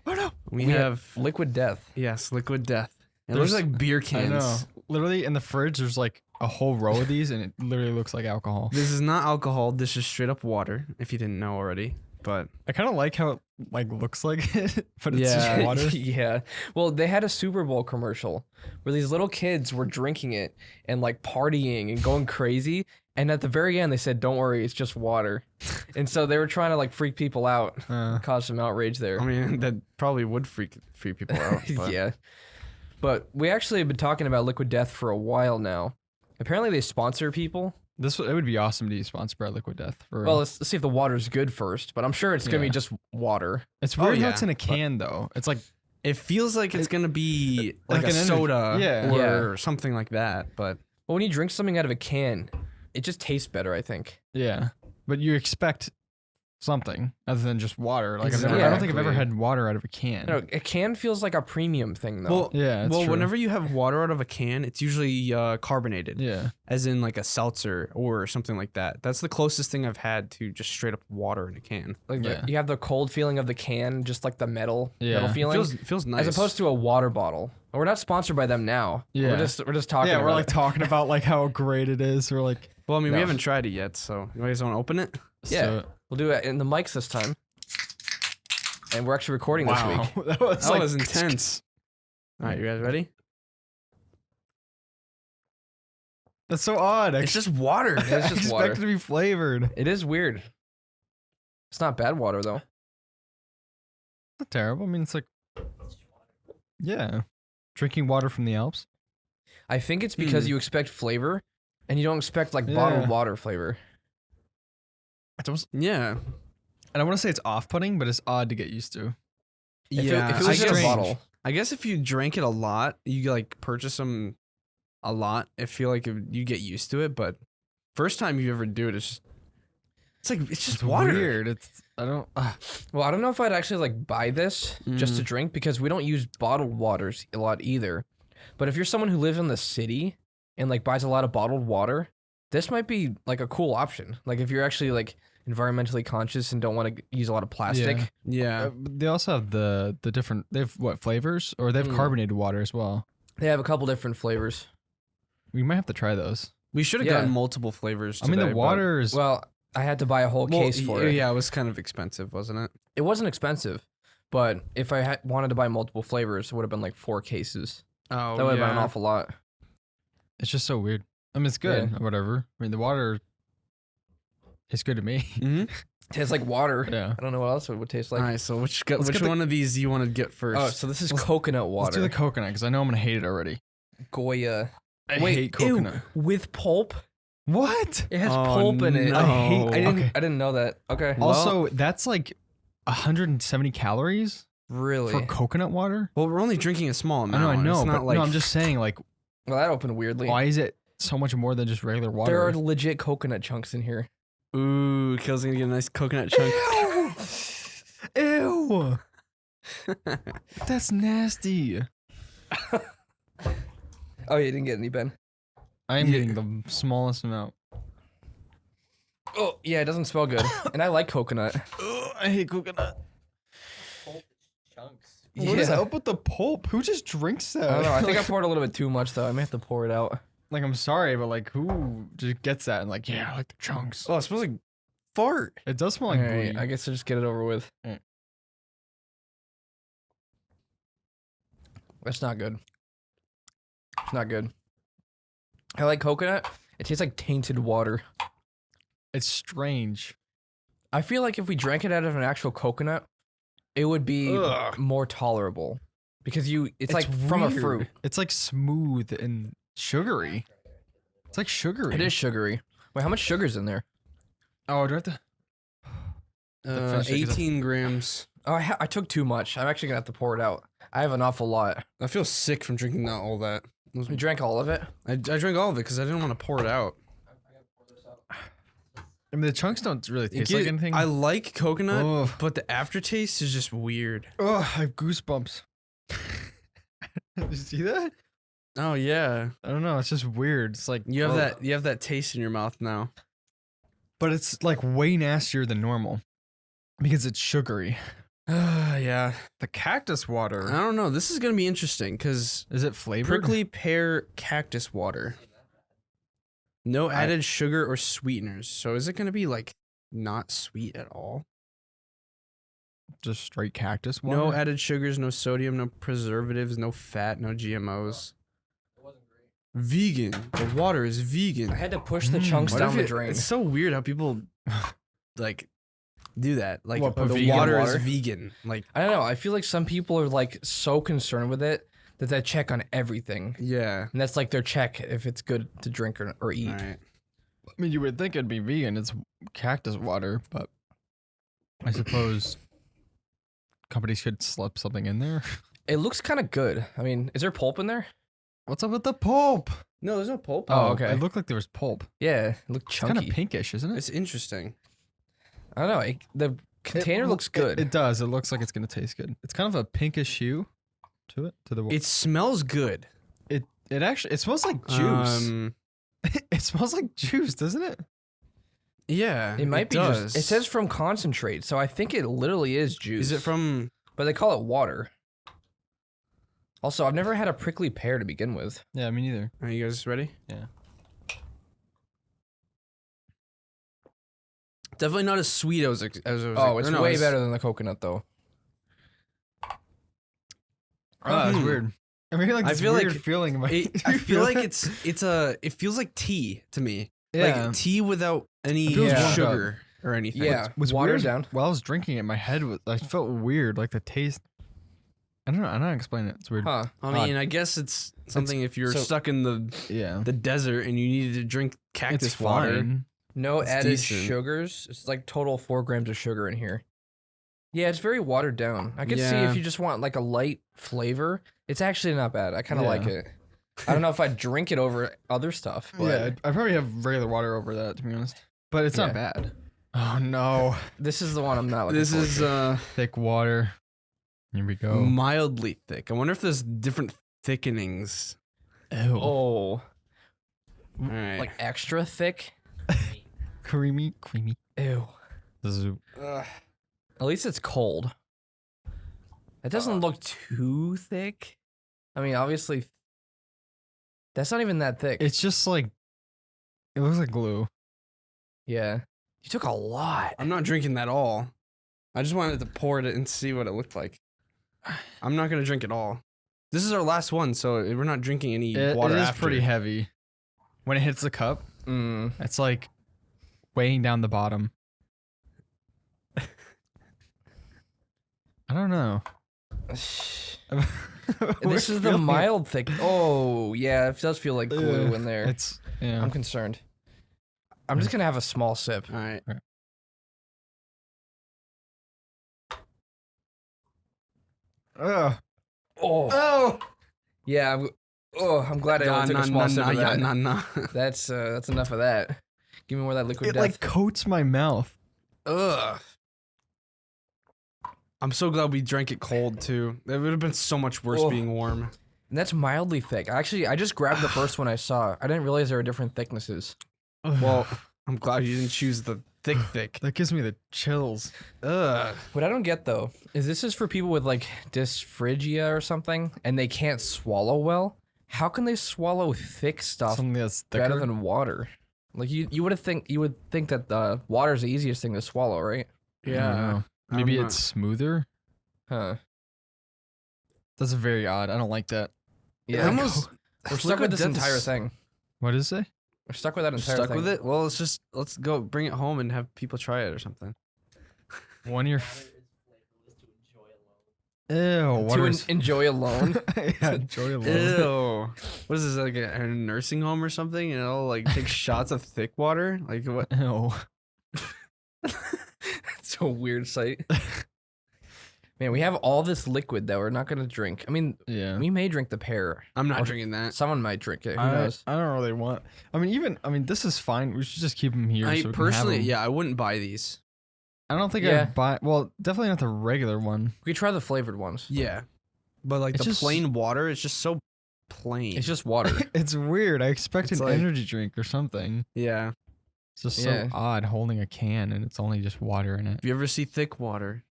Speaker 3: Oh no.
Speaker 1: We,
Speaker 2: We
Speaker 1: have
Speaker 2: Liquid Death.
Speaker 1: yes, liquid death. It
Speaker 3: There's-
Speaker 1: looks like beer
Speaker 3: I
Speaker 1: cans.
Speaker 3: know. Literally in the fridge, there's like a whole row of these, and it literally looks like alcohol.
Speaker 1: This is not alcohol. This is straight up water. If you didn't know already, but
Speaker 3: I kind of like how it like looks like it, but it's
Speaker 1: Yeah.
Speaker 3: just water.
Speaker 2: Yeah. Well, they had a Super Bowl commercial where these little kids were drinking it and like partying and going crazy. And at the very end, they said, "Don't worry, it's just water." And so they were trying to like freak people out, cause some outrage there.
Speaker 1: I mean that probably would freak people out. But.
Speaker 2: Yeah. But we actually have been talking about Liquid Death for a while now. Apparently, they sponsor people.
Speaker 3: It would be awesome to be sponsored by Liquid Death. For
Speaker 2: Well,
Speaker 3: real.
Speaker 2: let's see if the water's good first. But I'm sure it's gonna be
Speaker 3: Yeah.
Speaker 2: just water.
Speaker 3: It's weird how
Speaker 1: yeah,
Speaker 3: it's in a can though. It's like
Speaker 1: It feels like it's gonna be like
Speaker 3: like
Speaker 1: a
Speaker 3: an energy-
Speaker 1: soda
Speaker 3: yeah.
Speaker 1: or something like that. But
Speaker 2: But when you drink something out of a can, it just tastes better. I think.
Speaker 3: yeah, but you expect something other than just water. Like I don't think I've ever
Speaker 1: Exactly.
Speaker 3: had water out of a can.
Speaker 2: No, a can feels like a premium thing though.
Speaker 1: well,
Speaker 3: Yeah, it's true.
Speaker 1: whenever you have water out of a can, it's usually carbonated,
Speaker 3: Yeah,
Speaker 1: as in like a seltzer or something like that. That's the closest thing I've had to just straight up water in a can.
Speaker 2: like
Speaker 3: yeah.
Speaker 2: you have the cold feeling of the can, just like the metal
Speaker 3: Yeah.
Speaker 2: feeling,
Speaker 1: Feels nice.
Speaker 2: as opposed to a water bottle. We're not sponsored by them now.
Speaker 3: Yeah.
Speaker 2: We're just talking.
Speaker 3: yeah,
Speaker 2: about
Speaker 3: we're like
Speaker 2: it.
Speaker 3: talking about like how great it is. We're like,
Speaker 1: well, I mean,
Speaker 2: No.
Speaker 1: we haven't tried it yet, so you guys want to open it?
Speaker 2: Yeah.
Speaker 3: so-
Speaker 2: We'll do it in the mics this time, and we're actually recording this week.
Speaker 3: that was
Speaker 1: That
Speaker 3: like,
Speaker 1: was intense. All right, you guys ready?
Speaker 3: That's so odd.
Speaker 1: It's just water.
Speaker 2: It's
Speaker 3: I
Speaker 2: just
Speaker 3: expect
Speaker 2: water.
Speaker 3: it to be flavored.
Speaker 2: It is weird. It's not bad water though.
Speaker 3: Not terrible. I mean, it's like, yeah, drinking water from the Alps.
Speaker 2: I think it's because you expect flavor, and you don't expect like bottled
Speaker 3: Yeah.
Speaker 2: water flavor.
Speaker 3: It's almost,
Speaker 1: Yeah.
Speaker 3: and I want to say it's off-putting, but it's odd to get used to.
Speaker 2: If
Speaker 1: Yeah.
Speaker 2: it was
Speaker 1: I
Speaker 2: just a
Speaker 1: guess-
Speaker 2: bottle,
Speaker 1: I guess if you drank it a lot, you like purchase them a lot. I feel like you get used to it, but first time you ever do it, it's just
Speaker 3: It's
Speaker 1: water.
Speaker 3: weird. It's I don't.
Speaker 2: well, I don't know if I'd actually like buy this just to drink because we don't use bottled waters a lot either. But if you're someone who lives in the city and like buys a lot of bottled water, this might be like a cool option. Like if you're actually like environmentally conscious and don't want to use a lot of plastic.
Speaker 3: Yeah.
Speaker 1: Yeah.
Speaker 3: But they also have the different. They have what flavors, or they have carbonated water as well.
Speaker 2: They have a couple different flavors.
Speaker 3: We might have to try those.
Speaker 1: We should have
Speaker 2: Yeah.
Speaker 1: gotten multiple flavors.
Speaker 3: I mean,
Speaker 1: today,
Speaker 3: the water is.
Speaker 2: Well, I had to buy a whole
Speaker 1: but-
Speaker 2: case for it.
Speaker 1: Yeah, it was kind of expensive, wasn't it?
Speaker 2: It wasn't expensive, but if I wanted to buy multiple flavors, it would have been like 4 cases.
Speaker 1: Oh,
Speaker 2: That would have been an awful lot.
Speaker 3: It's just so weird. I mean, it's good or whatever. I mean, the water tastes good to me.
Speaker 1: Mm-hmm.
Speaker 2: Tastes like water.
Speaker 3: Yeah.
Speaker 2: I don't know what else it would taste like.
Speaker 1: All right, so which
Speaker 3: Let's get the-
Speaker 1: one of these you want to get first?
Speaker 2: Oh, so this is coconut water.
Speaker 3: Let's do the coconut because I know I'm gonna hate it already.
Speaker 2: Goya.
Speaker 3: I
Speaker 2: Wait,
Speaker 3: hate coconut.
Speaker 2: ew, with pulp?
Speaker 3: What?
Speaker 2: It has
Speaker 1: Oh,
Speaker 2: pulp in it.
Speaker 1: no.
Speaker 3: Okay.
Speaker 2: I didn't know that. Okay.
Speaker 3: Also, that's like 170 calories
Speaker 2: Really?
Speaker 3: for coconut water.
Speaker 1: Well, we're only drinking a small amount.
Speaker 3: I know,
Speaker 1: It's
Speaker 3: but
Speaker 1: not like
Speaker 3: no, I'm just saying, like,
Speaker 2: Well, that opened weirdly.
Speaker 3: why is it so much more than just regular water?
Speaker 2: There are legit coconut chunks in here.
Speaker 1: Ooh, Kale's gonna get a nice coconut chunk.
Speaker 3: Ew. That's nasty.
Speaker 2: Oh, you didn't get any, Ben?
Speaker 3: I am
Speaker 1: Yeah.
Speaker 3: getting the smallest amount.
Speaker 2: Oh, yeah, it doesn't smell good. And I like coconut.
Speaker 3: Oh, I hate coconut.
Speaker 4: Chunks.
Speaker 3: What is up with the pulp? Who just drinks that?
Speaker 2: I don't know. I think I poured a little bit too much, though. I may have to pour it out.
Speaker 3: Like, I'm sorry, but like, who just gets that and like, yeah, I like the chunks.
Speaker 1: Oh, it smells like fart.
Speaker 3: It does smell like
Speaker 2: Alright,
Speaker 3: booty.
Speaker 2: I guess I'll just get it over with.
Speaker 3: Mm.
Speaker 2: That's not good. It's not good. I like coconut. It tastes like tainted water.
Speaker 3: It's strange.
Speaker 2: I feel like if we drank it out of an actual coconut, it would be
Speaker 1: Ugh.
Speaker 2: more tolerable. Because it's like from a
Speaker 3: weird.
Speaker 2: fruit.
Speaker 3: It's like smooth and sugary. It's like sugary.
Speaker 2: It is sugary. Wait, how much sugar's in there?
Speaker 3: Oh, do I have to? finish it 'cause
Speaker 1: 18 grams.
Speaker 2: Oh, I took too much. I'm actually gonna have to pour it out. I have an awful lot.
Speaker 1: I feel sick from drinking all that.
Speaker 2: You drank all of it?
Speaker 1: I drank all of it because I didn't want to pour it out.
Speaker 3: I mean, the chunks don't really taste like anything.
Speaker 1: I like coconut,
Speaker 3: Ugh.
Speaker 1: but the aftertaste is just weird.
Speaker 3: Oh, I have goosebumps. Did you see that?
Speaker 1: Oh yeah,
Speaker 3: I don't know. It's just weird. It's like
Speaker 1: you have
Speaker 3: ugh.
Speaker 1: that. You have that taste in your mouth now.
Speaker 3: but it's like way nastier than normal because it's sugary.
Speaker 1: Yeah.
Speaker 3: The cactus
Speaker 1: I
Speaker 3: water.
Speaker 1: don't know. This is gonna be interesting because
Speaker 3: Is it flavored?
Speaker 1: prickly pear cactus water. No added sugar or sweeteners. So is it gonna be like not sweet at all?
Speaker 3: Just straight cactus water.
Speaker 1: No added sugars, no sodium, no preservatives, no fat, no GMOs. Vegan. The water is vegan.
Speaker 2: I had to push the chunks
Speaker 1: What
Speaker 2: down
Speaker 1: if
Speaker 2: the
Speaker 1: it-
Speaker 2: drain.
Speaker 1: It's so weird how people like do that. Like
Speaker 3: What, put
Speaker 1: the
Speaker 3: vegan
Speaker 1: water is
Speaker 3: water?
Speaker 1: vegan. Like
Speaker 2: I don't know. I feel like some people are like so concerned with it that they check on everything.
Speaker 1: yeah.
Speaker 2: And that's like their check if it's good to drink or eat.
Speaker 1: All right.
Speaker 3: I mean, you would think it'd be vegan. It's cactus water, but I suppose companies could slip something in there.
Speaker 2: It looks kind of good. I mean, is there pulp in there?
Speaker 3: What's up with the pulp?
Speaker 1: No, there's no pulp.
Speaker 2: Oh, okay.
Speaker 3: It looked like there was pulp.
Speaker 2: Yeah, it looked
Speaker 3: It's kind
Speaker 2: chunky.
Speaker 3: of pinkish, isn't it?
Speaker 1: It's interesting.
Speaker 2: I don't know. The container looks good.
Speaker 3: It does. It looks like it's gonna taste good. It's kind of a pinkish hue to it. To the
Speaker 1: It smells good.
Speaker 3: it actually it smells like juice.
Speaker 1: Um,
Speaker 3: It smells like juice, doesn't it?
Speaker 1: yeah.
Speaker 2: It might be
Speaker 1: does.
Speaker 2: just. It says from concentrate, so I think it literally is juice.
Speaker 1: Is it from?
Speaker 2: But they call it water. Also, I've never had a prickly pear to begin with.
Speaker 3: Yeah, me neither.
Speaker 1: Are you guys ready?
Speaker 3: Yeah.
Speaker 1: Definitely not as sweet as I was.
Speaker 2: Oh, it's
Speaker 1: or no,
Speaker 2: way better than the coconut, though.
Speaker 3: Oh, that's weird. I mean, like
Speaker 1: I
Speaker 3: this
Speaker 1: feel
Speaker 3: weird
Speaker 1: like
Speaker 3: feeling in my.
Speaker 1: I feel like
Speaker 3: it?
Speaker 1: it feels like tea to me.
Speaker 3: Yeah.
Speaker 1: Like tea without any
Speaker 3: It feels
Speaker 2: warmed
Speaker 1: sugar or anything.
Speaker 2: Yeah,
Speaker 3: What's
Speaker 2: watered
Speaker 3: weird,
Speaker 2: down.
Speaker 3: While I was drinking it, my head was. I felt weird, like the taste. I don't know. I don't know how to explain it. It's weird.
Speaker 2: Huh.
Speaker 1: I mean, I guess it's something if you're
Speaker 3: so-
Speaker 1: stuck in
Speaker 3: Yeah.
Speaker 1: the desert and you needed to drink cactus
Speaker 3: It's
Speaker 1: water.
Speaker 3: fine.
Speaker 2: No
Speaker 1: It's
Speaker 2: added
Speaker 1: decent.
Speaker 2: sugars. It's like total 4 grams of sugar in here. Yeah, it's very watered down. I could see
Speaker 1: Yeah.
Speaker 2: if you just want like a light flavor, it's actually not bad. I kind of
Speaker 3: Yeah.
Speaker 2: like it. I don't know if I'd drink it over other stuff, but
Speaker 3: Yeah, I probably have regular water over that, to be honest. But it's not
Speaker 2: Yeah.
Speaker 3: bad. Oh no,
Speaker 2: this is the one I'm not looking
Speaker 1: This
Speaker 2: forward
Speaker 1: is
Speaker 2: to.
Speaker 3: thick water. Here we go.
Speaker 1: mildly thick. I wonder if there's different thickenings.
Speaker 3: Ew.
Speaker 2: Oh,
Speaker 1: All right.
Speaker 2: like extra thick?
Speaker 3: Creamy.
Speaker 2: Ew.
Speaker 3: This is
Speaker 1: Ugh.
Speaker 2: At least it's cold. It doesn't look too thick. I mean, obviously, that's not even that thick.
Speaker 3: It's just like it looks like glue.
Speaker 2: Yeah. You took a lot.
Speaker 1: I'm not drinking that all. I just wanted to pour it and see what it looked like. I'm not gonna drink it all. This is our last one, so we're not drinking any
Speaker 3: It
Speaker 1: water
Speaker 3: is
Speaker 1: after.
Speaker 3: pretty heavy. When it hits the cup,
Speaker 2: Mm.
Speaker 3: it's like weighing down the bottom. I don't know.
Speaker 2: This
Speaker 3: We're
Speaker 2: is the
Speaker 3: feeling-
Speaker 2: mild thick. Oh, yeah, it does feel like glue in there.
Speaker 3: It's yeah.
Speaker 2: I'm concerned. I'm just gonna have a small sip.
Speaker 1: All right.
Speaker 3: Ugh.
Speaker 2: Oh,
Speaker 3: Oh.
Speaker 2: yeah. I'm glad I only took a small sip of that.
Speaker 1: Nah.
Speaker 2: That's enough of that. Give me more of that liquid
Speaker 3: It
Speaker 2: death.
Speaker 3: like coats my mouth.
Speaker 1: Ugh. I'm so glad we drank it cold too. It would have been so much worse
Speaker 2: Oh.
Speaker 1: being warm.
Speaker 2: And that's mildly thick. Actually, I just grabbed the first one I saw. I didn't realize there were different thicknesses.
Speaker 1: Well, I'm glad you didn't choose the thick.
Speaker 3: That gives me the chills.
Speaker 1: Ugh.
Speaker 2: What I don't get though is this is for people with like dysphagia or something, and they can't swallow well. How can they swallow thick stuff
Speaker 3: Something that's thicker.
Speaker 2: better than water? Like you would think that water is the easiest thing to swallow, right?
Speaker 3: I don't know. Maybe it's smoother.
Speaker 2: Huh?
Speaker 3: That's very odd. I don't like that.
Speaker 2: Yeah.
Speaker 1: almost.
Speaker 2: We're stuck with this entire thing.
Speaker 3: What is it?
Speaker 2: We're stuck with that entire
Speaker 1: Stuck
Speaker 2: thing.
Speaker 1: with it? Well, let's go bring it home and have people try it or something.
Speaker 3: One of your. Ew.
Speaker 2: To
Speaker 3: Water is.
Speaker 2: enjoy alone.
Speaker 3: Yeah, enjoy alone.
Speaker 1: Ew. What is this, like a nursing home or something? And it'll like take shots of thick water? Like what?
Speaker 3: Ew.
Speaker 2: It's a weird sight. Man, we have all this liquid that we're not gonna drink. I mean,
Speaker 3: Yeah.
Speaker 2: we may drink the pear.
Speaker 1: I'm not
Speaker 2: Or
Speaker 1: drinking that.
Speaker 2: Someone might drink it. Who
Speaker 3: I
Speaker 2: knows?
Speaker 3: don't really want. I mean, this is fine. We should just keep them here.
Speaker 1: I
Speaker 3: so we
Speaker 1: personally,
Speaker 3: can have 'em.
Speaker 1: yeah, I wouldn't buy these.
Speaker 3: I don't think
Speaker 2: Yeah.
Speaker 3: I'd buy. Well, definitely not the regular one.
Speaker 2: We could try the flavored ones.
Speaker 1: Yeah, but like
Speaker 3: It's
Speaker 1: the
Speaker 3: just-
Speaker 1: plain water, it's just so plain.
Speaker 2: It's just water.
Speaker 3: It's weird. I expect
Speaker 1: It's
Speaker 3: an
Speaker 1: like-
Speaker 3: energy drink or something.
Speaker 1: yeah.
Speaker 3: It's just
Speaker 2: Yeah.
Speaker 3: so odd holding a can and it's only just water in it.
Speaker 1: If you ever see thick water,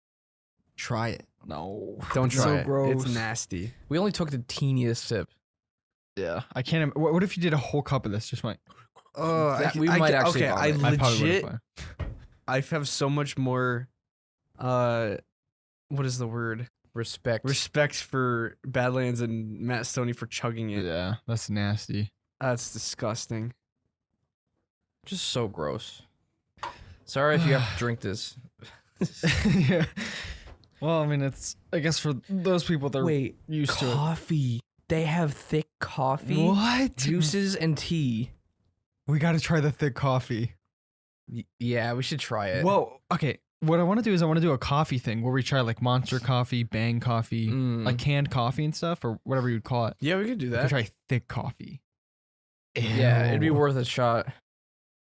Speaker 1: try it.
Speaker 3: No.
Speaker 1: Don't
Speaker 3: It's
Speaker 1: try
Speaker 3: so
Speaker 1: it.
Speaker 3: gross.
Speaker 1: It's nasty.
Speaker 2: We only took the teeniest sip.
Speaker 3: Yeah. I can't. What if you did a whole cup of this? Just went.
Speaker 1: Oh,
Speaker 2: We might actually
Speaker 1: okay. I
Speaker 2: vomit.
Speaker 3: I probably
Speaker 1: legit,
Speaker 3: would've
Speaker 1: I have so much more. What is the word?
Speaker 2: Respect.
Speaker 1: Respect for Badlands and Matt Stoney for chugging it.
Speaker 3: Yeah, that's nasty.
Speaker 1: That's disgusting.
Speaker 2: Just so gross. Sorry if you have to drink this.
Speaker 3: Yeah. Well, I mean, it's. I guess for those people that are
Speaker 2: Wait,
Speaker 3: used to
Speaker 2: coffee. They have thick
Speaker 3: it.
Speaker 2: coffee,
Speaker 3: What?
Speaker 2: juices, and tea.
Speaker 3: We got to try the thick coffee.
Speaker 2: Yeah, we should try it.
Speaker 3: Well, okay. What I want to do is I want to do a coffee thing where we try like Monster Coffee, Bang Coffee,
Speaker 2: Mm.
Speaker 3: like canned coffee and stuff, or whatever you'd call it.
Speaker 1: Yeah, we could do
Speaker 3: We
Speaker 1: that.
Speaker 3: try thick coffee.
Speaker 2: Yeah, it'd be
Speaker 3: Ew.
Speaker 2: worth a shot.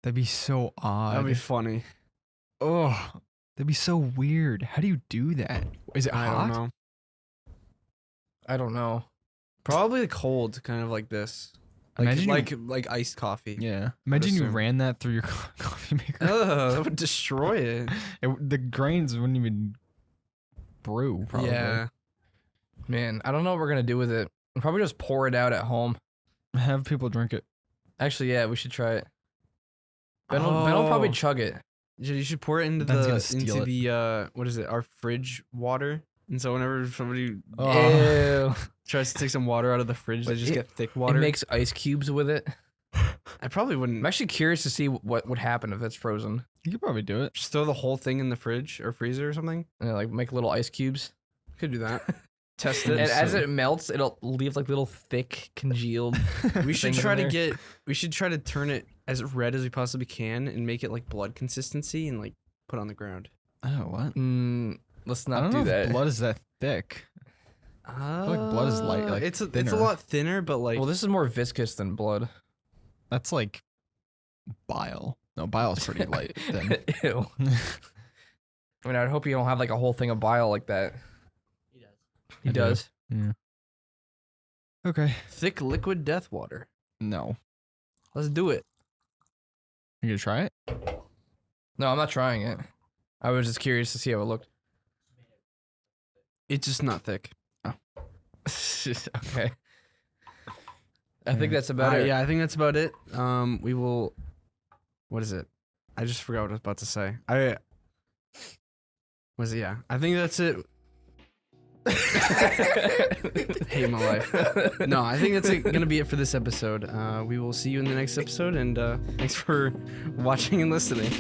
Speaker 3: That'd be so odd.
Speaker 1: That'd be funny.
Speaker 3: Oh, that'd be so weird. How do you do that? Is it
Speaker 1: I
Speaker 3: hot?
Speaker 1: don't know.
Speaker 2: I don't know.
Speaker 1: Probably cold, kind of like this. Like
Speaker 3: Imagine
Speaker 1: like iced coffee.
Speaker 3: Yeah. Imagine you
Speaker 1: assume.
Speaker 3: ran that through your coffee maker.
Speaker 1: Ugh, that would destroy it.
Speaker 3: The grains wouldn't even brew. Probably.
Speaker 1: Yeah.
Speaker 2: Man, I don't know what we're gonna do with it. We'll probably just pour it out at home.
Speaker 3: Have people drink it.
Speaker 2: Actually, yeah, we should try it. Ben will probably
Speaker 1: Oh.
Speaker 2: chug it.
Speaker 1: You should pour it into
Speaker 3: Ben's gonna
Speaker 1: the
Speaker 3: steal
Speaker 1: into
Speaker 3: it.
Speaker 1: the what is it? Our fridge water. And so whenever somebody
Speaker 2: Ew.
Speaker 1: tries to take some water out of the fridge, they
Speaker 2: But
Speaker 1: just
Speaker 2: it-
Speaker 1: get thick
Speaker 2: It
Speaker 1: water.
Speaker 2: makes ice cubes with it.
Speaker 1: I probably
Speaker 2: I'm
Speaker 1: wouldn't
Speaker 2: actually curious to see what would happen if it's frozen.
Speaker 3: You could probably do it.
Speaker 1: just throw the whole thing in the fridge or freezer or something.
Speaker 2: And like make little ice cubes.
Speaker 1: Could do that. Test
Speaker 2: And
Speaker 1: it.
Speaker 2: as it melts, it'll leave like little thick congealed.
Speaker 1: We should
Speaker 2: things
Speaker 1: try
Speaker 2: in
Speaker 1: to
Speaker 2: there.
Speaker 1: get. We should try to turn it as red as we possibly can and make it like blood consistency and like put on the ground.
Speaker 3: Oh, what?
Speaker 2: Let's
Speaker 3: I
Speaker 2: not
Speaker 3: don't
Speaker 2: do
Speaker 3: know
Speaker 2: that.
Speaker 3: if blood is that thick.
Speaker 1: feel
Speaker 3: like blood is light, like
Speaker 1: it's a
Speaker 3: thinner.
Speaker 1: lot thinner, but like
Speaker 2: Well, this is more viscous than blood.
Speaker 3: That's like bile. No, bile's pretty light. Then.
Speaker 2: Ew. I mean, I'd hope you don't have like a whole thing of bile like that. He
Speaker 3: I do.
Speaker 2: does.
Speaker 3: Yeah. Okay.
Speaker 1: thick liquid death water.
Speaker 3: No.
Speaker 1: Let's do it.
Speaker 3: You gonna try it?
Speaker 2: No, I'm not trying it. I was just curious to see how it looked.
Speaker 1: It's just not thick.
Speaker 2: Okay. I think that's about it.
Speaker 1: Yeah, I think that's about it. We will. What is it? I just forgot what I was about to say. Was it? Yeah, I think that's it. Hate my life. No, I think that's gonna be it for this episode. We will see you in the next episode, and thanks for watching and listening.